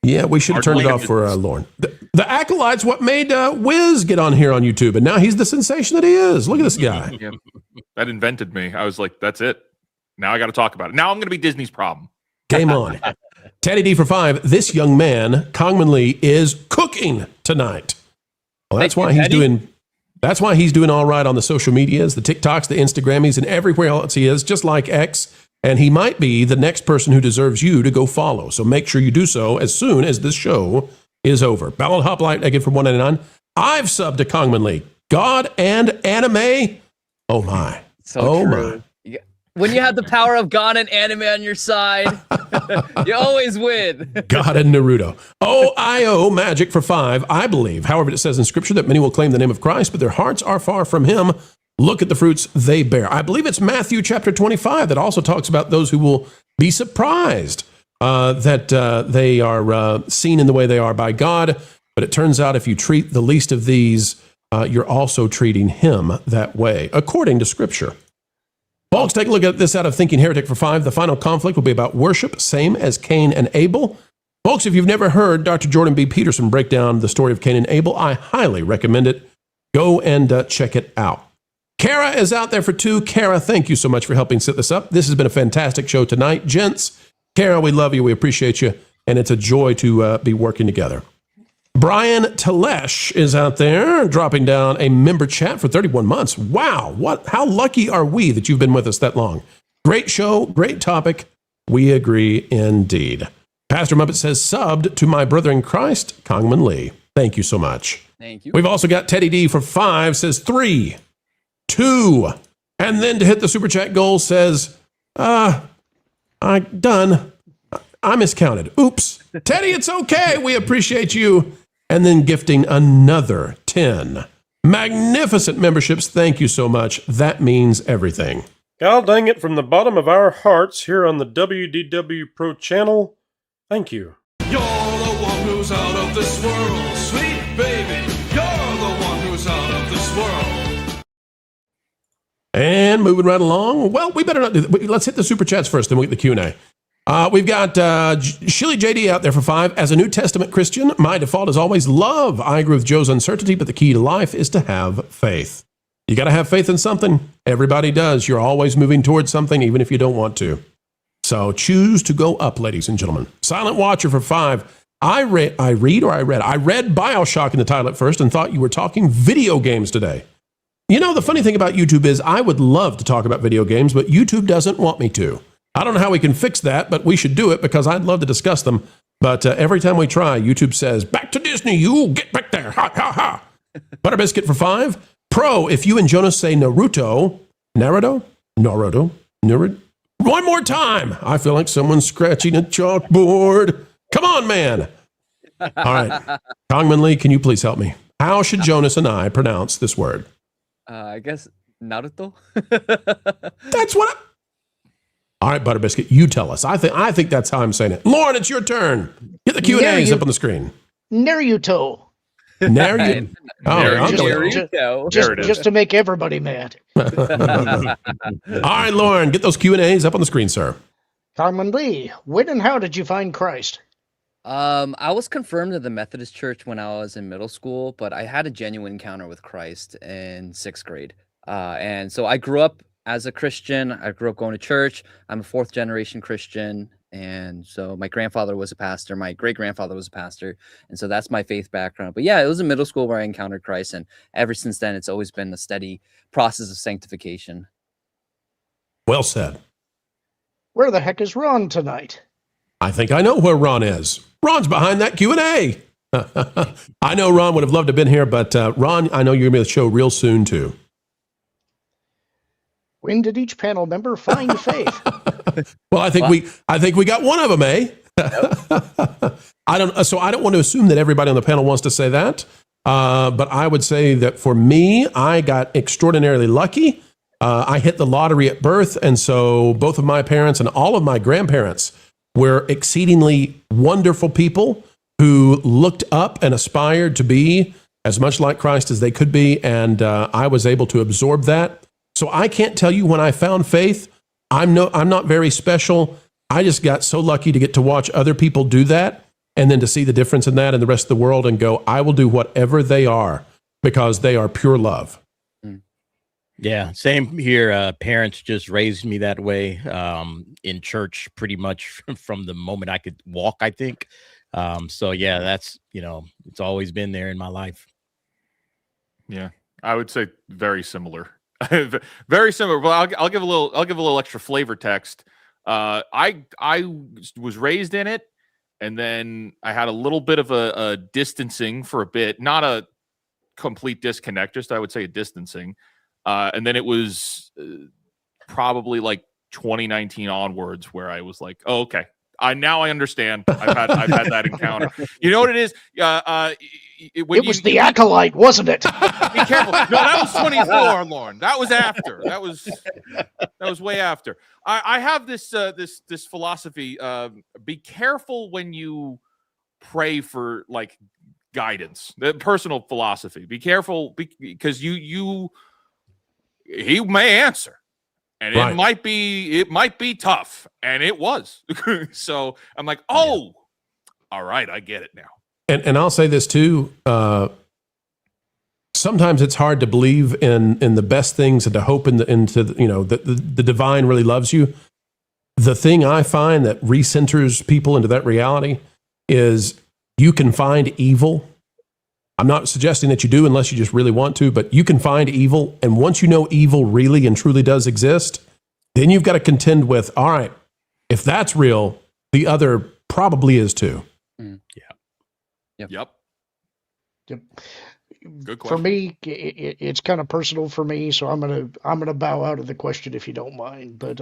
Yeah, we should have turned it off for Lauren. The Acolyte's what made Wiz get on here on YouTube, and now he's the sensation that he is. Look at this guy. Yeah, that invented me. I was like, that's it. Now I got to talk about it. Now I'm going to be Disney's problem. Game on. Teddy D for 5. This young man, Kongman Lee, is cooking tonight. Well, that's why he's doing all right on the social medias, the TikToks, the Instagrammies, and everywhere else he is, just like X. And he might be the next person who deserves you to go follow. So make sure you do so as soon as this show is over. Ballad Hoplite again for $1.99. I've subbed to Kongman Lee. God and anime. Oh my. So true. When you have the power of God and anime on your side, you always win. God and Naruto. O Magic for 5. I believe, however, it says in Scripture that many will claim the name of Christ, but their hearts are far from him. Look at the fruits they bear. I believe it's Matthew chapter 25 that also talks about those who will be surprised that they are seen in the way they are by God. But it turns out if you treat the least of these, you're also treating him that way, according to Scripture. Folks, take a look at this out of Thinking Heretic for 5. The final conflict will be about worship, same as Cain and Abel. Folks, if you've never heard Dr. Jordan B. Peterson break down the story of Cain and Abel, I highly recommend it. Go and check it out. Kara is out there for 2. Kara, thank you so much for helping set this up. This has been a fantastic show tonight. Gents, Kara, we love you. We appreciate you. And it's a joy to be working together. Brian Telesh is out there dropping down a member chat for 31 months. Wow. How lucky are we that you've been with us that long? Great show. Great topic. We agree indeed. Pastor Muppet says, subbed to my brother in Christ, Kongman Lee. Thank you so much. Thank you. We've also got Teddy D for 5, says 3, 2, and then to hit the super chat goal says, I miscounted. Oops. Teddy, it's okay. We appreciate you. And then gifting another 10 magnificent memberships. Thank you so much. That means everything. God dang it, from the bottom of our hearts here on the WDW Pro Channel, thank you. You're the one who's out of this world, sweet baby. You're the one who's out of this world. And moving right along. Well, we better not do that. Let's hit the super chats first, then we'll get the Q&A. We've got Shilly JD out there for 5. As a New Testament Christian, my default is always love. I agree with Joe's uncertainty, but the key to life is to have faith. You got to have faith in something. Everybody does. You're always moving towards something, even if you don't want to. So choose to go up, ladies and gentlemen. Silent Watcher for 5. I read BioShock in the title at first and thought you were talking video games today. You know, the funny thing about YouTube is I would love to talk about video games, but YouTube doesn't want me to. I don't know how we can fix that, but we should do it because I'd love to discuss them. But every time we try, YouTube says, back to Disney, you get back there. Ha, ha, ha. Butter Biscuit for 5. Pro, if you and Jonas say Naruto. One more time. I feel like someone's scratching a chalkboard. Come on, man. All right. Kongman Lee, can you please help me? How should Jonas and I pronounce this word? I guess Naruto. That's what All right, Butter Biscuit, you tell us. I think that's how I'm saying it. Lauren, it's your turn. Get the Q&As up on the screen. Naruto. Just to make everybody mad. All right, Lauren, get those Q&As up on the screen, sir. Kongman Lee, when and how did you find Christ? I was confirmed in the Methodist Church when I was in middle school, but I had a genuine encounter with Christ in 6th grade. And so I grew up as a Christian. I grew up going to church. I'm a 4th generation Christian. And so my grandfather was a pastor. My great-grandfather was a pastor. And so that's my faith background. But yeah, it was in middle school where I encountered Christ. And ever since then, it's always been a steady process of sanctification. Well said. Where the heck is Ron tonight? I think I know where Ron is. Ron's behind that Q&A. I know Ron would have loved to have been here, but Ron, I know you're going to be on the show real soon, too. When did each panel member find faith? Well, I think we got one of them, eh? Yep. I don't want to assume that everybody on the panel wants to say that, but I would say that for me, I got extraordinarily lucky. I hit the lottery at birth, and so both of my parents and all of my grandparents were exceedingly wonderful people who looked up and aspired to be as much like Christ as they could be, and I was able to absorb that. So I can't tell you when I found faith. I'm not very special. I just got so lucky to get to watch other people do that and then to see the difference in that and the rest of the world and go, I will do whatever they are because they are pure love. Yeah, same here. Parents just raised me that way in church pretty much from the moment I could walk, I think. So yeah, that's, it's always been there in my life. Yeah, I would say very similar. Very similar. Well, I'll give a little extra flavor text. I was raised in it, and then I had a little bit of a distancing for a bit, not a complete disconnect, just I would say a distancing. And then it was probably like 2019 onwards where I was like, oh, okay. Now I understand. I've had that encounter. You know what it is? It was the acolyte, wasn't it? Be careful. No, that was 24, Lauren. That was after. That was way after. I have this philosophy. Be careful when you pray for like guidance. The personal philosophy. Be careful because he may answer. And right. it might be tough, and it was. So I'm like, all right, I get it now. And I'll say this too. sometimes it's hard to believe in the best things and to hope into the divine really loves you. The thing I find that recenters people into that reality is you can find evil. I'm not suggesting that you do unless you just really want to, but you can find evil. And once you know evil really and truly does exist, then you've got to contend with, all right, if that's real, the other probably is too. Yep. Good question. For me, it's kind of personal for me, so I'm gonna bow out of the question if you don't mind. But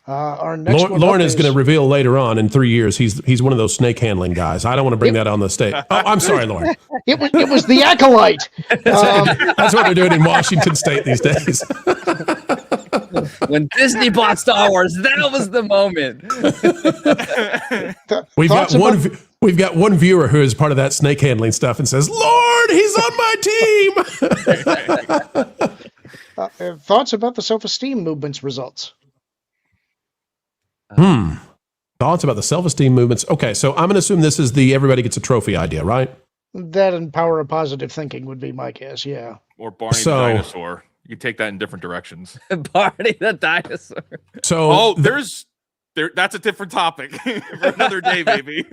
our next one Lauren is going to reveal later on in 3 years he's one of those snake handling guys. I don't want to bring that on the stage. Oh, I'm sorry, Lauren. It was the acolyte. That's what they're doing in Washington State these days. When Disney bought Star Wars, that was the moment. We've got one viewer who is part of that snake handling stuff and says, "Lord, he's on my team." Thoughts about the self-esteem movement's results? Thoughts about the self-esteem movements. Okay, so I'm going to assume this is the everybody gets a trophy idea, right? That and power of positive thinking would be my guess. Yeah. Or Barney the dinosaur. You can take that in different directions. Barney the dinosaur. So that's a different topic for another day, baby.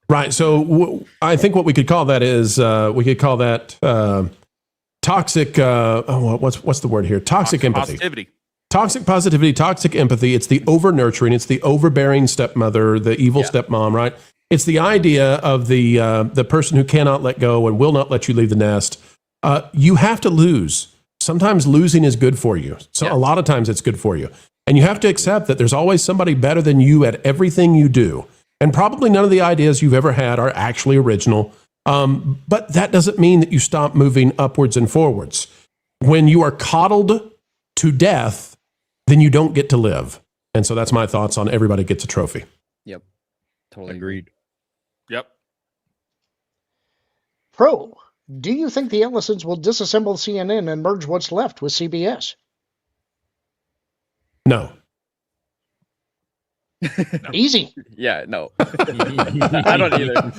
Right. So I think what we could call that is toxic. What's the word here? Toxic empathy. Positivity. Toxic positivity, toxic empathy. It's the over nurturing. It's the overbearing stepmother, the evil stepmom. Right. It's the idea of the person who cannot let go and will not let you leave the nest. You have to lose. Sometimes losing is good for you. So a lot of times it's good for you. And you have to accept that there's always somebody better than you at everything you do. And probably none of the ideas you've ever had are actually original. But that doesn't mean that you stop moving upwards and forwards. When you are coddled to death, then you don't get to live. And so that's my thoughts on everybody gets a trophy. Yep. Totally agreed. Yep. Pro, do you think the Ellisons will disassemble CNN and merge what's left with CBS? No. Easy. Yeah, no. I don't either.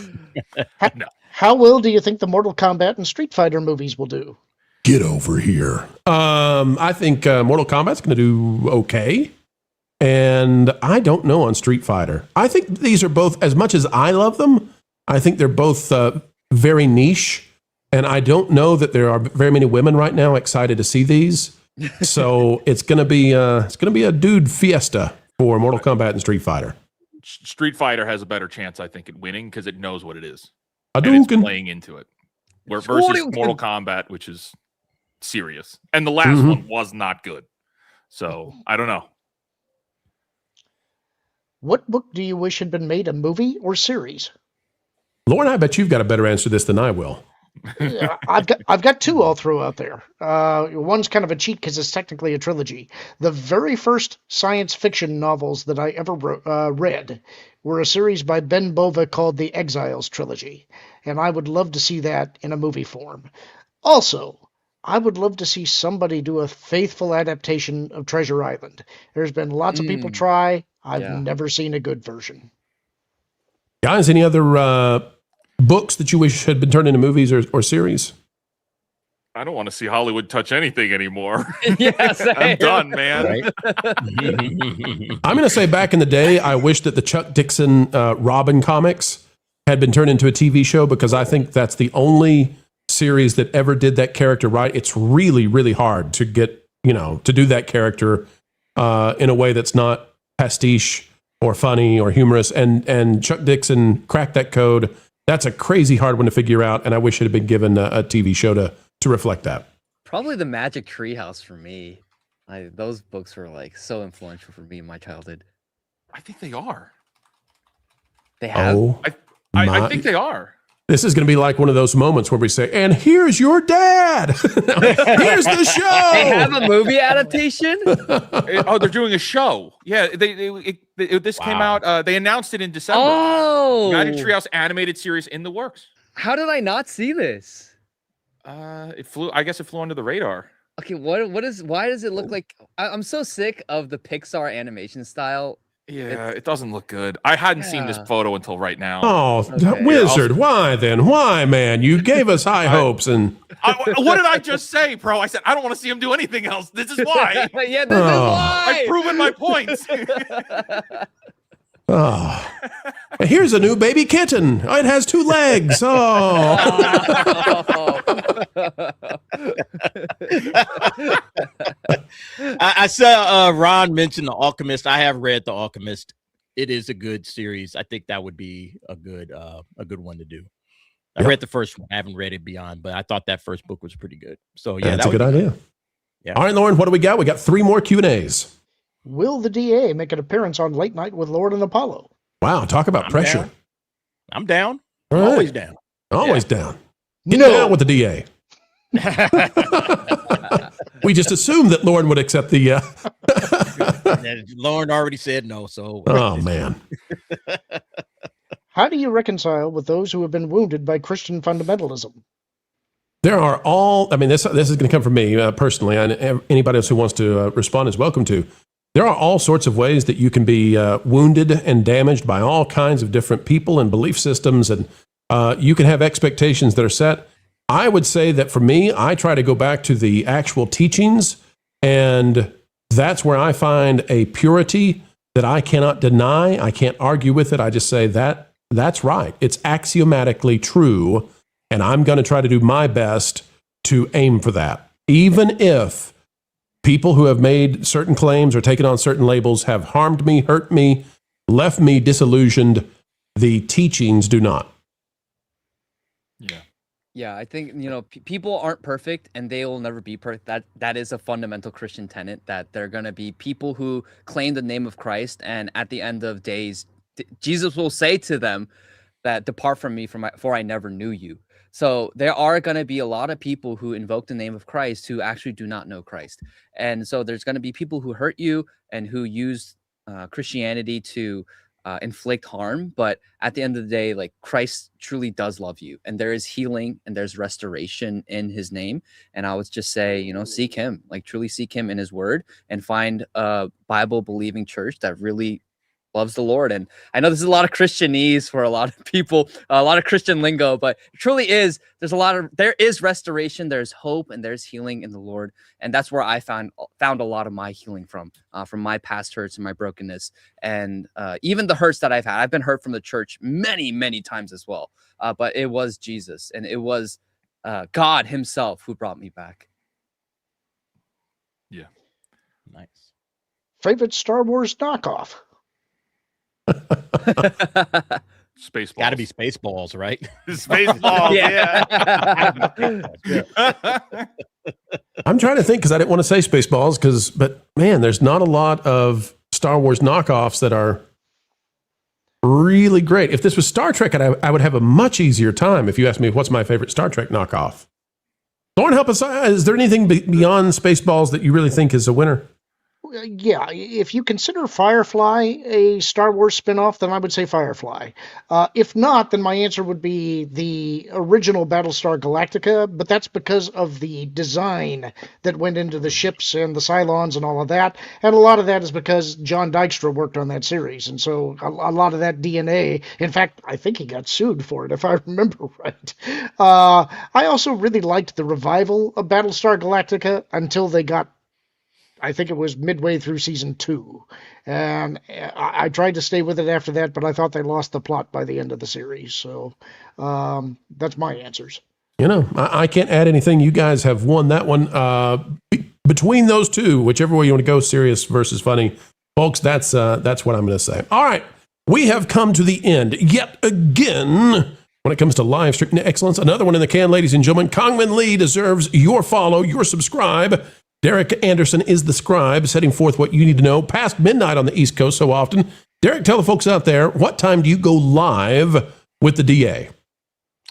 How well do you think the Mortal Kombat and Street Fighter movies will do? Get over here. I think Mortal Kombat's going to do okay. And I don't know on Street Fighter. I think these are both, as much as I love them, I think they're both very niche. And I don't know that there are very many women right now excited to see these. So it's going to be a dude fiesta for Mortal Kombat and Street Fighter. Street Fighter has a better chance, I think, at winning because it knows what it is. And it's playing into it. Versus Mortal Kombat, which is serious. And the last one was not good. So, I don't know. What book do you wish had been made a movie or series? Lauren, I bet you've got a better answer to this than I will. I've got two I'll throw out there. One's kind of a cheat because it's technically a trilogy. The very first science fiction novels that I ever read were a series by Ben Bova called the Exiles Trilogy, and I would love to see that in a movie form. Also, I would love to see somebody do a faithful adaptation of Treasure Island. There's been lots of people try. I've never seen a good version. Guys, any other books that you wish had been turned into movies or series? I don't want to see Hollywood touch anything anymore. Yes, I'm done, man. Right? I'm going to say back in the day, I wish that the Chuck Dixon Robin comics had been turned into a TV show because I think that's the only series that ever did that character right. It's really, really hard to get, to do that character in a way that's not pastiche or funny or humorous. And Chuck Dixon cracked that code. That's a crazy hard one to figure out, and I wish it had been given a TV show to reflect that. Probably the Magic Treehouse for me. Those books were so influential for me in my childhood. I think they are. They have. I think they are. This is going to be like one of those moments where we say, "And here's your dad. Here's the show." They have a movie adaptation. Oh, they're doing a show. Yeah, this came out. They announced it in December. Oh, Magic Treehouse animated series in the works. How did I not see this? It flew. I guess it flew under the radar. Okay, what is? Why does it look like? I'm so sick of the Pixar animation style. Yeah, it doesn't look good. I hadn't seen this photo until right now. Oh, Wizard, why then? Why, man? You gave us high hopes, and what did I just say, bro? I said I don't want to see him do anything else. This is why. Yeah, this is why. I've proven my points. Oh, here's a new baby kitten. Oh, it has 2 legs. Oh. I saw Ron mention The Alchemist. I have read The Alchemist. It is a good series. I think that would be a good one to do. I read the first one. I haven't read it beyond, but I thought that first book was pretty good. So yeah, that's a good idea. Yeah. All right, Lauren, what do we got? We got 3 more Q&As. Will the DA make an appearance on Late Night with Lord and Apollo? Wow, talk about pressure. Down. I'm down. All right. Always down. Always down. Get down with the DA. We just assumed that Lauren would accept the. Lauren already said no, so. Oh man. How do you reconcile with those who have been wounded by Christian fundamentalism? There are all. I mean, this is going to come from me personally, and anybody else who wants to respond is welcome to. There are all sorts of ways that you can be wounded and damaged by all kinds of different people and belief systems, and you can have expectations that are set. I would say that for me, I try to go back to the actual teachings, and that's where I find a purity that I cannot deny. I can't argue with it. I just say that's right. It's axiomatically true, and I'm going to try to do my best to aim for that, even if people who have made certain claims or taken on certain labels have harmed me, hurt me, left me disillusioned. The teachings do not. Yeah, I think, people aren't perfect and they will never be perfect. That is a fundamental Christian tenet, that they're going to be people who claim the name of Christ, and at the end of days, Jesus will say to them that depart from me for I never knew you. So there are going to be a lot of people who invoke the name of Christ who actually do not know Christ. And so there's going to be people who hurt you and who use Christianity to inflict harm. But at the end of the day, like, Christ truly does love you, and there is healing and there's restoration in his name. And I would just say, seek him, like truly seek him in his word, and find a Bible believing church that really loves the Lord. And I know this is a lot of Christianese for a lot of people, a lot of Christian lingo, but it truly is. There is restoration, there's hope, and there's healing in the Lord. And that's where I found a lot of my healing from my past hurts and my brokenness. And even the hurts that I've had, I've been hurt from the church many, many times as well. But it was Jesus, and it was God himself who brought me back. Yeah. Nice. Favorite Star Wars knockoff? Spaceballs. Got to be Spaceballs, right? Spaceballs, yeah. I'm trying to think, because I didn't want to say Spaceballs, but man, there's not a lot of Star Wars knockoffs that are really great. If this was Star Trek, I would have a much easier time if you asked me what's my favorite Star Trek knockoff. Lauren, help us. Is there anything beyond Spaceballs that you really think is a winner? Yeah, if you consider Firefly a Star Wars spinoff, then I would say Firefly. If not, then my answer would be the original Battlestar Galactica, but that's because of the design that went into the ships and the Cylons and all of that. And a lot of that is because John Dykstra worked on that series, and so a lot of that DNA, in fact, I think he got sued for it, if I remember right. I also really liked the revival of Battlestar Galactica until they got, I think it was midway through season 2. And I tried to stay with it after that, but I thought they lost the plot by the end of the series. So that's my answers. I can't add anything. You guys have won that one. Between those two, whichever way you want to go, serious versus funny, folks, that's what I'm going to say. All right. We have come to the end yet again when it comes to live stream excellence. Another one in the can, ladies and gentlemen. Kongman Lee deserves your follow, your subscribe. Derek Anderson is the scribe, setting forth what you need to know past midnight on the East Coast so often. Derek, tell the folks out there, what time do you go live with the DA?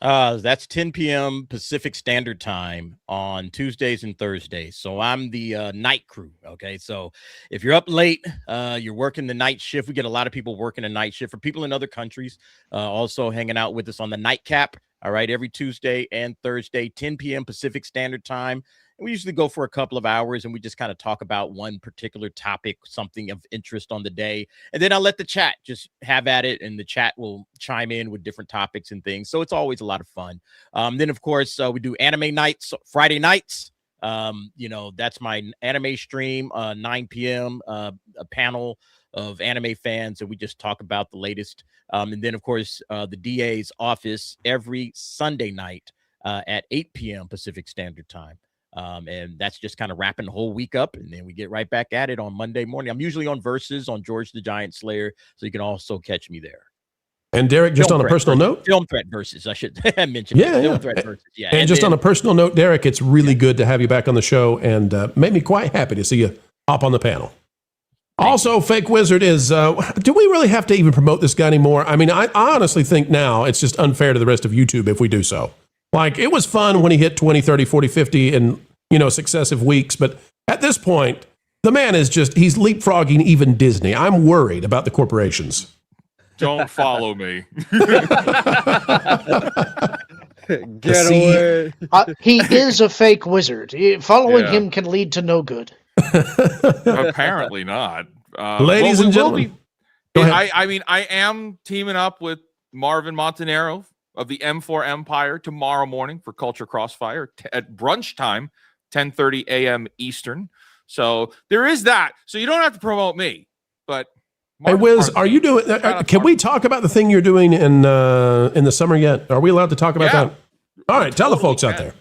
That's 10 p.m. Pacific Standard Time on Tuesdays and Thursdays. So I'm the night crew. Okay. So if you're up late, you're working the night shift. We get a lot of people working a night shift. For people in other countries, also hanging out with us on the nightcap. All right. Every Tuesday and Thursday, 10 p.m. Pacific Standard Time. We usually go for a couple of hours and we just kind of talk about one particular topic, something of interest on the day. And then I'll let the chat just have at it, and the chat will chime in with different topics and things. So it's always a lot of fun. Then, of course, we do anime nights, Friday nights. That's my anime stream, 9 p.m., a panel of anime fans, and we just talk about the latest. And then, of course, the DA's office every Sunday night at 8 p.m. Pacific Standard Time. And that's just kind of wrapping the whole week up, and then we get right back at it on Monday morning. I'm usually on Versus on George the Giant Slayer, so you can also catch me there. And Derek, just on a personal note, Film Threat Versus, I should mention. Film Threat Versus, yeah. And just on a personal note, Derek, it's really good to have you back on the show, and made me quite happy to see you hop on the panel. Also, Fake Wizard is, do we really have to even promote this guy anymore? I mean, I honestly think now it's just unfair to the rest of YouTube if we do so. Like, it was fun when he hit 20, 30, 40, 50 in, successive weeks. But at this point, the man is he's leapfrogging even Disney. I'm worried about the corporations. Don't follow me. Get away. He is a fake wizard. Following him can lead to no good. Apparently not. Ladies and gentlemen. I am teaming up with Marvin Montanaro of the M4 Empire tomorrow morning for Culture Crossfire at brunch time, 10:30 a.m. Eastern. So there is that. So you don't have to promote me, but hey, Wiz, are you doing? Can we talk about the thing you're doing in the summer yet? Are we allowed to talk about that? All right, tell the folks out there.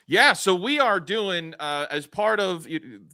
Yeah, so we are doing as part of.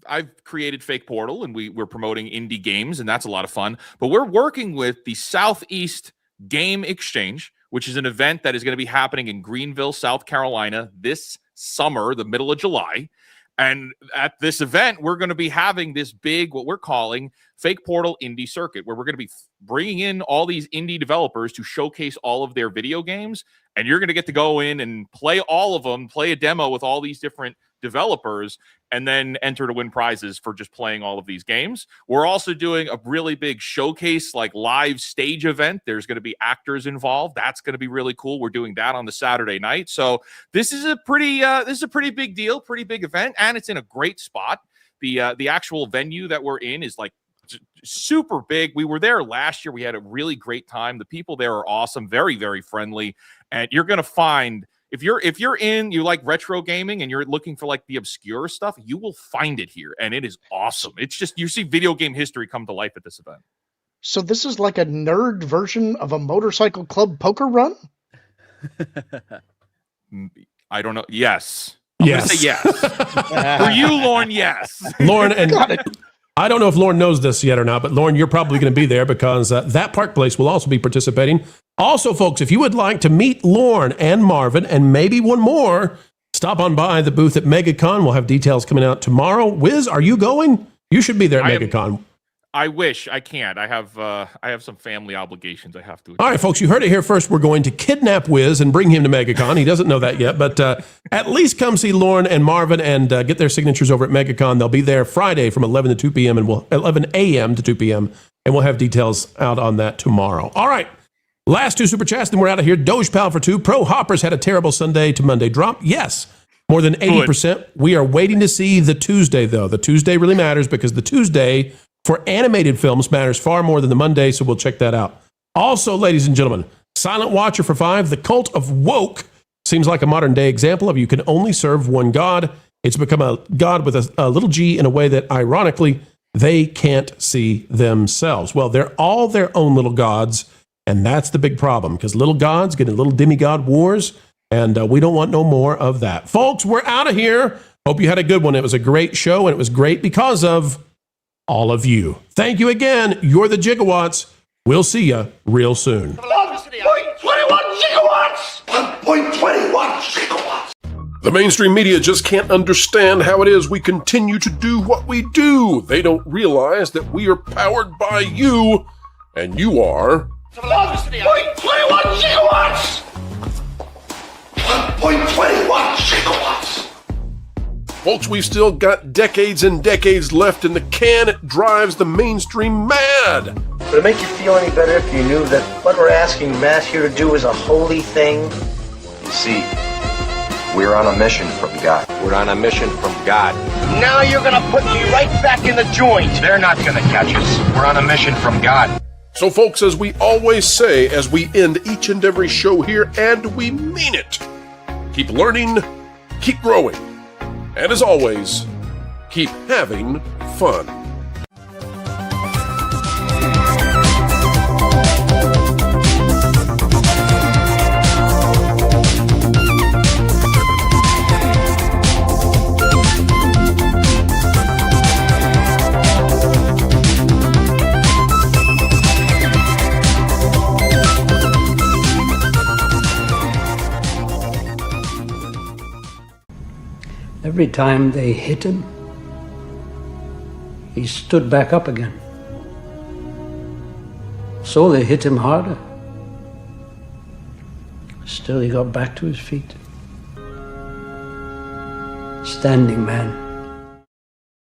I've created Fake Portal, and we're promoting indie games, and that's a lot of fun. But we're working with the Southeast Game Exchange, which is an event that is going to be happening in Greenville, South Carolina this summer, the middle of July. And at this event, we're going to be having this big, what we're calling Fake Portal Indie Circuit, where we're going to be bringing in all these indie developers to showcase all of their video games. And you're going to get to go in and play all of them, play a demo with all these different developers, and then enter to win prizes for just playing all of these games. We're also doing a really big showcase, like live stage event. There's going to be actors involved. That's going to be really cool. We're doing that on the Saturday night. So this is a pretty big deal, pretty big event, and it's in a great spot. The actual venue that we're in is like super big. We were there last year. We had a really great time. The people there are awesome, very, very friendly, and you're going to find. If you like retro gaming and you're looking for like the obscure stuff, you will find it here, and it is awesome. It's just you see video game history come to life at this event. So this is like a nerd version of a motorcycle club poker run? I don't know. Yes. I'm gonna say yes. For you, Lauren, yes. Lauren, and I don't know if Lauren knows this yet or not, but Lauren, you're probably going to be there because that Park Place will also be participating. Also, folks, if you would like to meet Lauren and Marvin and maybe one more, stop on by the booth at MegaCon. We'll have details coming out tomorrow. Wiz, are you going? You should be there at MegaCon. I wish. I can't. I have some family obligations I have to. All right, folks, you heard it here first. We're going to kidnap Wiz and bring him to MegaCon. He doesn't know that yet, but at least come see Lauren and Marvin and get their signatures over at MegaCon. They'll be there Friday from 11 to 2 p.m. and 11 a.m. to 2 p.m. and we'll have details out on that tomorrow. All right. Last two super chats, then we're out of here. Doge Pal for 2. Pro Hoppers had a terrible Sunday to Monday drop. Yes, more than 80%. We are waiting to see the Tuesday, though. The Tuesday really matters because the Tuesday for animated films matters far more than the Monday, so we'll check that out. Also, ladies and gentlemen, Silent Watcher for 5. The Cult of Woke seems like a modern-day example of you can only serve one God. It's become a God with a little g in a way that, ironically, they can't see themselves. Well, they're all their own little gods, and that's the big problem, because little gods get in little demigod wars, and we don't want no more of that. Folks, we're out of here. Hope you had a good one. It was a great show, and it was great because of all of you. Thank you again. You're the Gigawatts. We'll see you real soon. 1.21 gigawatts! 1.21 gigawatts! The mainstream media just can't understand how it is we continue to do what we do. They don't realize that we are powered by you, and you are 1.21 gigawatts! 1.21 gigawatts! Folks, we've still got decades and decades left in the can. It drives the mainstream mad. Would it make you feel any better if you knew that what we're asking Matt here to do is a holy thing? You see, We're on a mission from God. We're on a mission from God. Now you're gonna put me right back in the joint. They're not gonna catch us. We're on a mission from God. So, folks, as we always say as we end each and every show here, and we mean it, keep learning, keep growing, and as always, keep having fun. Every time they hit him, he stood back up again. So they hit him harder. Still, he got back to his feet. Standing man.